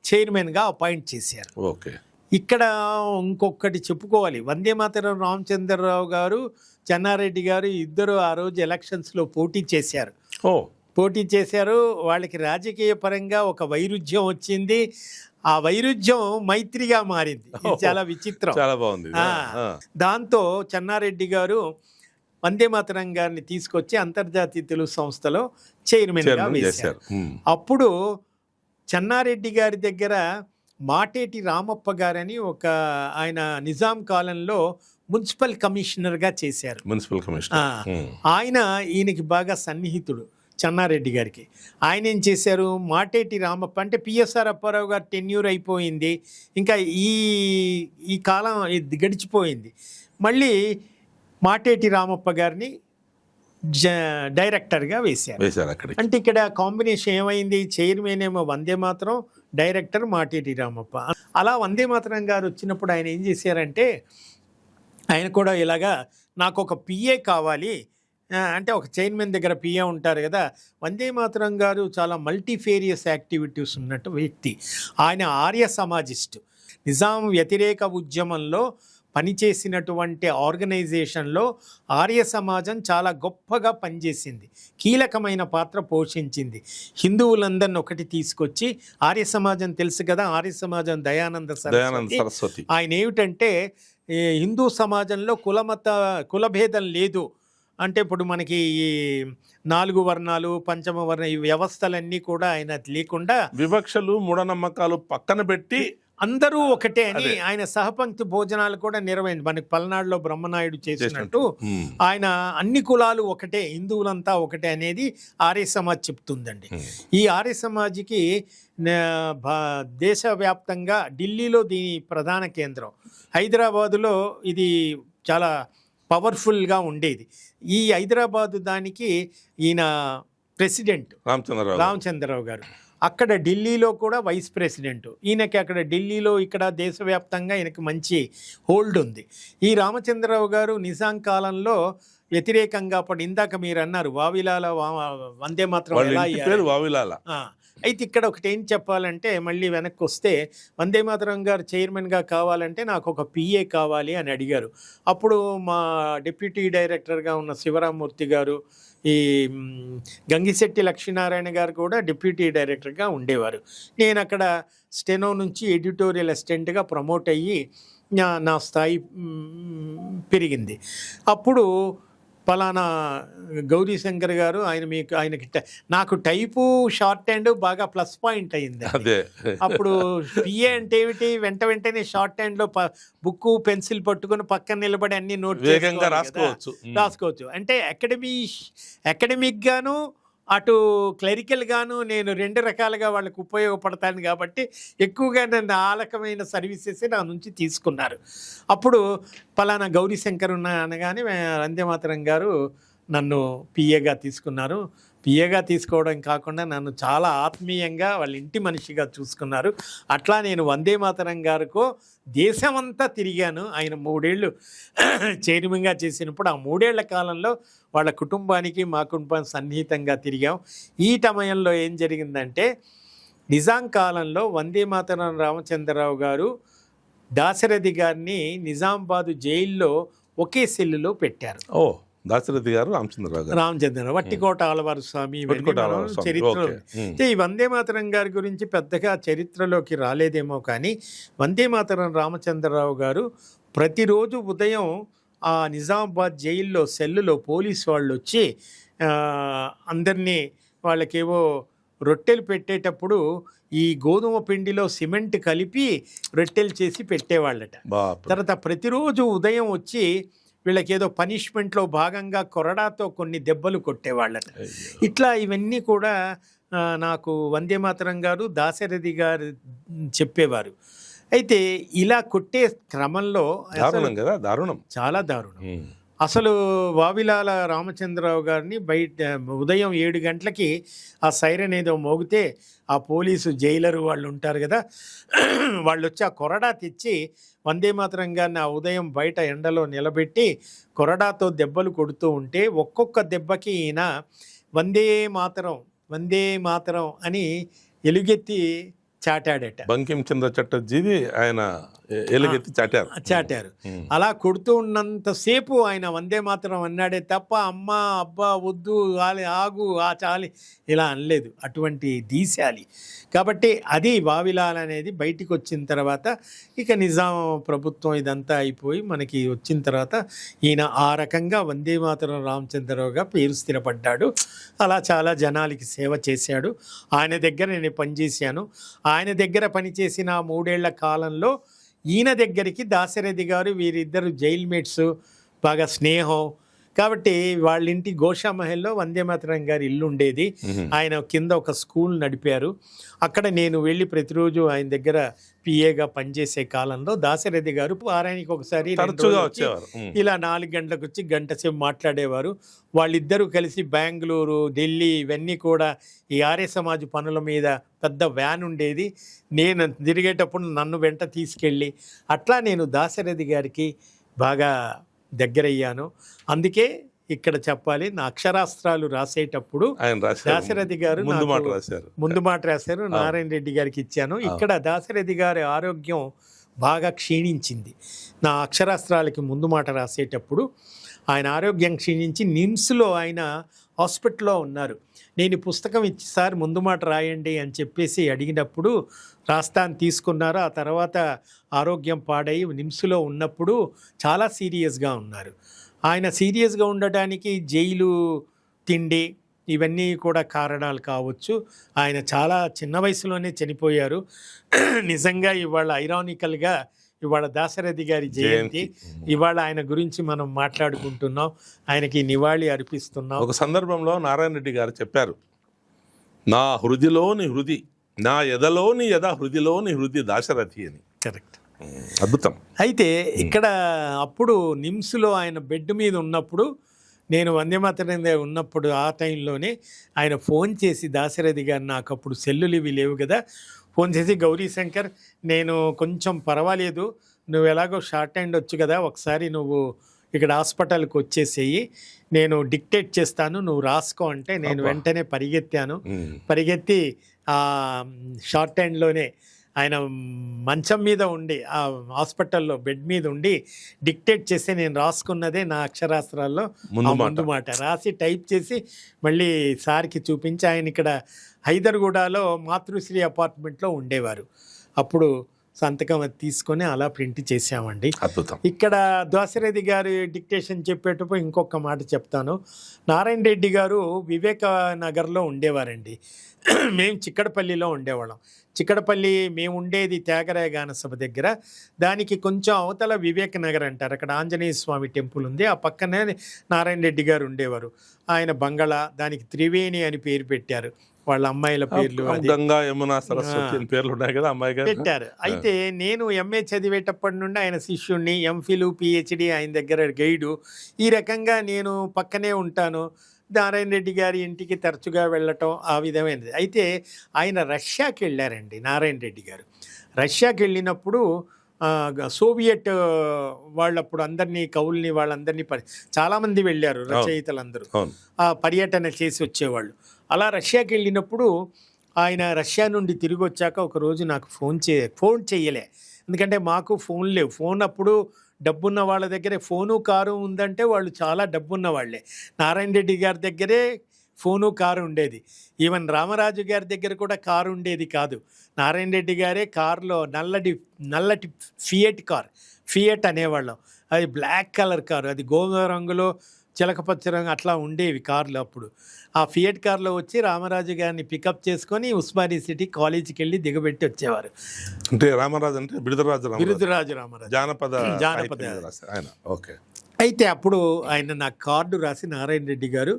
చైర్మన్గా అపాయింట్ చేశారు. ఓకే, ఇక్కడ ఇంకొకటి చెప్పుకోవాలి. వందే మాతరం రామచంద్రరావు గారు, చెన్నారెడ్డి గారు ఇద్దరు ఆ రోజు ఎలక్షన్స్లో పోటీ చేశారు. వాళ్ళకి రాజకీయ పరంగా ఒక వైరుధ్యం వచ్చింది. ఆ వైరుధ్యం మైత్రిగా మారింది. ఇది చాలా విచిత్రం. చాలా బాగుంది. దాంతో చెన్నారెడ్డి గారు వందే మాతరం గారిని తీసుకొచ్చి అంతర్జాతీయ తెలుగు సంస్థలో చైర్మన్గా వేశారు. అప్పుడు చెన్నారెడ్డి గారి దగ్గర మాటేటి రామప్ప గారని ఒక ఆయన నిజాం కాలంలో మున్సిపల్ కమిషనర్గా చేశారు. ఆయన ఈయనకి బాగా సన్నిహితుడు చెన్నారెడ్డి గారికి. ఆయన ఏం చేశారు, మాటేటి రామప్ప అంటే పిఎస్ఆర్ అప్పారావు గారు టెన్యూర్ అయిపోయింది, ఇంకా ఈ కాలం గడిచిపోయింది. మళ్ళీ మాటేటి రామప్ప గారిని డైరెక్టర్గా వేశారు. అంటే ఇక్కడ కాంబినేషన్ ఏమైంది, చైర్మన్ ఏమో వందే మాతరం, డైరెక్టర్ మాటేటి రామప్ప. అలా వందే మాతరం గారు వచ్చినప్పుడు ఆయన ఏం చేశారంటే ఆయన కూడా ఇలాగా నాకు ఒక పిఏ కావాలి అంటే, ఒక చైర్మన్ దగ్గర పిఏ ఉంటారు కదా. వందే మాతరం గారు చాలా మల్టీఫేరియస్ యాక్టివిటీస్ ఉన్నట్టు వ్యక్తి. ఆయన ఆర్య సమాజిస్టు. నిజాం వ్యతిరేక ఉద్యమంలో పనిచేసినటువంటి ఆర్గనైజేషన్లో ఆర్య సమాజం చాలా గొప్పగా పనిచేసింది, కీలకమైన పాత్ర పోషించింది. హిందువులందరిని ఒకటి తీసుకొచ్చి ఆర్య సమాజం తెలుసు కదా, ఆర్య సమాజం దయానంద సరస్వతి. ఆయన ఏమిటంటే హిందూ సమాజంలో కులభేదం లేదు అంటే, ఇప్పుడు మనకి ఈ 4 వర్ణాలు, పంచమ వర్ణ ఈ వ్యవస్థలన్నీ కూడా ఆయన లేకుండా వివక్షలు, మూఢనమ్మకాలు పక్కన పెట్టి అందరూ ఒకటే అని ఆయన సహపంక్తి భోజనాలు కూడా నిర్వహించి, మనకి పల్నాడులో బ్రహ్మనాయుడు చేసినట్టు ఆయన అన్ని కులాలు ఒకటే, హిందువులంతా ఒకటే అనేది ఆర్య సమాజ్ చెప్తుందండి. ఈ ఆర్య సమాజ్కి దేశవ్యాప్తంగా ఢిల్లీలో దీని ప్రధాన కేంద్రం, హైదరాబాదులో ఇది చాలా పవర్ఫుల్గా ఉండేది. ఈ హైదరాబాదు దానికి ఈయన ప్రెసిడెంట్ రామచంద్రరావు గారు, అక్కడ ఢిల్లీలో కూడా వైస్ ప్రెసిడెంట్. ఈయనకి అక్కడ ఢిల్లీలో, ఇక్కడ దేశవ్యాప్తంగా ఈయనకి మంచి హోల్డ్ ఉంది. ఈ రామచంద్రరావు గారు నిజాం కాలంలో వ్యతిరేకంగా ఇందాక మీరు అన్నారు వావిలాల వందే మాతరం వావిలాల. అయితే ఇక్కడ ఒకటి ఏం చెప్పాలంటే, మళ్ళీ వెనక్కి వస్తే వందే మాతరం గారు చైర్మన్గా కావాలంటే నాకు ఒక పిఏ కావాలి అని అడిగారు. అప్పుడు మా డిప్యూటీ డైరెక్టర్గా ఉన్న శివరామూర్తి గారు, ఈ గంగిశెట్టి లక్ష్మీనారాయణ గారు కూడా డిప్యూటీ డైరెక్టర్గా ఉండేవారు. నేను అక్కడ స్టెనో నుంచి ఎడిటోరియల్ అసిస్టెంట్గా ప్రమోట్ అయ్యి నా స్థాయి పెరిగింది. అప్పుడు పలానా గౌరీశంకర్ గారు ఆయనకి నాకు టైపు షార్ట్ హ్యాండ్ బాగా ప్లస్ పాయింట్ అయింది. అప్పుడు పిఏ అంటే ఏమిటి, వెంటనే షార్ట్ హ్యాండ్లో బుక్ పెన్సిల్ పట్టుకుని పక్కన నిలబడి అన్ని నోట్ రాసుకోవచ్చు. అంటే అకాడమిక్ గాను అటు క్లరికల్ గాను నేను 2 రకాలుగా వాళ్ళకి ఉపయోగపడతాను కాబట్టి ఎక్కువగా నన్ను ఆలకమైన సర్వీసెస్ నా నుంచి తీసుకున్నారు. అప్పుడు పలానా గౌరీశంకర్ అనగానే వందే మాతరం గారు నన్ను పిఏగా తీసుకున్నారు. పిఏగా తీసుకోవడం కాకుండా నన్ను చాలా ఆత్మీయంగా వాళ్ళ ఇంటి మనిషిగా చూసుకున్నారు. అట్లా నేను వందే మాతరం గారికో దేశమంతా తిరిగాను. ఆయన 3 ఏళ్ళు చైర్మన్గా చేసినప్పుడు ఆ 3 ఏళ్ల కాలంలో వాళ్ళ కుటుంబానికి మా కుటుంబానికి సన్నిహితంగా తిరిగాం. ఈ సమయంలో ఏం జరిగిందంటే నిజాం కాలంలో వందే మాతరం రామచంద్రరావు గారు దాశరథి గారిని నిజామాబాదు జైల్లో ఒకే సెల్లులో పెట్టారు. ఓ, దాశరథి గారు రామచంద్రరావు గారు. రామచంద్రరావు, వట్టికోట ఆలవారు స్వామి, ఇవన్నీ వట్టికోట మనం ఆలవారు స్వామి, చరిత్రలో. ఓకే. అయితే ఈ వందే మాతరం గారి గురించి పెద్దగా చరిత్రలోకి రాలేదేమో కానీ వందే మాతరం రామచంద్రరావు గారు ప్రతిరోజు ఉదయం ఆ నిజామాబాద్ జైల్లో సెల్లులో పోలీసు వాళ్ళు వచ్చి అందరినీ వాళ్ళకేవో రొట్టెలు పెట్టేటప్పుడు ఈ గోధుమ పిండిలో సిమెంట్ కలిపి రొట్టెలు చేసి పెట్టేవాళ్ళట. బాప్రే. తర్వాత ప్రతిరోజు ఉదయం వచ్చి వీళ్ళకి ఏదో పనిష్మెంట్లో భాగంగా కొరడాతో కొన్ని దెబ్బలు కొట్టేవాళ్ళట. ఇట్లా ఇవన్నీ కూడా నాకు వందే మాతరం గారు, దాశరథి గారు చెప్పేవారు. అయితే ఇలా కొట్టే క్రమంలో దారుణం కదా, దారుణం, చాలా దారుణం. అసలు వావిలాల రామచంద్రరావు గారిని బయట ఉదయం 7 గంటలకి ఆ సైరన్ ఏదో మోగితే ఆ పోలీసు జైలరు వాళ్ళు ఉంటారు కదా, వాళ్ళు వచ్చి ఆ కొరడా తెచ్చి వందే మాతరం గారిని ఆ ఉదయం బయట ఎండలో నిలబెట్టి కొరడాతో దెబ్బలు కొడుతూ ఉంటే ఒక్కొక్క దెబ్బకి ఈయన వందే మాతరం వందే మాతరం అని ఎలుగెత్తి చాటాడట. బంకిం చంద్ర చటర్జీది ఆయన ఎలుగెత్తి చాటారు. అలా కొడుతూ ఉన్నంతసేపు ఆయన వందే మాతరం అన్నాడే తప్ప అమ్మ అబ్బా వద్దు ఆగు ఆ చాలి ఇలా అనలేదు. అటువంటి దీశాలి. కాబట్టి అది వావిలాల్ అనేది బయటికి వచ్చిన తర్వాత ఇక నిజాం ప్రభుత్వం ఇదంతా అయిపోయి మనకి వచ్చిన తర్వాత ఈయన ఆ రకంగా వందే మాతరం రామచంద్రరావుగా పేరు స్థిరపడ్డాడు. అలా చాలా జనాలకి సేవ చేశాడు. ఆయన దగ్గర నేను పనిచేశాను. ఆయన దగ్గర పనిచేసిన 3 ఏళ్ల కాలంలో ఈయన దగ్గరికి దాశరథి గారు, వీరిద్దరు జైల్ మేట్స్, బాగా స్నేహం. కాబట్టి వాళ్ళ ఇంటి గోషామహల్లో వందే మాతరం గారి ఇల్లు ఉండేది. ఆయన కింద ఒక స్కూల్ నడిపారు. అక్కడ నేను వెళ్ళి ప్రతిరోజు ఆయన దగ్గర పిఏగా పనిచేసే కాలంలో దాశరథి గారు వారానికి ఒకసారి ఇలా 4 గంటలకు వచ్చి గంట సేపు మాట్లాడేవారు. వాళ్ళిద్దరూ కలిసి బెంగళూరు, ఢిల్లీ ఇవన్నీ కూడా ఈ ఆర్య సమాజ్ పనుల మీద పెద్ద వ్యాన్ ఉండేది. నేను తిరిగేటప్పుడు నన్ను వెంట తీసుకెళ్ళి అట్లా నేను దాశరథి గారికి బాగా దగ్గరయ్యాను. అందుకే ఇక్కడ చెప్పాలి, నా అక్షరాస్త్రాలు రాసేటప్పుడు దాశరథి గారు ముందు మాట రాశారు. నారాయణ రెడ్డి గారికి ఇచ్చాను. ఇక్కడ దాశరథి గారి ఆరోగ్యం బాగా క్షీణించింది. నా అక్షరాస్త్రాలకి ముందు మాట రాసేటప్పుడు ఆయన ఆరోగ్యం క్షీణించి నిమ్స్లో ఆయన హాస్పిటల్లో ఉన్నారు. నేను పుస్తకం ఇచ్చి సార్ ముందు మాట రాయండి అని చెప్పేసి అడిగినప్పుడు రాస్తాను తీసుకున్నారు. ఆ తర్వాత ఆరోగ్యం పాడై నిమ్స్లో ఉన్నప్పుడు చాలా సీరియస్గా ఉన్నారు. ఆయన సీరియస్గా ఉండటానికి జైలు, తిండి ఇవన్నీ కూడా కారణాలు కావచ్చు. ఆయన చాలా చిన్న వయసులోనే చనిపోయారు. నిజంగా ఇవాళ ఐరానికల్గా ఇవాళ దాశరథి గారి జయంతి. ఇవాళ ఆయన గురించి మనం మాట్లాడుకుంటున్నాం, ఆయనకి నివాళి అర్పిస్తున్నాం. ఒక సందర్భంలో నారాయణ రెడ్డి గారు చెప్పారు, నా హృదిలోని హృది, నా ఎదలోని ఎద, హృదిలోని హృది దాశరథి అని. కరెక్ట్, అద్భుతం. అయితే ఇక్కడ అప్పుడు నిమ్స్లో ఆయన బెడ్ మీద ఉన్నప్పుడు, నేను వందే మాతరం ఉన్నప్పుడు ఆ టైంలోనే ఆయన ఫోన్ చేసి దాశరథి గారు, నాకు అప్పుడు సెల్లులు ఇవి లేవు కదా, ఫోన్ చేసి గౌరీ శంకర్ నేను కొంచెం పర్వాలేదు, నువ్వు ఎలాగో షార్ట్ హ్యాండ్ వచ్చు కదా, ఒకసారి నువ్వు ఇక్కడ హాస్పిటల్కి వచ్చేసేయి, నేను డిక్టేట్ చేస్తాను, నువ్వు రాసుకో అంటే నేను వెంటనే పరిగెత్తి ఆ షార్ట్ హ్యాండ్లోనే ఆయన మంచం మీద ఉండి ఆ హాస్పిటల్లో బెడ్ మీద ఉండి డిక్టేట్ చేస్తే నేను రాసుకున్నదే నా అక్షరాస్త్రాల్లో ముందు మాట రాసి టైప్ చేసి మళ్ళీ సార్కి చూపించి, ఆయన ఇక్కడ హైదర్గూడలో మాతృశ్రీ అపార్ట్మెంట్లో ఉండేవారు. అప్పుడు సంతకం తీసుకొని అలా ప్రింట్ చేసామండి. అద్భుతం. ఇక్కడ దాశరథి గారు డిక్టేషన్ చెప్పేటప్పుడు ఇంకొక మాట చెప్తాను. నారాయణ రెడ్డి గారు వివేకనగర్లో ఉండేవారండి. మేము చిక్కడపల్లిలో ఉండేవాళ్ళం. చిక్కడపల్లి మేము ఉండేది త్యాగరాయ గాన సభ దగ్గర, దానికి కొంచెం అవతల వివేకనగర్ అంటారు. అక్కడ ఆంజనేయ స్వామి టెంపుల్ ఉంది, ఆ పక్కనే నారాయణ రెడ్డి గారు ఉండేవారు. ఆయన బంగళా, దానికి త్రివేణి అని పేరు పెట్టారు. వాళ్ళ అమ్మాయిల పేర్లు గంగా, యమున, సరస్వతి పేర్లు ఉన్నాయి కదా, అమ్మాయి గారు పెట్టారు. అయితే నేను ఎంఏ చదివేటప్పటి నుండి ఆయన శిష్యుణ్ణి, ఎంఫిల్, పిహెచ్డి ఆయన దగ్గర గైడు. ఈ రకంగా నేను పక్కనే ఉంటాను. నారాయణ రెడ్డి గారి ఇంటికి తరచుగా వెళ్ళటం ఆ విధమైనది. అయితే ఆయన రష్యాకి వెళ్ళారండి. నారాయణ రెడ్డి గారు రష్యాకి వెళ్ళినప్పుడు సోవియట్ వాళ్ళప్పుడు అందరినీ కవుల్ని వాళ్ళందరినీ చాలామంది వెళ్ళారు, రచయితలందరూ ఆ పర్యటన చేసి వచ్చేవాళ్ళు. అలా రష్యాకి వెళ్ళినప్పుడు ఆయన రష్యా నుండి తిరిగి వచ్చాక ఒకరోజు నాకు ఫోన్ చేయలే. ఎందుకంటే మాకు ఫోన్ లేవు. ఫోన్ అప్పుడు డబ్బున్న వాళ్ళ దగ్గరే ఫోను కారు ఉందంటే వాళ్ళు చాలా డబ్బున్న వాళ్ళే. నారాయణ రెడ్డి గారి దగ్గరే ఫోను కారు ఉండేది. ఈవెన్ రామరాజు గారి దగ్గర కూడా కారు ఉండేది కాదు. నారాయణ రెడ్డి గారే కారులో నల్లటి ఫియట్ అనేవాళ్ళం. అది బ్లాక్ కలర్ కారు, అది గోధుమ రంగులో చిలకపచ్చ రంగు అట్లా ఉండేవి కార్లు అప్పుడు. ఆ ఫియట్ కార్లో వచ్చి రామరాజు గారిని పికప్ చేసుకొని ఉస్మానియా సిటీ కాలేజీకి వెళ్ళి దిగబెట్టి వచ్చేవారు. అంటే రామరాజు అంటే బిరుదురాజు రామరాజు జానపద ఆయన. ఓకే. అయితే అప్పుడు ఆయన నాకు కార్డు రాసి నారాయణ రెడ్డి గారు,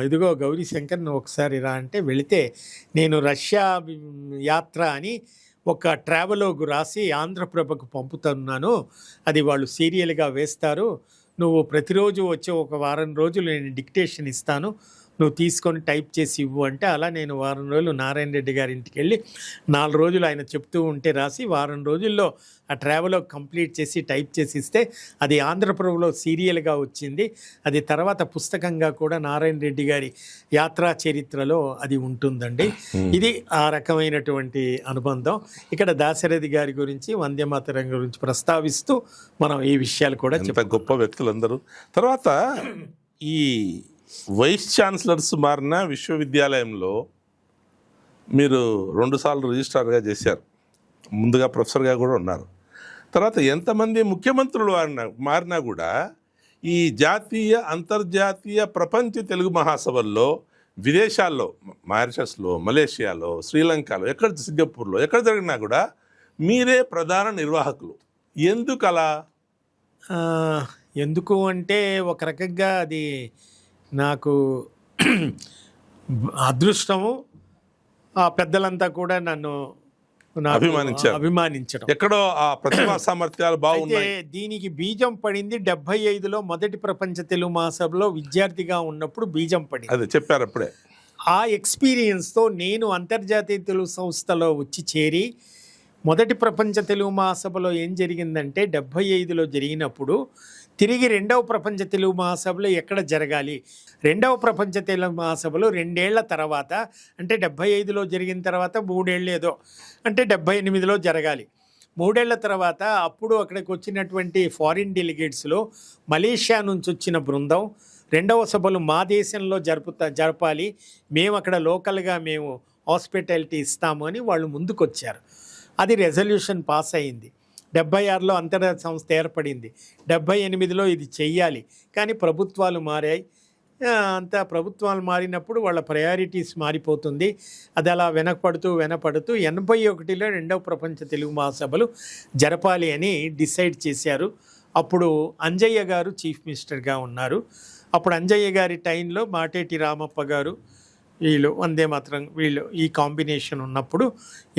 ఇదిగో గౌరీ శంకర్ నువ్వు ఒకసారి రా అంటే వెళితే నేను రష్యా యాత్ర అని ఒక ట్రావెలోగు రాసి ఆంధ్రప్రభకు పంపుతున్నాను, అది వాళ్ళు సీరియల్గా వేస్తారు, నువ్వు ప్రతిరోజు వచ్చే ఒక వారం రోజులు నేను డిక్టేషన్ ఇస్తాను, నువ్వు తీసుకొని టైప్ చేసి ఇవ్వు అంటే, అలా నేను వారం రోజులు నారాయణ రెడ్డి గారి ఇంటికి వెళ్ళి 4 రోజులు ఆయన చెప్తూ ఉంటే రాసి వారం రోజుల్లో ఆ ట్రావెల్ కంప్లీట్ చేసి టైప్ చేసి ఇస్తే అది ఆంధ్రప్రభలో సీరియల్గా వచ్చింది. అది తర్వాత పుస్తకంగా కూడా నారాయణ రెడ్డి గారి యాత్రా చరిత్రలో అది ఉంటుందండి. ఇది ఆ రకమైనటువంటి అనుబంధం. ఇక్కడ దాశరథి గారి గురించి, వందే మాతరం గురించి ప్రస్తావిస్తూ మనం ఈ విషయాలు కూడా గొప్ప వ్యక్తులందరూ. తర్వాత ఈ వైస్ ఛాన్సలర్స్ మారిన విశ్వవిద్యాలయంలో మీరు 2 సార్లు రిజిస్ట్రార్గా చేశారు, ముందుగా ప్రొఫెసర్గా కూడా ఉన్నారు. తర్వాత ఎంతమంది ముఖ్యమంత్రులు మారినా కూడా ఈ జాతీయ అంతర్జాతీయ ప్రపంచ తెలుగు మహాసభల్లో విదేశాల్లో, మారిషస్లో, మలేషియాలో, శ్రీలంకలో, సింగపూర్లో ఎక్కడ జరిగినా కూడా మీరే ప్రధాన నిర్వాహకులు. ఎందుకు అలా? ఎందుకు అంటే ఒక రకంగా అది నాకు అదృష్టము. ఆ పెద్దలంతా కూడా నన్ను అభిమానించడం, ఎక్కడో ఆ ప్రతిభా సామర్థ్యాలు బాగున్నాయి. దీనికి బీజం పడింది 75లో మొదటి ప్రపంచ తెలుగు మహాసభలో విద్యార్థిగా ఉన్నప్పుడు బీజం పడింది. అదే చెప్పారు అప్పుడే. ఆ ఎక్స్పీరియన్స్తో నేను అంతర్జాతీయ తెలుగు సంస్థలో వచ్చి చేరి మొదటి ప్రపంచ తెలుగు మహాసభలో ఏం జరిగిందంటే 75లో జరిగినప్పుడు తిరిగి 2వ ప్రపంచ తెలుగు మహాసభలో ఎక్కడ జరగాలి, 2వ ప్రపంచ తెలుగు మహాసభలో 2 ఏళ్ల తర్వాత, అంటే 75లో జరిగిన తర్వాత 3 ఏళ్ళు ఏదో, అంటే 78లో జరగాలి. 3 ఏళ్ల తర్వాత అప్పుడు అక్కడికి వచ్చినటువంటి ఫారిన్ డెలిగేట్స్లో మలేషియా నుంచి వచ్చిన బృందం 2వ సభలు మా దేశంలో జరపాలి, మేము అక్కడ లోకల్గా మేము హాస్పిటాలిటీ ఇస్తాము అని వాళ్ళు ముందుకొచ్చారు. అది రెజల్యూషన్ పాస్ అయింది. 76లో అంతర్జాతీయ సంస్థ ఏర్పడింది. 78లో ఇది చెయ్యాలి. కానీ ప్రభుత్వాలు మారాయి. అంతా ప్రభుత్వాలు మారినప్పుడు వాళ్ళ ప్రయారిటీస్ మారిపోతుంది. అది అలా వెనకపడుతూ 81లో 2వ ప్రపంచ తెలుగు మహాసభలు జరపాలి అని డిసైడ్ చేశారు. అప్పుడు అంజయ్య గారు చీఫ్ మినిస్టర్గా ఉన్నారు. అప్పుడు అంజయ్య గారి టైంలో మాటేటి రామప్ప గారు, వీళ్ళు వందే మాత్రం, వీళ్ళు ఈ కాంబినేషన్ ఉన్నప్పుడు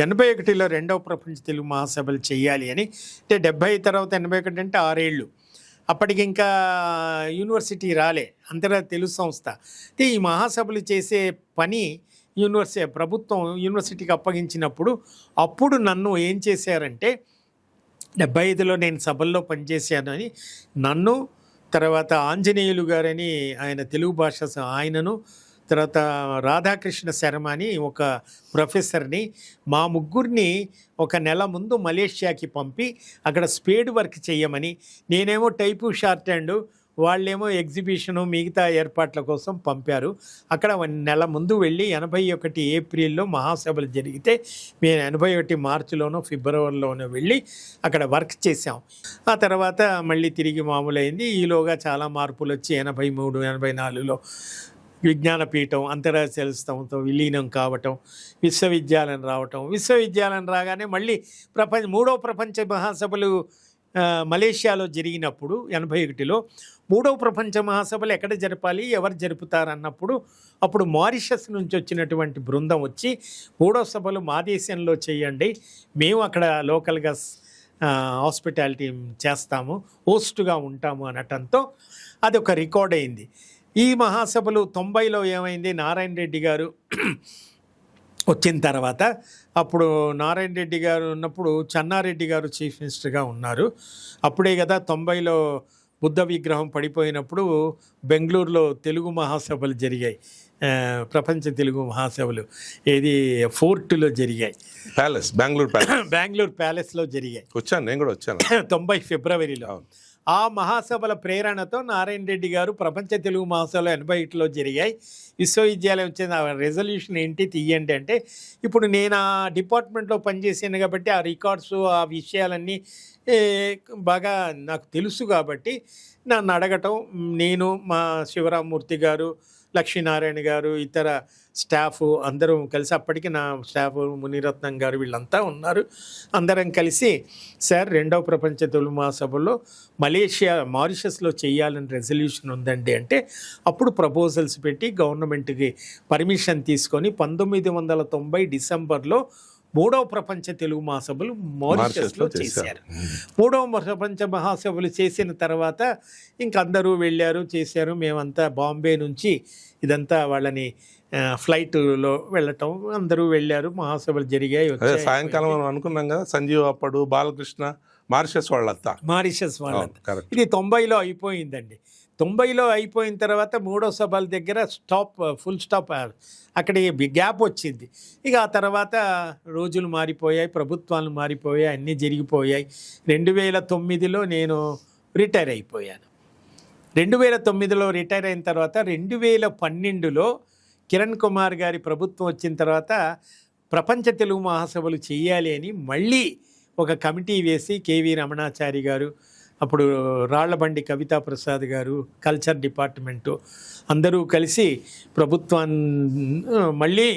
81లో 2వ ప్రపంచ తెలుగు మహాసభలు చేయాలి అని. అంటే 70 తర్వాత 81 అంటే 6 ఏళ్ళు. అప్పటికి ఇంకా యూనివర్సిటీ రాలే, అంతర్జాతీయ తెలుగు సంస్థ. అయితే ఈ మహాసభలు చేసే పని ప్రభుత్వం యూనివర్సిటీకి అప్పగించినప్పుడు అప్పుడు నన్ను ఏం చేశారంటే 75లో నేను సభల్లో పనిచేశాను అని నన్ను, తర్వాత ఆంజనేయులు గారని ఆయన తెలుగు భాష ఆయనను, తర్వాత రాధాకృష్ణ శర్మ అని ఒక ప్రొఫెసర్ని, మా ముగ్గురిని 1 నెల ముందు మలేషియాకి పంపి అక్కడ స్పేడ్ వర్క్ చేయమని, నేనేమో టైపు షార్ట్ హ్యాండ్, వాళ్ళేమో ఎగ్జిబిషను మిగతా ఏర్పాట్ల కోసం పంపారు. అక్కడ 1 నెల ముందు వెళ్ళి 81 ఏప్రిల్లో మహాసభలు జరిగితే మేము 81 మార్చిలోనో ఫిబ్రవరిలోనో వెళ్ళి అక్కడ వర్క్ చేసాం. ఆ తర్వాత మళ్ళీ తిరిగి మామూలైంది. ఈలోగా చాలా మార్పులు వచ్చి 83, 84లో విజ్ఞానపీఠం అంతర్జాతీయ సంస్థతో విలీనం కావటం, విశ్వవిద్యాలయం రావటం. విశ్వవిద్యాలయం రాగానే మళ్ళీ 3వ ప్రపంచ మహాసభలు మలేషియాలో జరిగినప్పుడు 81లో 3వ ప్రపంచ మహాసభలు ఎక్కడ జరపాలి, ఎవరు జరుపుతారన్నప్పుడు అప్పుడు మారిషస్ నుంచి వచ్చినటువంటి బృందం వచ్చి 3వ సభలు మా దేశంలో చేయండి, మేము అక్కడ లోకల్గా హాస్పిటాలిటీ చేస్తాము, హోస్ట్గా ఉంటాము అనటంతో అది ఒక రికార్డ్ అయింది. ఈ మహాసభలు 90లో ఏమైంది, నారాయణ రెడ్డి గారు వచ్చిన తర్వాత, అప్పుడు నారాయణ రెడ్డి గారు ఉన్నప్పుడు చెన్నారెడ్డి గారు చీఫ్ మినిస్టర్గా ఉన్నారు. అప్పుడే కదా 90లో బుద్ధ విగ్రహం పడిపోయినప్పుడు బెంగళూరులో తెలుగు మహాసభలు జరిగాయి. ప్రపంచ తెలుగు మహాసభలు ఏది ఫోర్టులో జరిగాయి, ప్యాలెస్, బెంగళూరు ప్యాలెస్. బెంగళూరు ప్యాలెస్లో జరిగాయి వచ్చాను, నేను కూడా వచ్చాను. 90 ఫిబ్రవరిలో. ఆ మహాసభల ప్రేరణతో నారాయణ రెడ్డి గారు ప్రపంచ తెలుగు మహాసభలు 81లో జరిగాయి. విశ్వవిద్యాలయం వచ్చిన రెజల్యూషన్ ఏంటి తీయండి అంటే, ఇప్పుడు నేను ఆ డిపార్ట్మెంట్లో పనిచేసాను కాబట్టి ఆ రికార్డ్స్ ఆ విషయాలన్నీ బాగా నాకు తెలుసు కాబట్టి నన్ను అడగటం, నేను మా శివరామమూర్తి గారు, లక్ష్మీనారాయణ గారు, ఇతర స్టాఫ్ అందరం కలిసి, అప్పటికి నా స్టాఫ్ మునిరత్నం గారు వీళ్ళంతా ఉన్నారు, అందరం కలిసి సార్ 2వ ప్రపంచ తెలుగు మహాసభలో మారిషస్లో చేయాలని రెజల్యూషన్ ఉందండి అంటే, అప్పుడు ప్రపోజల్స్ పెట్టి గవర్నమెంట్కి పర్మిషన్ తీసుకొని 1990 డిసెంబర్లో 3వ ప్రపంచ తెలుగు మహాసభలు మారిషస్లో చేశారు. 3వ ప్రపంచ మహాసభలు చేసిన తర్వాత ఇంక అందరూ వెళ్ళారు, చేశారు. మేమంతా బాంబే నుంచి ఇదంతా వాళ్ళని ఫ్లైట్లో వెళ్ళటం, అందరూ వెళ్ళారు, మహాసభలు జరిగాయి. సాయంకాలం మనం అనుకున్నాం కదా, సంజీవ్ అప్పడు, బాలకృష్ణ, మారిషస్ వాళ్ళంతా. ఇది 90లో అయిపోయిందండి. 90లో అయిపోయిన తర్వాత 3వ సభల దగ్గర ఫుల్ స్టాప్, అక్కడ గ్యాప్ వచ్చింది. ఇక ఆ తర్వాత రోజులు మారిపోయాయి, ప్రభుత్వాలు మారిపోయాయి, అన్నీ జరిగిపోయాయి. 2009లో నేను రిటైర్ అయిపోయాను. 2009లో రిటైర్ అయిన తర్వాత 2012లో కిరణ్ కుమార్ గారి ప్రభుత్వం వచ్చిన తర్వాత ప్రపంచ తెలుగు మహాసభలు చేయాలి అని మళ్ళీ ఒక కమిటీ వేసి కేవీ రమణాచారి గారు, అప్పుడు రాళ్లబండి కవితా ప్రసాద్ గారు, కల్చర్ డిపార్ట్మెంటు అందరూ కలిసి ప్రభుత్వాన్ని మళ్ళీ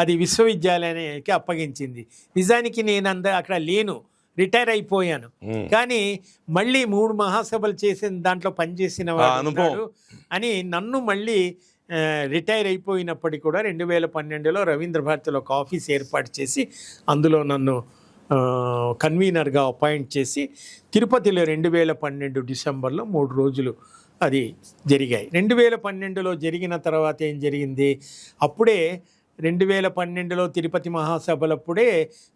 అది విశ్వవిద్యాలయానికి అప్పగించింది. నిజానికి నేను అక్కడ లేను, రిటైర్ అయిపోయాను. కానీ మళ్ళీ 3 మహాసభలు చేసిన దాంట్లో పనిచేసిన వాడు అని నన్ను మళ్ళీ రిటైర్ అయిపోయినప్పటికీ కూడా 2012లో రవీంద్ర భారతిలో ఒక ఆఫీస్ ఏర్పాటు చేసి అందులో నన్ను కన్వీనర్గా అపాయింట్ చేసి తిరుపతిలో 2012 డిసెంబర్లో 3 రోజులు అది జరిగాయి. 2012లో జరిగిన తర్వాత ఏం జరిగింది, అప్పుడే 2012లో తిరుపతి మహాసభలప్పుడే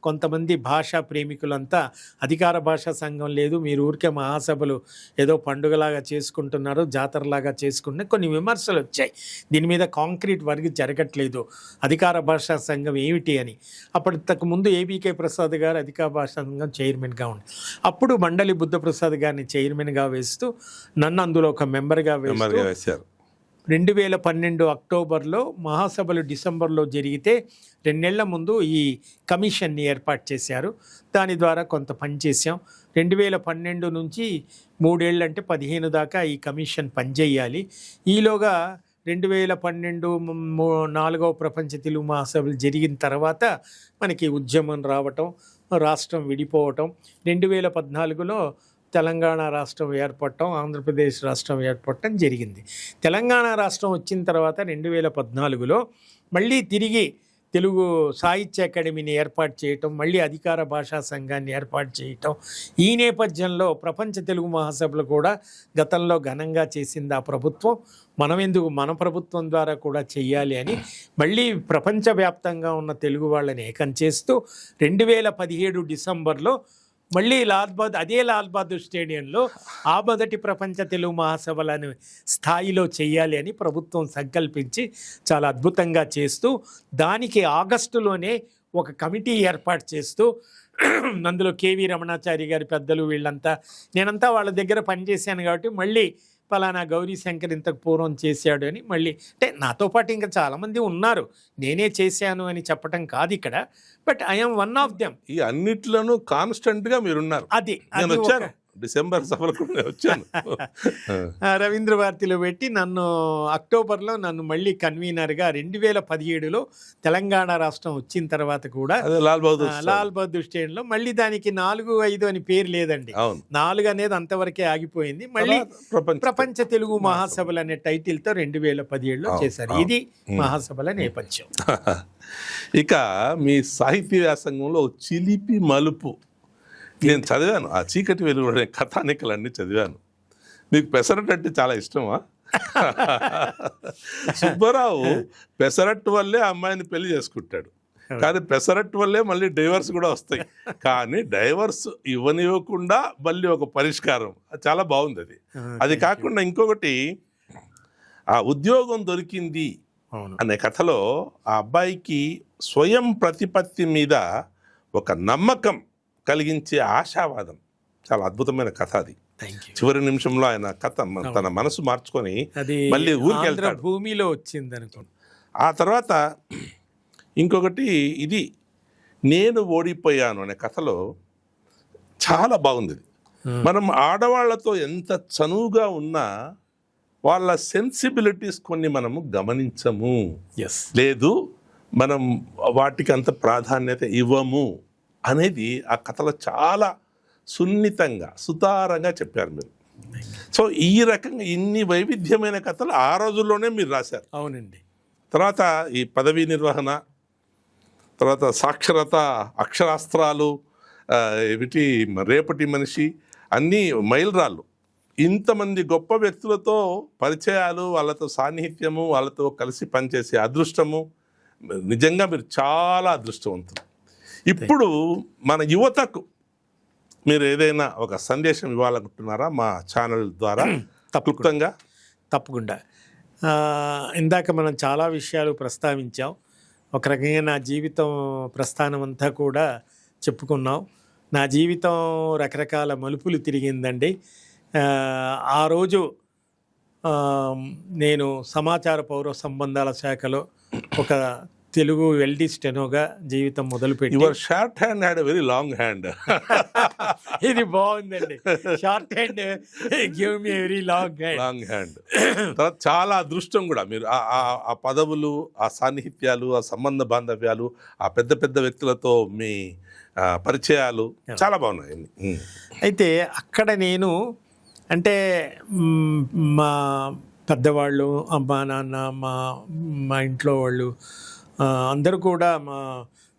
కొంతమంది భాషా ప్రేమికులంతా అధికార భాషా సంఘం లేదు, మీరు ఊరికే మహాసభలు ఏదో పండుగలాగా చేసుకుంటున్నారు, జాతరలాగా చేసుకుంటే కొన్ని విమర్శలు వచ్చాయి. దీని మీద కాంక్రీట్ వర్క్ జరగట్లేదు, అధికార భాషా సంఘం ఏమిటి అని. అప్పటికి ముందు ఏబీకే ప్రసాద్ గారు అధికార భాషా సంఘం చైర్మన్గా ఉండి, అప్పుడు మండలి బుద్ధప్రసాద్ గారిని చైర్మన్గా వేస్తూ నన్ను అందులో ఒక మెంబర్గా వేశారు. 2012 అక్టోబర్లో మహాసభలు డిసెంబర్లో జరిగితే 2 నెలల ముందు ఈ కమిషన్ని ఏర్పాటు చేశారు. దాని ద్వారా కొంత పనిచేసాం. 2012 నుంచి 3 ఏళ్ళు అంటే 15 దాకా ఈ కమిషన్ పనిచేయాలి. ఈలోగా 2012 4వ ప్రపంచ తెలుగు మహాసభలు జరిగిన తర్వాత మనకి ఉద్యమం రావటం, రాష్ట్రం విడిపోవటం, 2014లో తెలంగాణ రాష్ట్రం ఏర్పడటం, ఆంధ్రప్రదేశ్ రాష్ట్రం ఏర్పడటం జరిగింది. తెలంగాణ రాష్ట్రం వచ్చిన తర్వాత 2014లో మళ్ళీ తిరిగి తెలుగు సాహిత్య అకాడమీని ఏర్పాటు చేయటం, మళ్ళీ అధికార భాషా సంఘాన్ని ఏర్పాటు చేయటం. ఈ నేపథ్యంలో ప్రపంచ తెలుగు మహాసభలు కూడా గతంలో ఘనంగా చేసింది ఆ ప్రభుత్వం, మన ప్రభుత్వం ద్వారా కూడా చెయ్యాలి అని మళ్ళీ ప్రపంచవ్యాప్తంగా ఉన్న తెలుగు వాళ్ళని ఏకం చేస్తూ 2017 డిసెంబర్లో మళ్ళీ అదే లాల్ బహదూర్ స్టేడియంలో ఆ మొదటి ప్రపంచ తెలుగు మహాసభలను స్థాయిలో చేయాలి అని ప్రభుత్వం సంకల్పించి చాలా అద్భుతంగా చేస్తూ, దానికి ఆగస్టులోనే ఒక కమిటీ ఏర్పాటు చేస్తూ, అందులో కేవీ రమణాచారి గారి పెద్దలు వీళ్ళంతా, నేనంతా వాళ్ళ దగ్గర పనిచేశాను కాబట్టి మళ్ళీ పలానా గౌరీశంకర్ ఇంతకు పూర్వం చేశాడు అని మళ్ళీ, అంటే నాతో పాటు ఇంకా చాలామంది ఉన్నారు, నేనే చేశాను అని చెప్పటం కాదు ఇక్కడ, but I'm one of them. ఈ అన్నిట్లోనూ కాన్స్టెంట్గా మీరున్నారు. అది వచ్చాను డిసెంబర్ సభలకు వచ్చాను. రవీంద్ర భారతిలో పెట్టి నన్ను అక్టోబర్లో నన్ను కన్వీనర్గా 2017లో తెలంగాణ రాష్ట్రం వచ్చిన తర్వాత కూడా లాల్ బహదూర్ స్టేడియంలో మళ్ళీ దానికి 4-5 అని పేరు లేదండి, 4 అనేది అంతవరకే ఆగిపోయింది. మళ్ళీ ప్రపంచ తెలుగు మహాసభలు అనే టైటిల్తో 2017లో చేశారు. ఇది మహాసభల నేపథ్యం. ఇక మీ సాహిత్య వ్యాసంగంలో చిలిపి మలుపు నేను చదివాను, ఆ చీకటి వెలుగు కథానికలన్నీ చదివాను. మీకు పెసరట్టు అంటే చాలా ఇష్టమా? సుబ్బారావు పెసరట్టు వల్లే అమ్మాయిని పెళ్లి చేసుకుంటాడు, కానీ పెసరట్టు వల్లే మళ్ళీ డైవర్స్ కూడా వస్తాయి. కానీ డైవర్స్ ఇవ్వనివ్వకుండా మళ్ళీ ఒక పరిష్కారం, చాలా బాగుంది అది. అది కాకుండా ఇంకొకటి, ఆ ఉద్యోగం దొరికింది అవును. అనే కథలో ఆ అబ్బాయికి స్వయం ప్రతిపత్తి మీద ఒక నమ్మకం కలిగించే ఆశావాదం. చాలా అద్భుతమైన కథ అది. Thank you. చివరి నిమిషంలో ఆయన కథ తన మనసు మార్చుకొని అది మళ్ళీ ఊరికి ఆంధ్ర వెళ్తాడు. భూమిలో వచ్చింది అనుకోండి. ఆ తర్వాత ఇంకొకటి ఇది నేను ఓడిపోయాను అనే కథలో చాలా బాగుంది ఇది. మనం ఆడవాళ్లతో ఎంత చనువుగా ఉన్నా వాళ్ళ సెన్సిబిలిటీస్ కొన్ని మనము గమనించము, ఎస్. లేదు మనం వాటికి అంత ప్రాధాన్యత ఇవ్వము అనేది ఆ కథలో చాలా సున్నితంగా సుతారంగా చెప్పారు మీరు. సో ఈ రకంగా ఇన్ని వైవిధ్యమైన కథలు ఆ రోజుల్లోనే మీరు రాశారు. అవునండి. తర్వాత ఈ పదవీ నిర్వహణ, తర్వాత సాక్షరత, అక్షరాస్త్రాలు, ఏమిటి రేపటి మనిషి, అన్నీ మైలురాళ్ళు. ఇంతమంది గొప్ప వ్యక్తులతో పరిచయాలు, వాళ్ళతో సాన్నిహిత్యము, వాళ్ళతో కలిసి పనిచేసే అదృష్టము, నిజంగా మీరు చాలా అదృష్టవంతులు. ఇప్పుడు మన యువతకు మీరు ఏదైనా ఒక సందేశం ఇవ్వాలనుకుంటున్నారా మా ఛానల్ ద్వారా? క్లుప్తంగా. తప్పకుండా. ఇందాక మనం చాలా విషయాలు ప్రస్తావించాం. ఒక రకంగా నా జీవితం ప్రస్థానం అంతా కూడా చెప్పుకున్నాం. నా జీవితం రకరకాల మలుపులు తిరిగిందండి. ఆ రోజు నేను సమాచార పౌర సంబంధాల శాఖలో ఒక తెలుగు ఎల్డి స్టెనోగా జీవితం మొదలుపెట్టి. Your short hand had a very long hand. ఇది బాగుందండి. Short hand give me very long hand. తర్వాత చాలా అదృష్టం కూడా మీరు ఆ పదవులు, ఆ సాన్నిహిత్యాలు, ఆ సంబంధ బాంధవ్యాలు, ఆ పెద్ద పెద్ద వ్యక్తులతో మీ పరిచయాలు చాలా బాగున్నాయి. అయితే అక్కడ నేను అంటే మా పెద్దవాళ్ళు, అమ్మా నాన్న, మా ఇంట్లో వాళ్ళు అందరూ కూడా, మా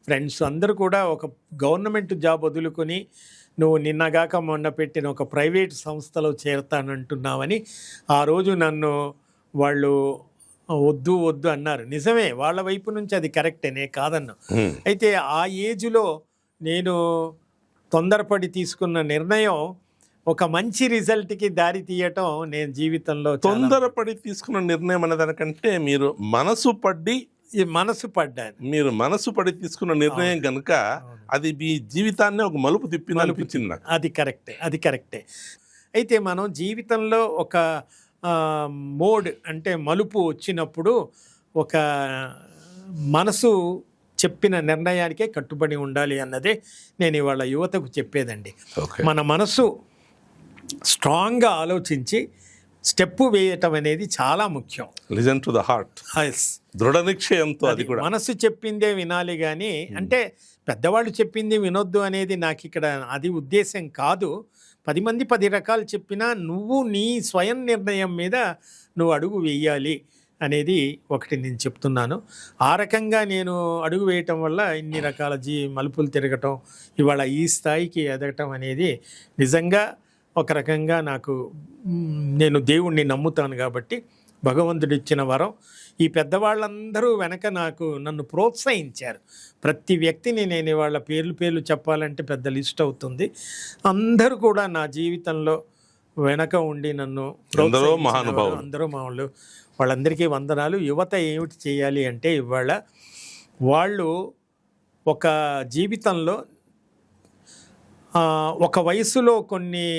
ఫ్రెండ్స్ అందరూ కూడా ఒక గవర్నమెంట్ జాబ్ వదులుకొని నువ్వు నిన్నగాక మొన్న పెట్టిన ఒక ప్రైవేట్ సంస్థలో చేరతానంటున్నావని ఆ రోజు నన్ను వాళ్ళు వద్దు వద్దు అన్నారు. నిజమే, వాళ్ళ వైపు నుంచి అది కరెక్టేనే, కాదన్నా. అయితే ఆ ఏజ్లో నేను తొందరపడి తీసుకున్న నిర్ణయం ఒక మంచి రిజల్ట్కి దారి తీయటం నేను జీవితంలో. తొందరపడి తీసుకున్న నిర్ణయం అనే దానికంటే మీరు మనసు పడ్డాను. మీరు మనసు పడి తీసుకున్న నిర్ణయం కనుక అది మీ జీవితాన్ని ఒక మలుపు తిప్పింది అనిపించింది నాకు. అది కరెక్టే. అయితే మనం జీవితంలో ఒక మోడ్ అంటే మలుపు వచ్చినప్పుడు ఒక మనసు చెప్పిన నిర్ణయానికే కట్టుబడి ఉండాలి అన్నదే నేను ఇవాళ యువతకు చెప్పేదండి. మన మనసు స్ట్రాంగ్గా ఆలోచించి స్టెప్ వేయటం అనేది చాలా ముఖ్యం. Listen to the heart. దృఢ నిశ్చయంతో. అది కూడా మనసు చెప్పిందే వినాలి కానీ, అంటే పెద్దవాళ్ళు చెప్పింది వినొద్దు అనేది నాకు ఇక్కడ అది ఉద్దేశం కాదు. 10 మంది 10 రకాలు చెప్పినా నువ్వు నీ స్వయం నిర్ణయం మీద నువ్వు అడుగు వేయాలి అనేది ఒకటి నేను చెప్తున్నాను. ఆ రకంగా నేను అడుగు వేయటం వల్ల ఇన్ని రకాల మలుపులు తిరగటం, ఇవాళ ఈ స్థాయికి ఎదగటం అనేది నిజంగా ఒక రకంగా నాకు, నేను దేవుణ్ణి నమ్ముతాను కాబట్టి భగవంతుడు ఇచ్చిన వరం. ఈ పెద్దవాళ్ళందరూ వెనక నన్ను ప్రోత్సహించారు. ప్రతి వ్యక్తిని నేను ఇవాళ పేర్లు చెప్పాలంటే పెద్ద లిస్ట్ అవుతుంది. అందరూ కూడా నా జీవితంలో వెనక ఉండి నన్ను అందరూ మహానుభావులు. వాళ్ళందరికీ వందనాలు. యువత ఏమిటి చేయాలి అంటే ఇవాళ వాళ్ళు ఒక జీవితంలో ఒక వయసులో కొన్ని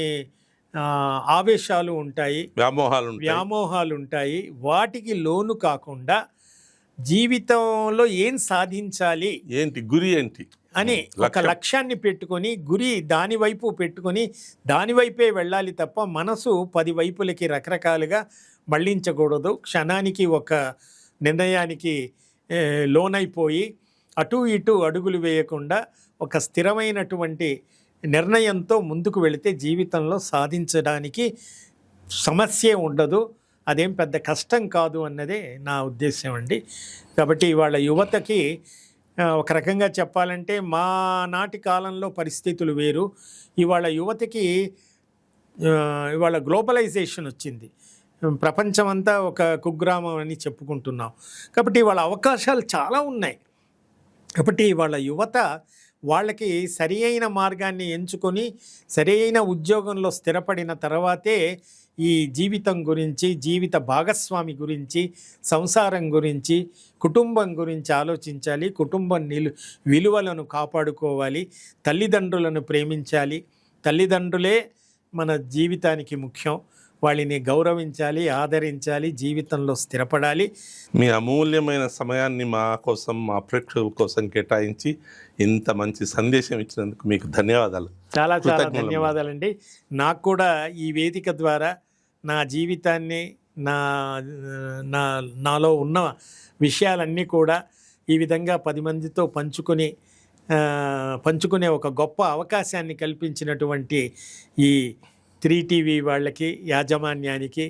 ఆవేశాలు ఉంటాయి, వ్యామోహాలు ఉంటాయి. వాటికి లోను కాకుండా జీవితంలో ఏం సాధించాలి, గురి ఏంటి అని ఒక లక్ష్యాన్ని పెట్టుకొని, గురి దాని వైపు పెట్టుకొని దాని వైపే వెళ్ళాలి తప్ప మనసు 10 వైపులకి రకరకాలుగా మళ్ళించకూడదు. క్షణానికి ఒక నిర్ణయానికి లోనైపోయి అటు ఇటు అడుగులు వేయకుండా ఒక స్థిరమైనటువంటి నిర్ణయంతో ముందుకు వెళితే జీవితంలో సాధించడానికి సమస్యే ఉండదు. అదేం పెద్ద కష్టం కాదు అన్నదే నా ఉద్దేశం అండి. కాబట్టి ఇవాళ యువతకి ఒక రకంగా చెప్పాలంటే మా నాటి కాలంలో పరిస్థితులు వేరు. ఇవాళ యువతకి ఇవాళ గ్లోబలైజేషన్ వచ్చింది. ప్రపంచమంతా ఒక కుగ్రామం అని చెప్పుకుంటున్నాం. కాబట్టి ఇవాళ అవకాశాలు చాలా ఉన్నాయి. కాబట్టి ఇవాళ యువత వాళ్ళకి సరి అయిన మార్గాన్ని ఎంచుకొని సరి అయిన ఉద్యోగంలో స్థిరపడిన తర్వాతే ఈ జీవితం గురించి, జీవిత భాగస్వామి గురించి, సంసారం గురించి, కుటుంబం గురించి ఆలోచించాలి. కుటుంబం విలువలను కాపాడుకోవాలి. తల్లిదండ్రులను ప్రేమించాలి. తల్లిదండ్రులే మన జీవితానికి ముఖ్యం. వాళ్ళని గౌరవించాలి, ఆదరించాలి, జీవితంలో స్థిరపడాలి. మీ అమూల్యమైన సమయాన్ని మా కోసం, మా ప్రేక్షకుల కోసం కేటాయించి ఇంత మంచి సందేశం ఇచ్చినందుకు మీకు ధన్యవాదాలు. చాలా చాలా కృతజ్ఞతలు. ధన్యవాదాలండి. నాకు కూడా ఈ వేదిక ద్వారా నా జీవితాన్ని, నాలో ఉన్న విషయాలన్నీ కూడా ఈ విధంగా 10 మందితో పంచుకునే ఒక గొప్ప అవకాశాన్ని కల్పించినటువంటి ఈ 3TV వాళ్ళకి, యాజమాన్యానికి,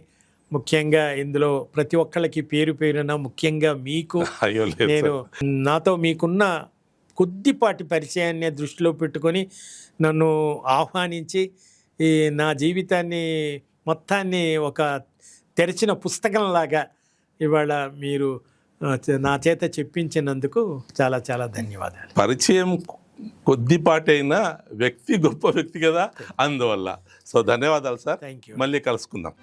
ముఖ్యంగా ఇందులో ప్రతి ఒక్కళ్ళకి పేరు పేరున, ముఖ్యంగా మీకు అయ్యో లేదు నేను నాతో మీకున్న కొద్దిపాటి పరిచయాన్ని దృష్టిలో పెట్టుకొని నన్ను ఆహ్వానించి ఈ నా జీవితాన్ని మొత్తాన్ని ఒక తెరిచిన పుస్తకంలాగా ఇవాళ మీరు నా చేత చెప్పించినందుకు చాలా చాలా ధన్యవాదాలు. పరిచయం కొద్దిపాటైనా వ్యక్తి గొప్ప వ్యక్తి కదా, అందువల్ల. సో ధన్యవాదాలు సార్. Thank you. మళ్ళీ కలుసుకుందాం.